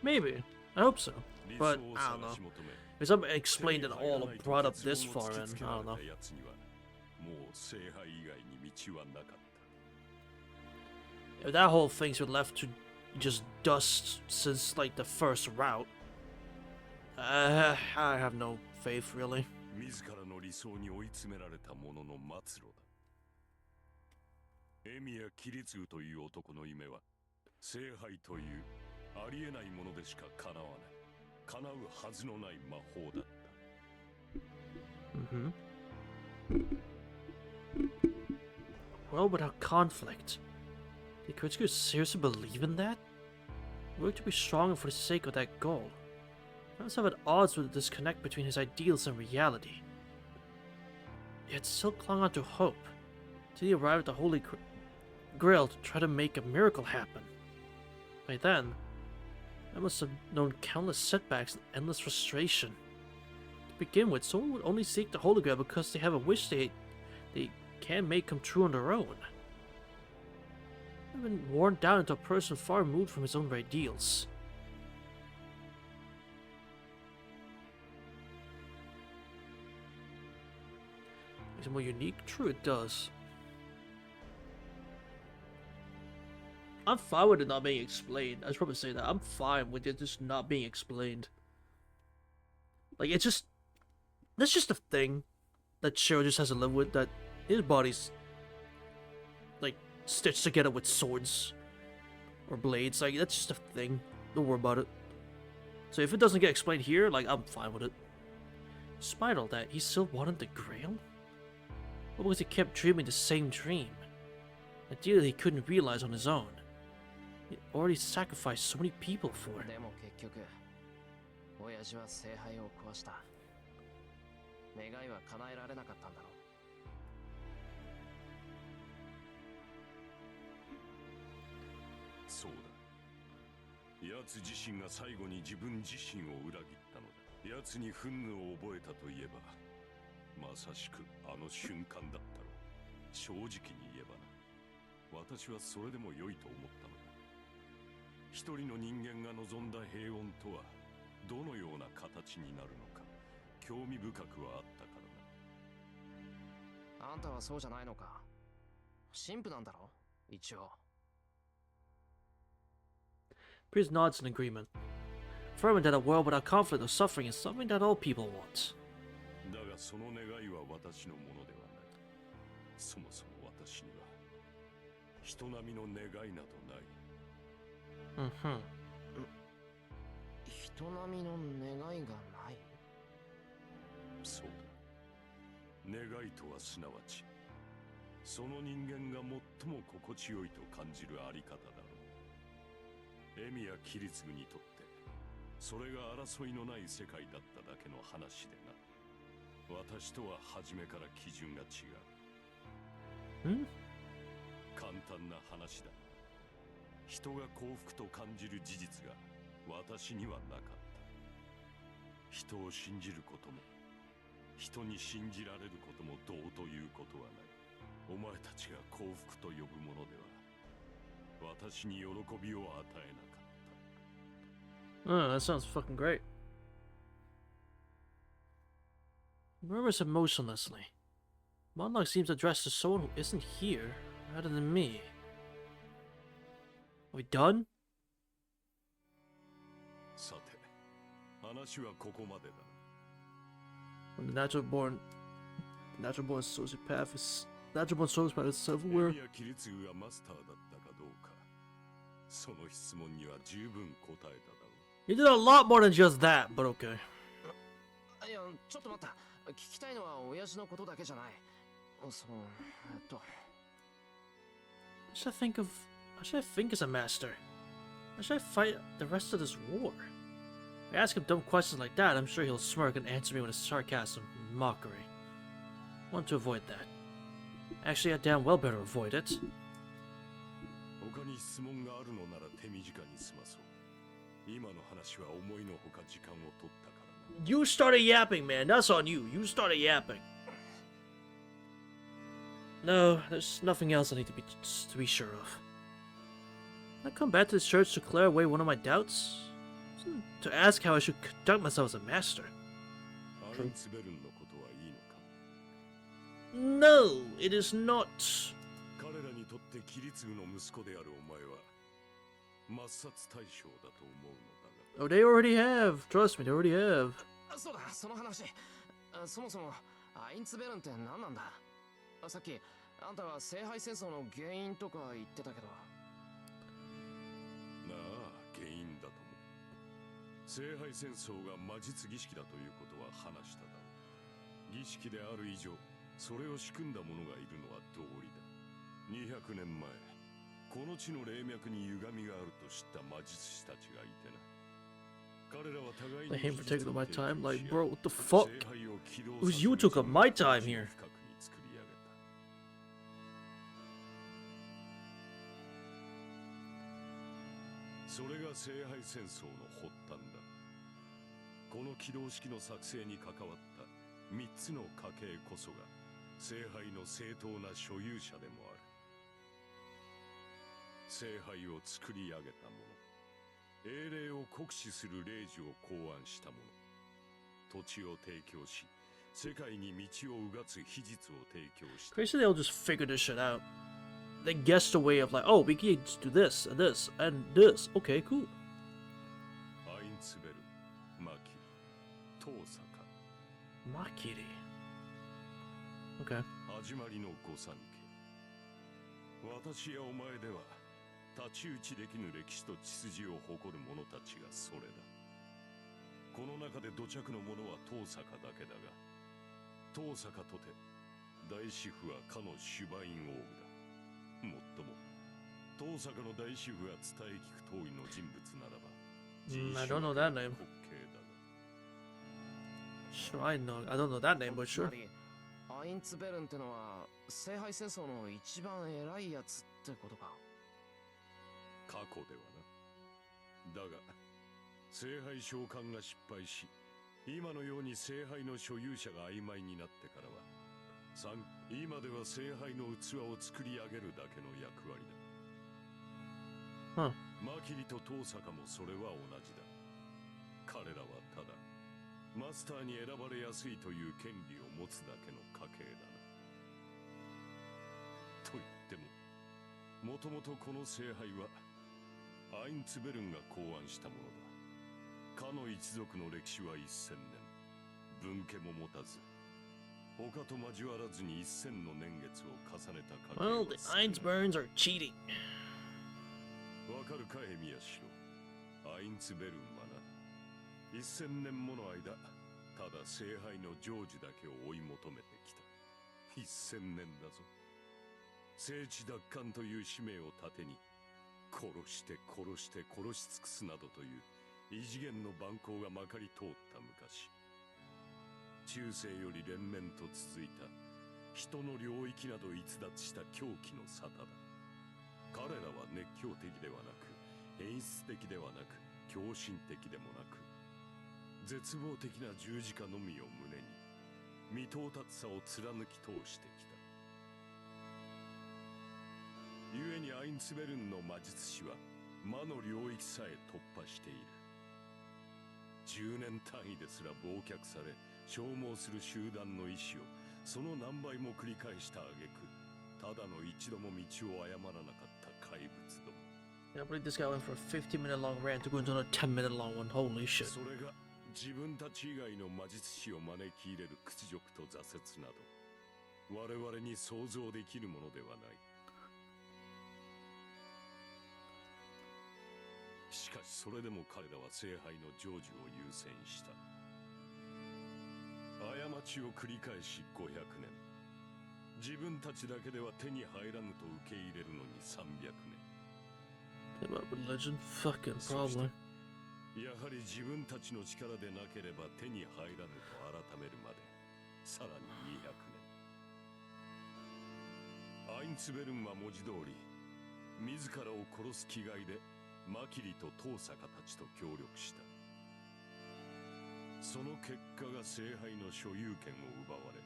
A: Maybe. I hope so.
F: 理
A: But,
F: 想を
A: I don't
F: 探
A: know.
F: し求め
A: Because I'm explained it all, brought up this far, and I don't know.
F: 奴にはもう聖杯以外に道はなかった。
A: If that whole thing's been left to just dust since, like, the first route, I have no faith, really.
F: 自らの理想に追い詰められた者の末路だ。エミやキリツグという男の夢は聖杯というありえないものでしか叶わない叶うはずのない魔法だった。
A: Well, without conflict. Did Kurtsugu seriously believe in that? Work to be stronger for the sake of that goal. I was at odds with the disconnect between his ideals and reality. Yet still clung on to hope till he arrived at the Holy Grail to try to make a miracle happen. By then, I must have known countless setbacks and endless frustration. To begin with, someone would only seek the Holy Grail because they have a wish they can't make come true on their own. I've been worn down into a person far removed from his own ideals. Makes it more unique? True, it does. I'm fine with it not being explained. I should probably say that. I'm fine with it just not being explained. Like, it's just... That's just a thing that Shiro just has to live with, that his body's, like, stitched together with swords or blades. Like, that's just a thing. Don't worry about it. So if it doesn't get explained here, like, I'm fine with it. Despite all that, he still wanted the Grail? Or because he kept dreaming the same dream? Ideally, he couldn't realize on his own. He already sacrificed so many people for it.
C: でも結局親父は聖杯を壊した。願いは叶えられなかったんだろう。
F: そうだ。奴自身が最後に自分自身を裏切ったのだ。奴に憤怒を覚えたといえばまさしくあの瞬間だったろう。正直に言えばな、私はそれでも良いと思ったのだ。一人の人間が望んだ平穏とはどのような形になるのか興味深くはあったからな。
C: あんたはそうじゃないのか。神父なんだろ一応。
A: Priest nods in agreement, affirming that a world without conflict or suffering is something that all people want.
F: だがその願いは私のものではない。そもそも私には人並みの願いなどない。
A: Mm-hmm.
C: 人並みの願いがない。
F: そうだ。願いとはすなわちその人間が最も心地よいと感じるあり方だろう。エミやキリツグにとってそれが争いのない世界だっただけの話でな。私とは初めから基準が違う。簡単な話だ。人が幸福と感じる事実が私にはなかった。人を信じることも人に信じられることもどうということはない。お前たちが幸福と呼ぶものでは私に喜びを与えなかった。
A: Oh, that sounds fucking great. Murmurs emotionlessly. Monarch seems addressed to someone who isn't here, rather than me. Are we done?
F: さて、話はここまでだ。
A: When the natural born sociopath is self-aware.
F: エミやキリツグがマスターだったかどうか、その質問には十分答えただろう。
A: You did a lot more than just that, but okay.
C: いや、ちょっと待った。聞きたいのは親父のことだけじゃない。その、
A: What should I think as a master? How should I fight the rest of this war? If I ask him dumb questions like that, I'm sure he'll smirk and answer me with a sarcasm and mockery. I want to avoid that. Actually, I damn well better avoid it.
F: 他に質問があるのなら手短に済まそう。今の話は思いのほか時間を取ったからな。
A: You started yapping, man. That's on you. You started yapping. No, there's nothing else I need to be sure of. Can I come back to this church to clear away one of my doubts? To ask how I should conduct myself as a master.
F: アインツベルンのことはいいのか?
A: No, it is not.
F: 彼らにとってキリツグの息子であるお前は抹殺対象だと思うのだが。
A: Oh, they already have. Trust me, they already have.
C: そうだ、その話。そもそもアインツベルンって何なんだ？さっきあんたは聖杯戦争の原因とか言ってたけど。
F: なあ、原因だとも。聖杯戦争が魔術儀式だということは話しただろう。儀式である以上、それを仕組んだ者がいるのは道理だ。200年前、この地の霊脈に歪みがあると知った魔術師たちがいてな。彼らは互いに
A: I hate for taking up my time. Like,
F: 聖
A: bro, what the fuck?
F: 杯を起動
A: It was
F: させ
A: you
F: る
A: took up my time here.
F: 深くに作り上げた。それが聖杯戦争の発端だ。この起動式の作成に関わった3つの家系こそが聖杯の正当な所有者でもある。聖杯を作り上げた者、英霊を酷使する霊樹を考案した者、土地を提供し世界に道をうがつ秘術を提供した。
A: Crazy, they'll just figure this shit out. They guessed a way of like, oh, we can just do this and this and this. Okay, cool.
F: アインツベル、マキ、トーサカ。
A: Makiri. Okay.
F: 始まりの御三家。私やお前では太刀打ちできぬ歴史と血筋を誇る者たちがそれだ。この中で土着の者はトーサカだけだが、トーサカとて大師父はかのシュバイン王具だ。もっともトーサカの大師父が伝え聞く通りの人物ならば、
A: I don't know that name.
F: 滑稽だが。
A: Sure, I don't know that name, but
C: つま
A: sure.
C: りアインツベルンってのは聖杯戦争の一番偉いやつってことか。
F: 過去ではな。だが聖杯召喚が失敗し今のように聖杯の所有者が曖昧になってからは、今では聖杯の器を作り上げるだけの役割だ。マキリと遠坂もそれは同じだ。彼らはただマスターに選ばれやすいという権利を持つだけの家系だな。と言っても、もともとこの聖杯はアインツベルンが考案したものだ。かの一族の歴史は1000年。分家も持たず、他と交わらずに1000の年月を重ねた家系は
A: Well, the Ainsburns are cheating.
F: わかるかエミヤシロ。アインツベルンはな、1000年もの間、ただ聖杯の成就だけを追い求めてきた。1000年だぞ。聖地奪還という使命を盾に、殺して殺して殺し尽くすなどという異次元の蛮行がまかり通った昔、中世より連綿と続いた人の領域など逸脱した狂気の沙汰だ。彼らは熱狂的ではなく、演出的ではなく、狂信的でもなく、絶望的な十字架のみを胸に未到達さを貫き通してきた。故にアインツベルンの魔術師は魔の領域さえ突破している。10年単位ですら忘却され消耗する集団の意志をその何倍も繰り返した挙句、ただの一度も道を誤らなかった怪物ども。
A: I believe this guy went for a 50-minute long rant to go into a 10-minute long one. Holy shit.
F: それが自分たち以外の魔術師を招き入れる屈辱と挫折など、我々に想像できるものではない。しかしそれでも彼らは聖杯の成就を優先した。過ちを繰り返し500年。自分たちだけでは手に入らぬと受け入れるのに300年。
A: About religion? Fucking problem.
F: やはり自分たちの力でなければ手に入らぬと改めるまで、さらに200年。アインツベルンは文字通り、自らを殺す気概でマキリと遠坂たちと協力した。その結果が聖杯の所有権を奪われ、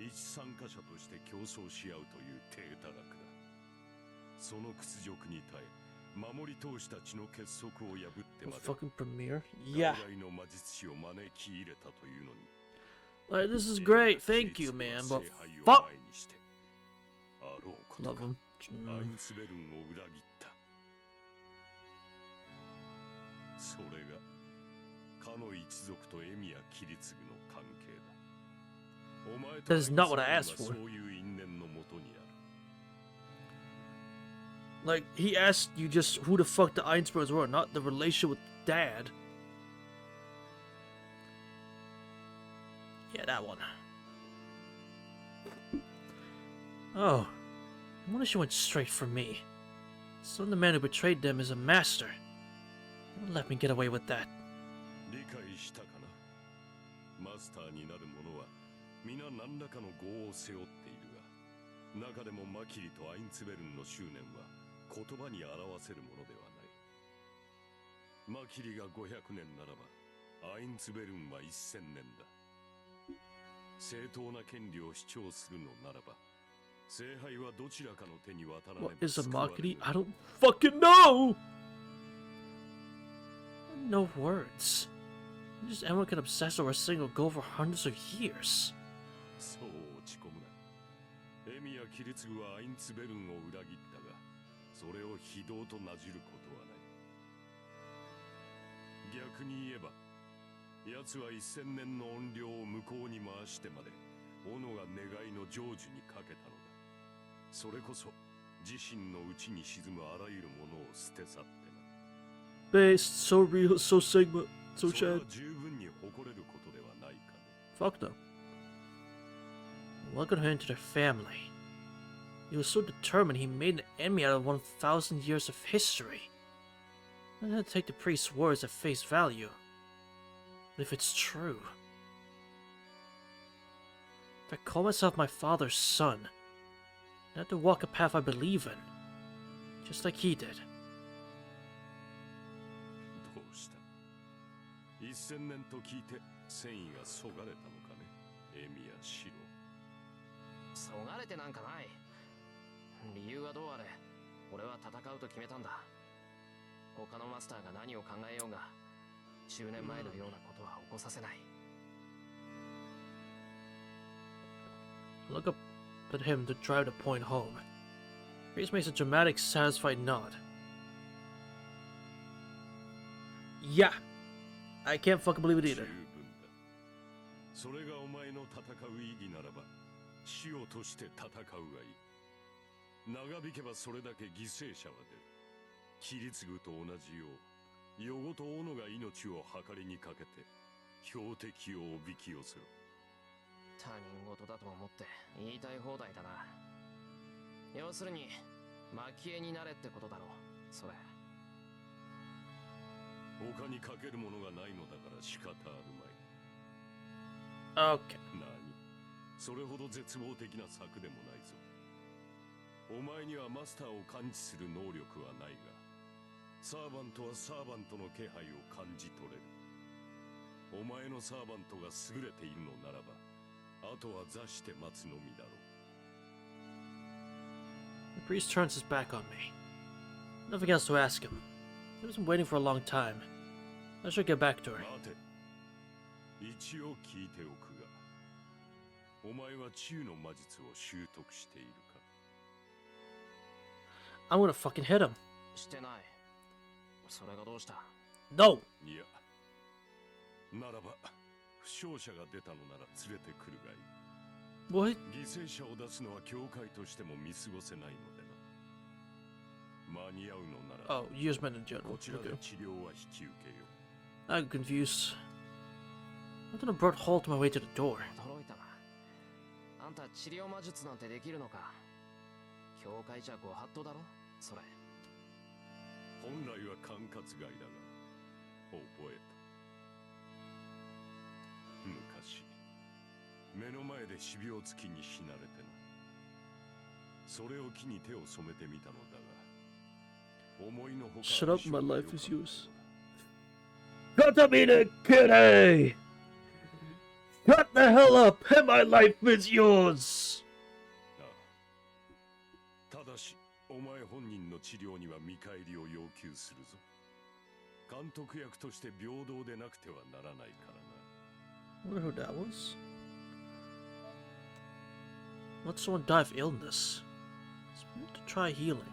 F: 一参加者として競争し合うという低たらくだ。その屈辱に耐え、守り通したちの結束を破ってまで
A: Fucking premiere? Yeah.
F: 外来の魔術師を招き入れたというのに。
A: Like, this is great. Thank you, man. But
F: 聖杯を
A: fuck.
F: 前にしてあろうこと
A: Love
F: か
A: him.
F: アインツベルンを裏切った。それがかの一族とエミヤキリツグの関係だ。お前と
A: That is not what I asked
F: そう
A: for.
F: いう因縁のもとにある。
A: Like, he asked you just who the fuck the Einsbergs were, not the relation with dad. Yeah, that one. Oh. I wonder she went straight for me. Some the man who betrayed them is a master. Don't let me get away with that.
F: 理解したかな。マスターになる者は皆何らかの業を背負っているが、中でもマキリとアインツベルンの執念は言葉に表せるものではない。マキリが500年ならばアインツベルンは1000年だ。正当な権利を主張するのならば、聖杯はどちらかの手に渡らねば
A: What is a
F: 救われ
A: Makiri?
F: ぬ。
A: I don't fucking know! No words. Just anyone can obsess over a single goal for hundreds of years.
F: そう落ち込むな。エミやキリツグはアインツベルンを裏切ったが、それを非道となじることはない。逆に言えば、奴は1000年の怨霊を向こうに回してまで斧が願いの成就にかけたのだ。それこそ自身の内に沈むあらゆるものを捨て去ってな。
A: Based, so real, so Sigma, so
F: それは
A: Chad.
F: 十分に誇れることではないかね。
A: Fuck them. Welcome her into their family. He was so determined he made an enemy out of 1,000 years of history. I had to take the priest's words at face value. But if it's true, if I call myself my father's son, I have to walk a path I believe in, just like he did.
F: どうした。1000年と聞いて戦意がそがれたのかね、エミやシロ。
C: そがれてなんかない。理由はどうあれ、俺は戦うと決めたんだ。他のマスターが何を考えようが、10年前のようなことは起こさせない。
A: Look up at him to drive the point home. Reese makes a dramatic, satisfied nod. Yeah, I can't fucking believe it either.
F: それがお前の戦う意義ならば、死をとして戦うがいい。長引けばそれだけ犠牲者は出る。キリツグと同じよう、夜ごと斧が命を計りにかけて、標的をおびき寄せろ。
C: 他人事だと思って言いたい放題だな。要するに蒔絵になれってことだろう、それ。
F: 他にかけるものがないのだから仕方あるまい。
A: Okay.
F: 何？それほど絶望的な策でもないぞ。お前にはマスターを感知する能力はないが、サーバントはサーバントの気配を感じ取れる。お前のサーバントが優れているのならば、あとは座して待つのみだろう。
A: The priest turns his back on me. Nothing else to ask him. I've been waiting for a long time. I should get back to her.
F: 待て。一応聞いておくが、お前は治癒の魔術を習得しているか？
A: I'm gonna fucking hit him.
C: してない。それがどうした？
A: No!
F: いや、ならば負傷者が出たのなら連れてくるがいい。
A: What?
F: 犠牲者を出すのは教会としても見過ごせないのでな。間に合うのなら、
A: Oh, use men in general.
F: こちらで
A: Okay.
F: 治療は引き受けよう。
A: I'm confused. I thought I brought halt my way to the door.
C: 驚いたな。あんた治療魔術なんてできるのか？教会じゃご法度だろそれ。
F: 本来は管轄外だが、覚えた。昔、目の前で死病月に死なれてな。それを機に手を染めてみたのだが、思いのほか
A: Shut up, my
F: 相性が
A: life
F: 良
A: is
F: かった
A: yours. Katamine Kire! Shut the hell up, and my life is yours!
F: ああ、ただし、お前本人の治療には見返りを要求するぞ。監督役として平等でなくてはならないからな。
A: I wonder who that was. Let someone die of illness. It's meant to try healing.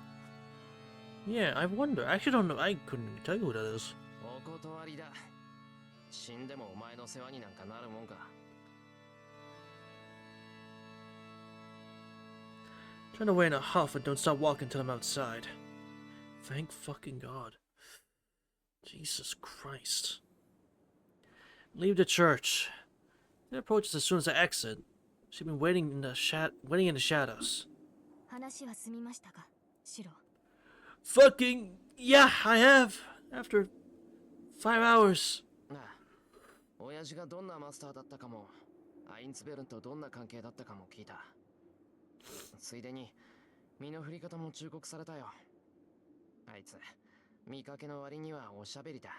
A: Yeah, I wonder. I actually don't know. I couldn't even tell you who that is.
C: お断りだ。死んでもお前の世話になんかなるもんか。
A: Turn away in a huff and don't stop walking until I'm outside. Thank fucking God. Jesus Christ. Leave the church. They approach us as soon as I exit. She's been waiting in the shadows.
D: 話は済みましたか、シロ。
A: Fucking yeah, I have. After 5 hours.
C: なあ、親父がどんなマスターだったかも、アインツベルンとどんな関係だったかも聞いた。ついでに、身の振り方も忠告されたよ。あいつ、見かけの割にはおしゃべりだ。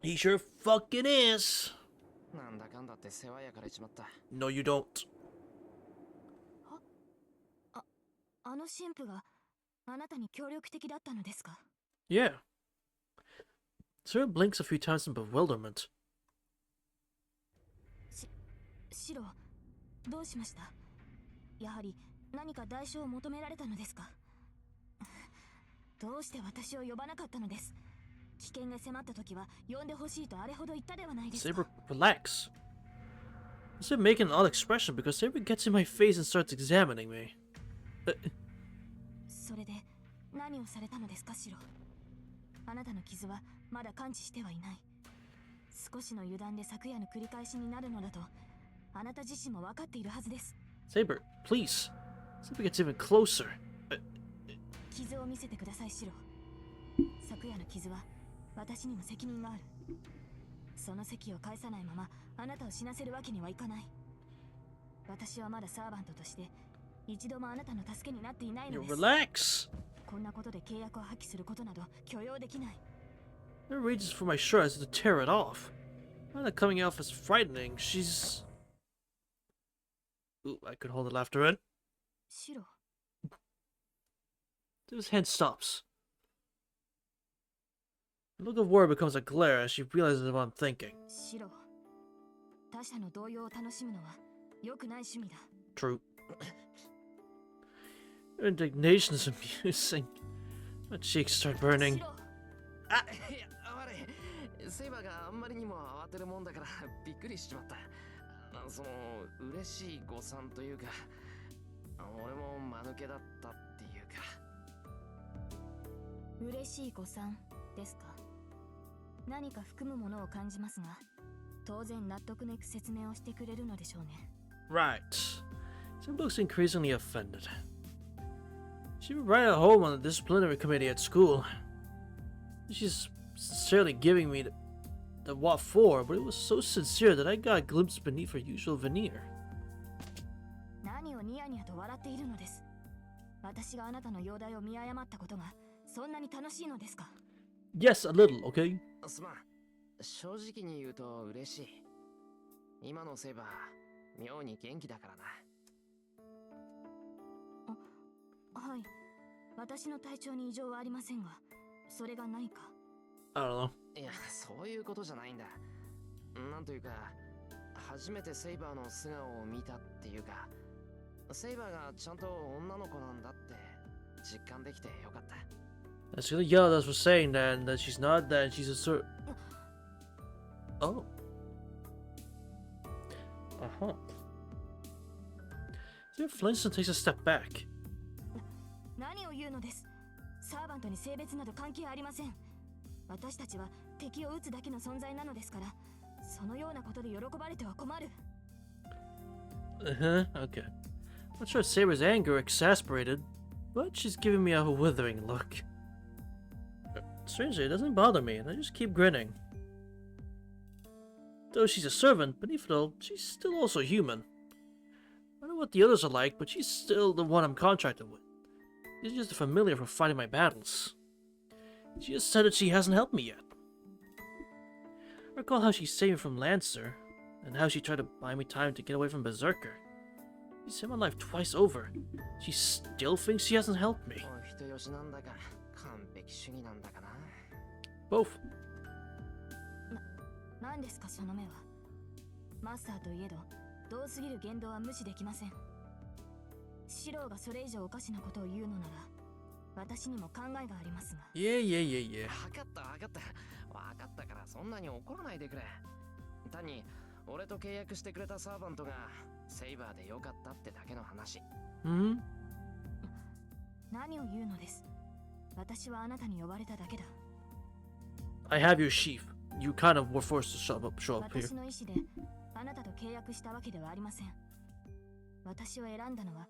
A: He sure fucking is.
C: なんだかんだって世話焼かれちまった。
A: No, you don't.
D: あの神父があなたに協力的だったのですか？
A: Yeah. Sarah blinks a few times in bewilderment.
D: シロ、どうしました？やはり何か代償を求められたのですか？どうして私を呼ばなかったのです？危険が迫った時は呼んでほしいとあれほど言ったではないですか？
A: Saber, relax. Instead of making an odd expression because Saber gets in my face and starts examining me.
D: それで何をされたのですか、シロ？あなたの傷はまだ完治してはいない。少しの油断で昨夜の繰り返しになるのだとあなた自身も分かっているはずです。
A: Saber, please. Saber gets even closer.
D: 傷を見せてください、シロ。昨夜の傷は私にも責任がある。その責を返さないままあなたを死なせるわけにはいかない。私はまだサーバントとして一度もあなたの助けになっていないの
A: You
D: です。
A: relax.
D: こんなことで契約を破棄することなど許容できない。
A: It reaches for my shirt as to tear it off. Rather coming off as frightening, she's... Ooh, I could hold the laughter in.
D: シロ、
A: His hand stops. The look of worry becomes a glare as she realizes what I'm thinking.
D: シロ、他者の動揺を楽しむのは良くない趣味だ。
A: True. Her indignation is amusing. My cheeks start burning.
D: シロ、
C: あ、いや、悪い。セイバーがあんまりにも慌てるもんだからびっくりしちまった。その嬉しい誤算というか、俺も間抜けだったっていうか。
D: 嬉しい誤算ですか。何か含むものを感じますが、当然納得のいく説明をしてくれるのでしょうね。
A: Right. She looks increasingly offended. She would write at home on the disciplinary committee at school. She's sincerely giving me the what for, but it was so sincere that I got a glimpse beneath her usual veneer.
D: 何をニヤニヤと笑っているのです。私があなたの容体を見誤ったことがそんなに楽しいのですか。
A: Yes, a little, okay?
C: すまん。正直に言うと嬉しい。今のセイバー、妙に元気だからな。
D: はい。私の体調に異常はありませんが、それが何か。
A: I don't know.
C: いや、そういうことじゃないんだ。なんというか、初めてセイバーの素顔を見たっていうか、セイバーがちゃんと女の子なんだって実感できてよかった。
A: That's gonna yell at us for saying that, and that she's not that, and she's a sort. Oh. Uh-huh. So Flintstone takes a step back.
D: 何を言うのです。サーバントに性別など関係ありません。私たちは敵を撃つだけの存在なのですから、そのようなことで喜ばれては困る。
A: Uh-huh, okay. I'm not sure Saber's anger exasperated, but she's giving me a withering look. Strangely, it doesn't bother me, and I just keep grinning. Though she's a servant, beneath it all, she's still also human. I don't know what the others are like, but she's still the one I'm contracted with. She's just a familiar for fighting my battles. She just said that she hasn't helped me yet. I recall how she saved me from Lancer, and how she tried to buy me time to get away from Berserker. She saved my life twice over. She still thinks she hasn't helped me.
C: お人よしなんだか、完璧主義なんだかな。
A: Both.
D: 何ですかその目は。マスターといえど、同すぎる言動は無視できません。シローがそれ以上おかしなことを言うのなら、私にも考えがありますが。
A: Yeah, yeah, yeah, yeah.
C: わかったわかった。わかったからそんなに怒らないでくれ。単に俺と契約してくれたサーバントがセイバーでよかったってだけの話。
A: Mm-hmm.
D: 何を言うのです。私はあなたに呼ばれただけだ。
A: I have your sheaf. You kind of were forced to show up here.
D: 私の意思であなたと契約したわけではありません。私を選んだのは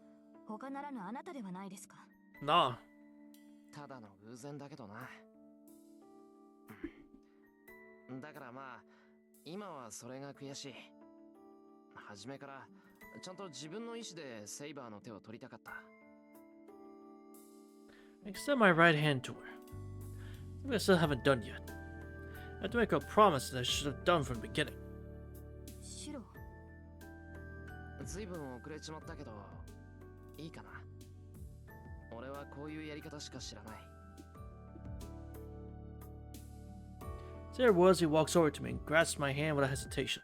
D: 他ならぬあなたではないですか。
A: Nah.
C: ただの偶然だけどな。だからまあ今はそれが悔しい。初めからちゃんと自分の意思でセイバーの手を取りたかった。
A: I extend my right hand to her. Something I still haven't done yet. I have to make her a promise that I should have done from the beginning.
D: シロー、
C: ずいぶん遅れちまったけどいいかな。俺はこういうやり方しか知らない。
A: There it was, he walks over to me and grasps my hand without hesitation.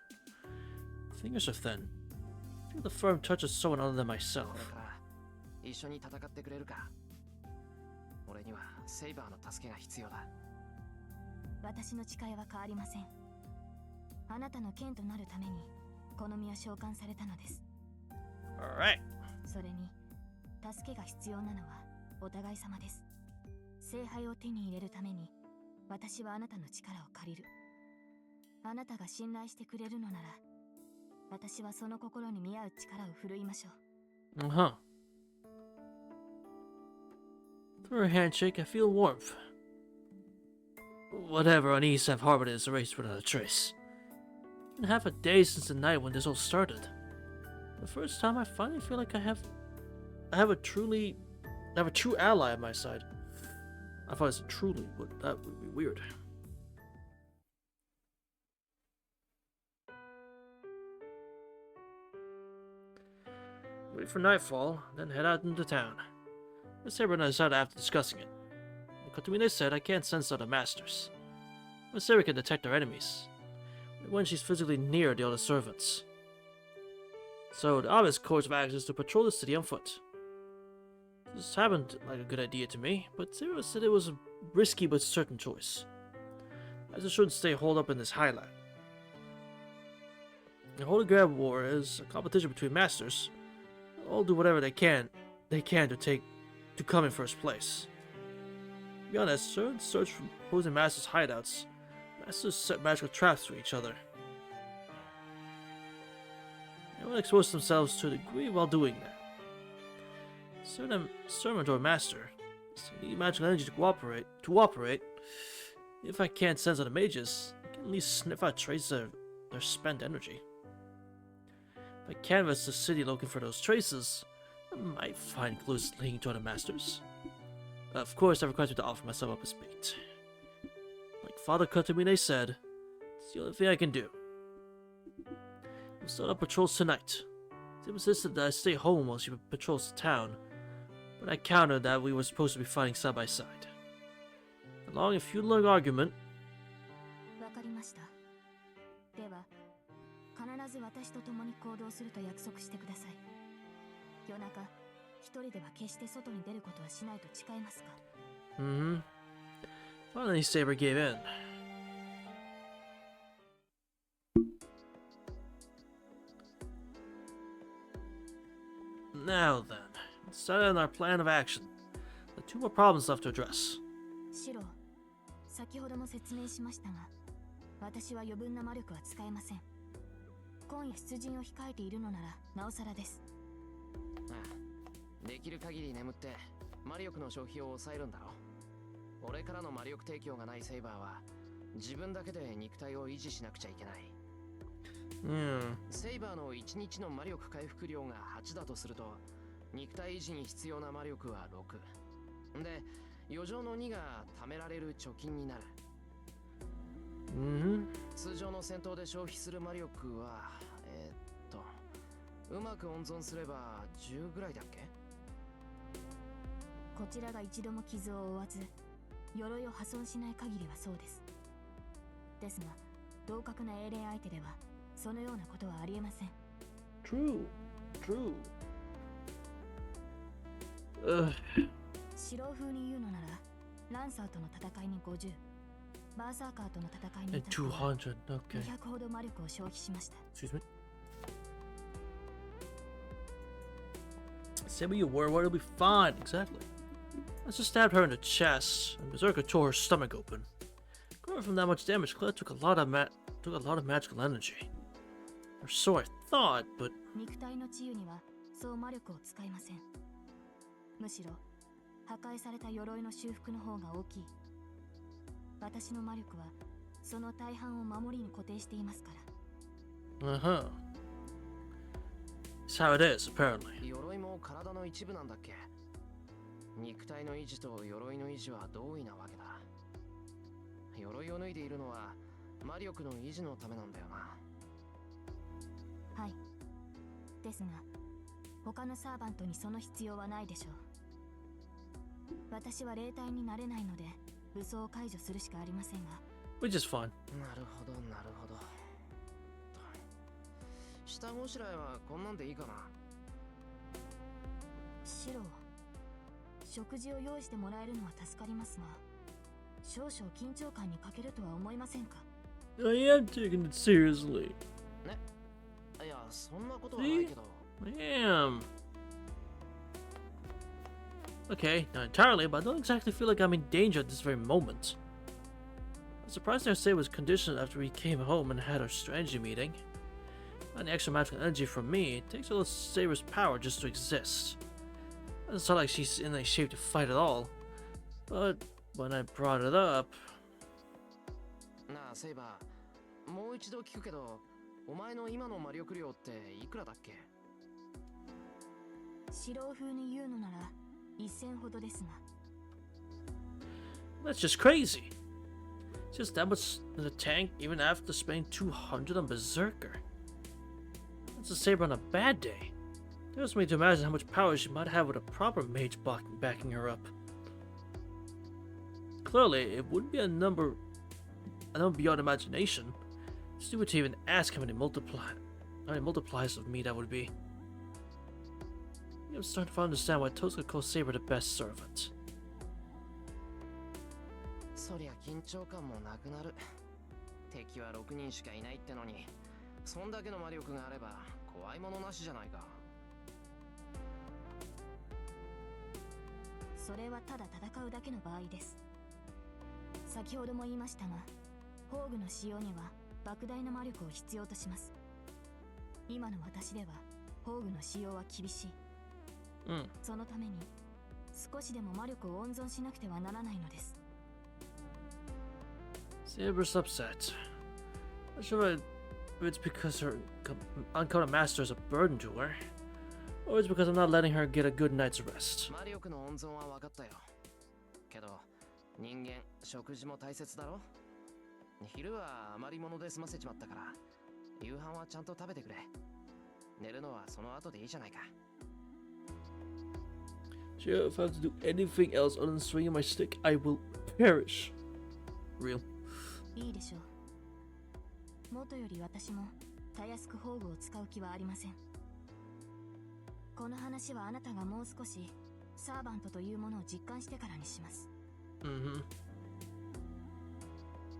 A: Fingers are thin. I feel the firm touch of someone other than
C: こ
A: myself.
C: れから一緒に戦ってくれるか。俺にはセイバーの助けが必要だ。
D: 私の誓いは変わりません。あなたの剣となるためにこの身は召喚されたのです。
A: Alright.
D: それに助けが必要なのはお互い様です。聖杯を手に入れるために私はあなたの力を借りる。あなたが信頼してくれるのなら私はその心に見合う力を振るいましょう。
A: Uh-huh. Through her handshake, I feel warmth. Whatever unease I've harbored is erased without a trace. It's been half a day since the night when this all started. The first time I finally feel like I have a true ally at my side. I thought I said truly, but that would be weird. wait for nightfall, then head out into town. Miss Saber and I decided after discussing it. Katamine said I can't sense other masters. Miss Saber can detect our enemies, when she's physically near the other servants. So the obvious course of action is to patrol the city on foot. This happened like a good idea to me, but Saber said it was a risky but certain choice, as it shouldn't stay holed up in this highlight. The Holy Grail War is a competition between masters. All do whatever they can to come in first place. To be honest, certain search for opposing masters' hideouts. Masters set magical traps for each other. Everyone exposes themselves to a degree while doing that. Certain servant or master need magical energy to operate. If I can't sense other mages, I can at least sniff out traces of their spent energy. If I canvass the city looking for those traces, I might find clues leading to other masters. Of course, I request me to offer myself up as bait. Like Father Katamine said, it's the only thing I can do. We'll start up patrols tonight. Tim insisted that I stay home while she patrols the town, but I countered that we were supposed to be fighting side by side. Along a few-long argument.
D: わかりました。では、必ず私と共に行動すると約束してください。夜中、一人では決して外に出ることはしないと誓いますか?
A: Finally, Saber gave in. Now then, let's set on our plan of action. The two more problems left to address.
D: シロ、先ほども説明しましたが、私は余分な魔力は使えません。今夜出陣を控えているのならなおさらです。
C: ああ、できる限り眠って魔力の消費を抑えるんだろ。俺からの魔力提供がないセイバーは自分だけで肉体を維持しなくちゃいけない。セイバーの1日の魔力回復量が8だとすると、肉体維持に必要な魔力は6。で、余剰の2が貯められる貯金になる。通常の戦闘で消費する魔力は、うまく温存すれば10ぐらいだっけ？
D: こちらが一度も傷を負わず、鎧を破損しない限りはそうです。ですが、同格な英霊相手ではそのようなことはありえません。
A: True.
D: 白風に言うのなら、ランサーとの戦いに50、バーサーカーとの戦いに至っては
A: 200, okay.
D: 200ほど魔力を消費しました。
A: Excuse me. Say what you were, it'll be fine. Exactly. I just stabbed her in the chest, and Berserker tore her stomach open. Growing from that much damage, Claire took a lot of magical energy. Or so I thought, but
D: 肉体の治癒にはそう魔力を使いません。むしろ破壊された鎧の修復の方が大きい。私の魔力はその大半を守りに固定していますから。
A: That's how it is, apparently.
C: 鎧も体の一部なんだっけ？肉体の維持と鎧の維持は同意なわけだ。鎧を脱いでいるのは魔力の維持のためなんだよな。
D: はい。ですが、他のサーバントにその必要はないでしょう。私は霊体になれないので、武装を解除するしかありませんが。
A: Which is fine.
C: なるほど。下ごしらえはこんなんでいいかな。
D: シロ、食事を用意してもらえるのは助かりますが、少々緊張感に欠けるとは思いませんか？
A: I am taking it seriously.
C: ね、いや、そんなことはないけど。
A: Damn. Okay, not entirely, but I don't exactly feel like I'm in danger at this very moment. I'm surprised our stay was conditioned after we came home and had our strategy meeting. Not the extra magical energy from me, it takes all of Saber's power just to exist. It doesn't sound like she's in any shape to fight at all, but when I brought it up...
C: なあ、セイバー、もう一度聞くけど、お前の今の魔力量っていくらだっけ？
D: 白風に言うのなら1000ほどですが。
A: That's just crazy. Just that much in the tank even after spending 200 on Berserker. That's a Saber on a bad day. There's me to imagine how much power she might have with a proper mage backing her up. Clearly, it wouldn't be a number beyond imagination. Stupid to even ask how many multiplies of me that would be. I'm starting to understand why Toska calls Saber the best servant.
C: そりゃ緊張感もなくなる。敵は6人しかいないってのに、そんだけの魔力があれば怖いものなしじゃないか。
D: それはただ戦うだけの場合です。先ほども言いましたが、宝具の使用には莫大な魔力を必要とします。今の私では宝具の使用は厳しい。そのために少しでも魔力を温存しなくてはならないのです。
A: Saber's upset. Not sure if it's because her uncommon master is a burden to her, or it's because I'm not letting her get a good night's rest.
C: 魔力の温存は分かったよ。けど人間食事も大切だろ。昼は余り物で済ませちまったから、夕飯はちゃんと食べてくれ。寝るのはその後でいいじゃないか。
A: Sure, if I have to do anything else other than swinging my stick, I will perish. Real.
D: いいでしょう。元より私もたやすく宝具を使う気はありません。この話はあなたがもう少しサーバントというものを実感してからにします。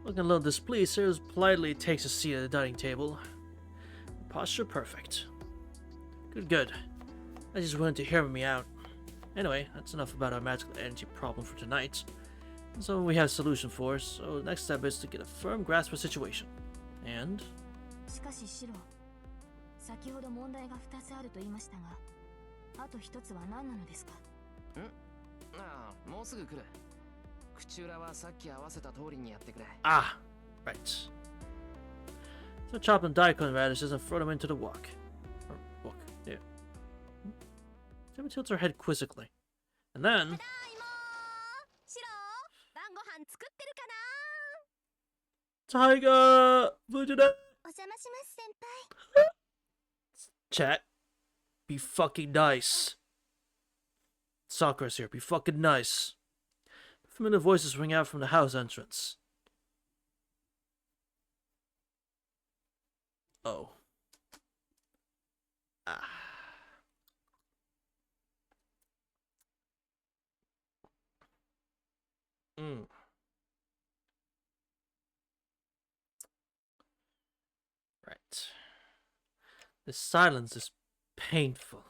A: Looking a little displeased, Sarah politely takes a seat at the dining table. Posture perfect. Good. I just wanted to hear me out. Anyway, that's enough about our magical energy problem for tonight. So we have a solution for us, so the next step is to get a firm grasp of the situation. And...
D: しかしシロ、先ほど問題が2つあると言いましたが、あと1つは何なのですか？
C: ああ、もうすぐ来る。口裏はさっき合わせた通りにやってくれ。
A: Ah, right. So chop them daikon radishes and throw them into the wok. Or wok, yeah. Gemma tilts her head quizzically. And then... Tiger! Fujina! Chat. Be fucking nice. Sakura's here. Be fucking nice. Familiar voices ring out from the house entrance. Oh. Ah. Right. The silence is painful.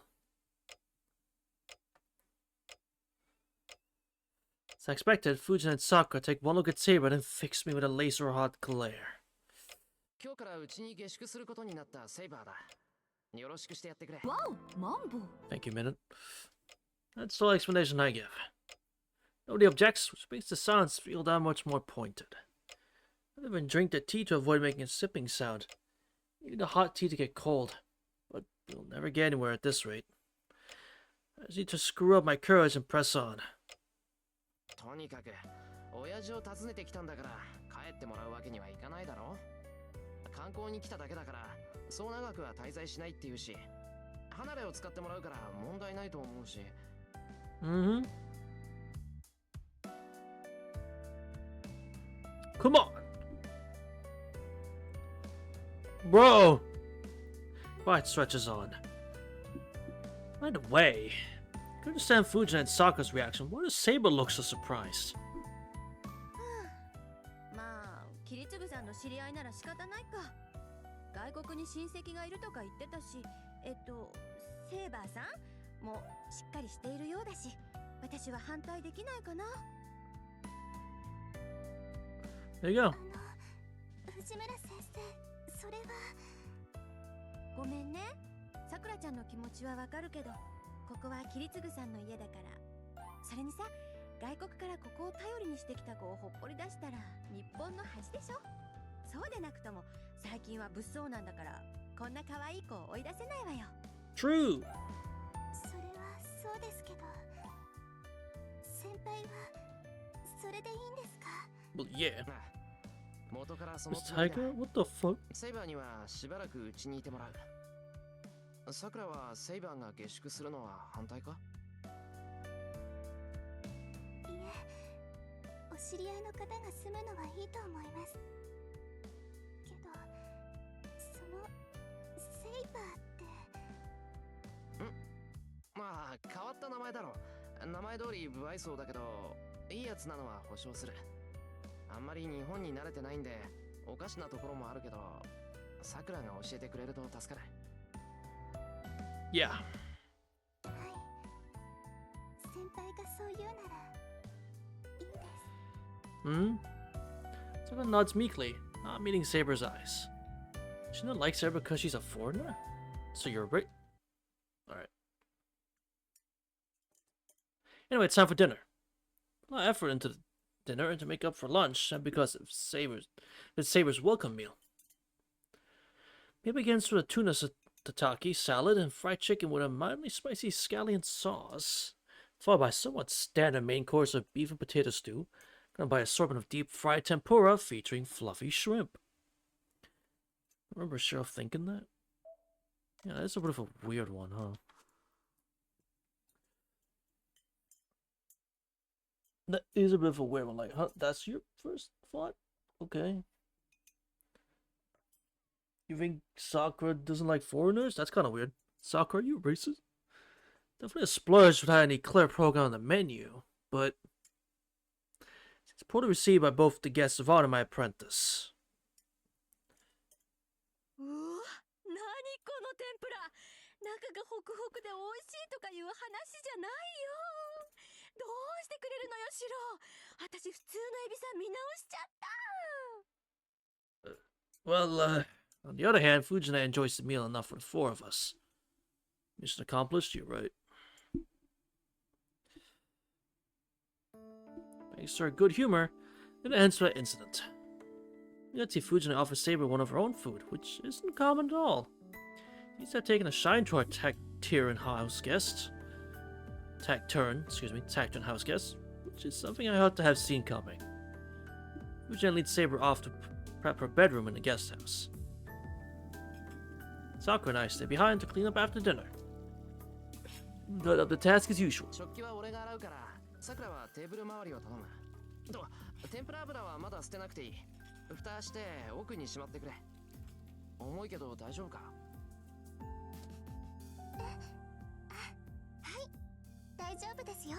A: As I expected, Fujin and Sakura take one look at Saber and then fix me with a laser-hot glare.
C: 今日からうちに下宿することになったセイバーだ。よろしくしてやってくれ。
D: わお、マンボウ。
A: Thank you, Minute. That's all the explanation I give. Nobody objects, which makes the silence feel that much more pointed. I even drink the tea to avoid making a sipping sound. You need the hot tea to get cold, but you'll never get anywhere at this rate. I just need to screw up my courage and press on.
C: とにかく親父を訪ねてきたんだから帰ってもらうわけにはいかないだろ。観光に来ただけだからそう長くは滞在しないっていうし、離れを使ってもらうから問題ないと思うし。
A: Come on! Bro! Quiet stretches on. By the way, I can understand Fujin and Sakura's reaction. Why does Saber look so surprised?
G: まあ、キリツグさんの知り合いなら仕方ないか。外国に親戚がいるとか言ってたし、セーバーさんもしっかりしているようだし、私は反対できないかな。
A: There you go.
B: 藤村先生、それは。
G: ごめんね。さくらちゃんの気持ちはわかるけど、ここはキリツグさんの家だから。それにさ、外国からここを頼りにしてきた子をほっぽり出したら日本の恥でしょ。そうでなくとも最近は物騒なんだから、こんな可愛い子を追い出せないわよ。
A: True.
B: それはそうですけど、先輩はそれでいいんですか？
A: Well, yeah.
C: 元からその
A: Miss Tiger? What the fuck?
C: セイバーにはしばらくうちにいてもらう。さくらはセイバーが下宿するのは反対か？
B: いえ、お知り合いの方が住むのはいいと思います。けど、そのセイバーって。
C: まあ変わった名前だろ。名前通り不愛想だけどいいやつなのは保証する。あんまり日本に慣れてないんでおかしなところもあるけど、さくらが教えてくれると助かる。
A: Yeah.
B: はい。先輩がそう言うならいいです。
A: Hmm? Sakura nods meekly, not meeting Saber's eyes. She not like Saber because she's a foreigner? So you're right. Alright. Anyway, it's time for dinner. A lot of effort into the dinner and to make up for lunch, and because of Saber's welcome meal. Meal begins with a tuna tataki salad and fried chicken with a mildly spicy scallion sauce, followed by a somewhat standard main course of beef and potato stew, followed by an assortment of deep fried tempura featuring fluffy shrimp. Remember Cheryl thinking that? Yeah, that's a bit of a weird one, huh? That is a bit of a weird one. Like, huh? That's your first thought? Okay. You think Sakura doesn't like foreigners? That's kind of weird. Sakura, you racist? Definitely a splurge without any clear program on the menu, but it's poorly received by both the guests of honor and my apprentice.
G: うわ、何この天ぷら。中がホクホクで美味しいとかいう話じゃないよ。どうしてくれるのよ、シロ。私普通のエビさん見直しちゃった。
A: Well, on the other hand, Fujina enjoys the meal enough for the four of us. Mission accomplished, you're right. Thanks to her good humor, it ends with that incident. We got to see Fujina offer Saber one of her own food, which isn't common at all. He's not taking a shine to our Tactirian house guest. Tactirian house guest, which is something I ought to have seen coming. Fujina leads Saber off to prep her bedroom in the guest house. Sakura and I stay behind to clean up after dinner. But up the task as usual.
C: 食器は俺が洗うから、さくらはテーブル周りを頼む。と、天ぷら油はまだ捨てなくていい。蓋して奥にしまってくれ。重いけど大丈夫か？
B: はい、大丈夫ですよ。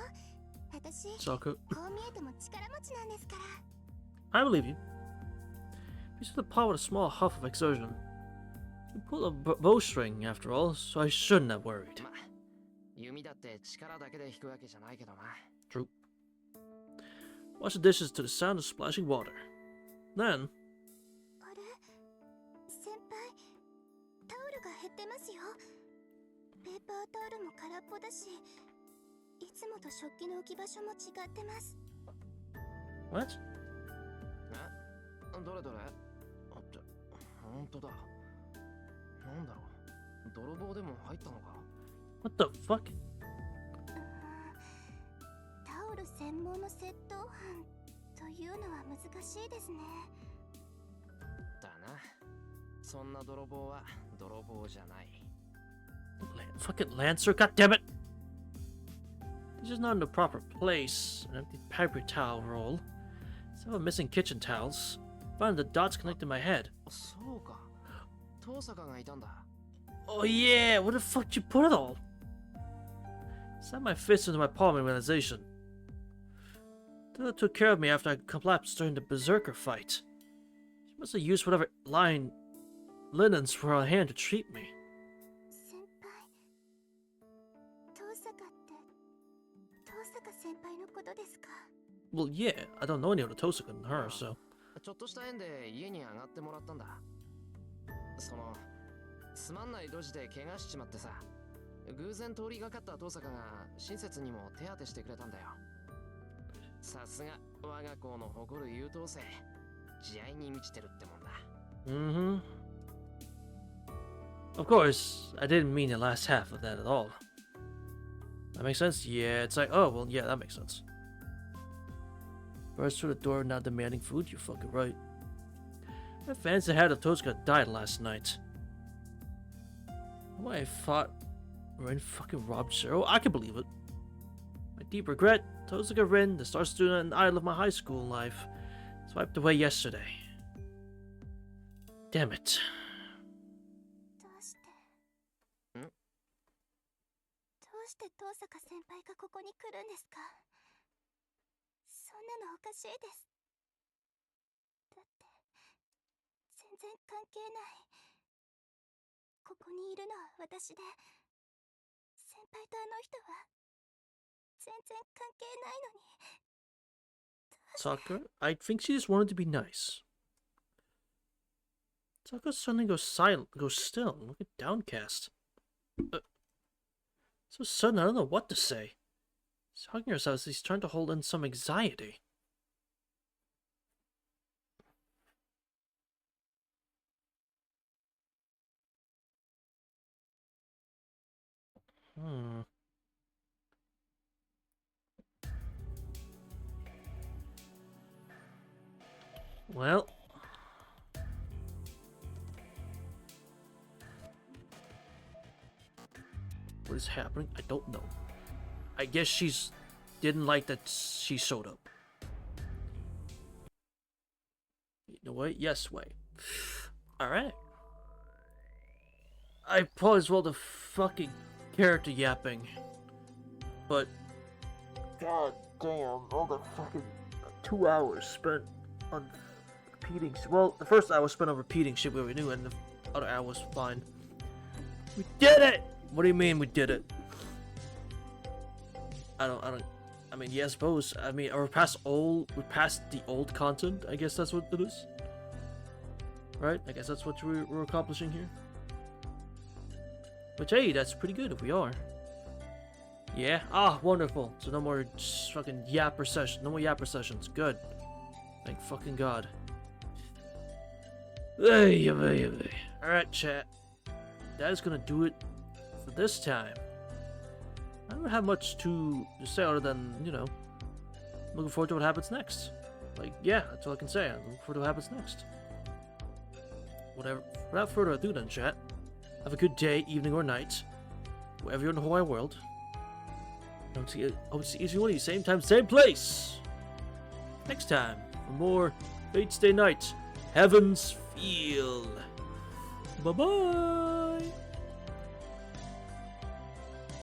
B: 私、
A: Sakura,
B: こう見えても力持ちなんですから。
A: I believe you. You said the pot with a small huff of exertion. You pulled a bowstring, after all, so I shouldn't have worried.
C: まあ、弓だって力だけで引くわけじゃないけどな。
A: True. Wash the dishes to the sound of splashing water. Then,
B: あれ、先輩、タオルが減ってますよ。ペーパータオルも空っぽだし、いつもと食器の置き場所も違ってます。
A: what?
C: どれどれ？あって、ほんとだ。なんだろう。泥棒でも入ったのか？
A: What the fuck?
B: タオル専門の窃盗犯というのは難しいですね。
C: だな。そんな泥棒は泥棒じゃない。
A: Fucking Lancer, goddammit! He's just not in the proper place. An empty paper towel roll. Some of missing kitchen towels. Finding the dots connected my head.
C: そうか。遠坂がいたんだ。
A: Oh yeah, where the fuck did you put it all? Slammed my fist into my palm in realization. Tila took care of me after I collapsed during the berserker fight. She must have used whatever linens were on hand to treat me.
B: 先輩、遠坂って遠坂先輩のことですか？
A: Well, yeah, I don't know any other Tosaka than her, so.
C: ちょっとした縁で家に上がってもらったんだ。そのつまんない路地で怪我しちまってさ、偶然通りがかった遠坂が親切にも手当てしてくれたんだよ。さすが我が校の誇る優等生、慈愛に満ちてるってもんだ。
A: Mm-hmm. Of course, I didn't mean the last half of that at all. That makes sense? Yeah, it's like, oh, well, yeah, that makes sense. Burst through the door, not demanding food? You're fucking right. My fancy had of Tosaka died last night. Why I thought Rin fucking robbed Zero? I can believe it. My deep regret, Tozuka Rin, the star student and idol of my high school life, swiped away yesterday. Damn it.
B: どうしてどうして遠坂先輩がここに来るんですか？そんなのおかしいです。だって全然関係ない。ここにいるのは私で、先輩とあの人は全然関係ないのに。
A: Sakura? I think she just wanted to be nice. Sakura suddenly goes silent, goes still, looking downcast. So sudden, I don't know what to say. She's hugging herself as she's trying to hold in some anxiety. Well, what is happening? I don't know. I guess she's didn't like that she showed up. You know what? Yes, way. Alright. I probably as well the fucking character yapping. But god damn, all the fucking 2 hours spent on repeating. Well, the first hour spent on repeating shit we already knew, and the other hour was fine. We did it! What do you mean we did it? I mean, yeah, I suppose. I mean, we're past the old content. I guess that's what it is. Right? I guess that's what we're accomplishing here. Which, hey, that's pretty good if we are. Yeah? Ah, wonderful. So no more fucking yapper sessions. No more yapper sessions. Good. Thank fucking God. Alright, chat. That is gonna do it for this time. I don't have much to say other than, you know, looking forward to what happens next. Like, yeah, that's all I can say. I'm looking forward to what happens next. Whatever. Without further ado then, chat. Have a good day, evening, or night. Wherever you're in the whole wide world. Hope to see each one of you same time, same place. Next time, for more Fate Stay Night, Heaven's Feel. Bye-bye.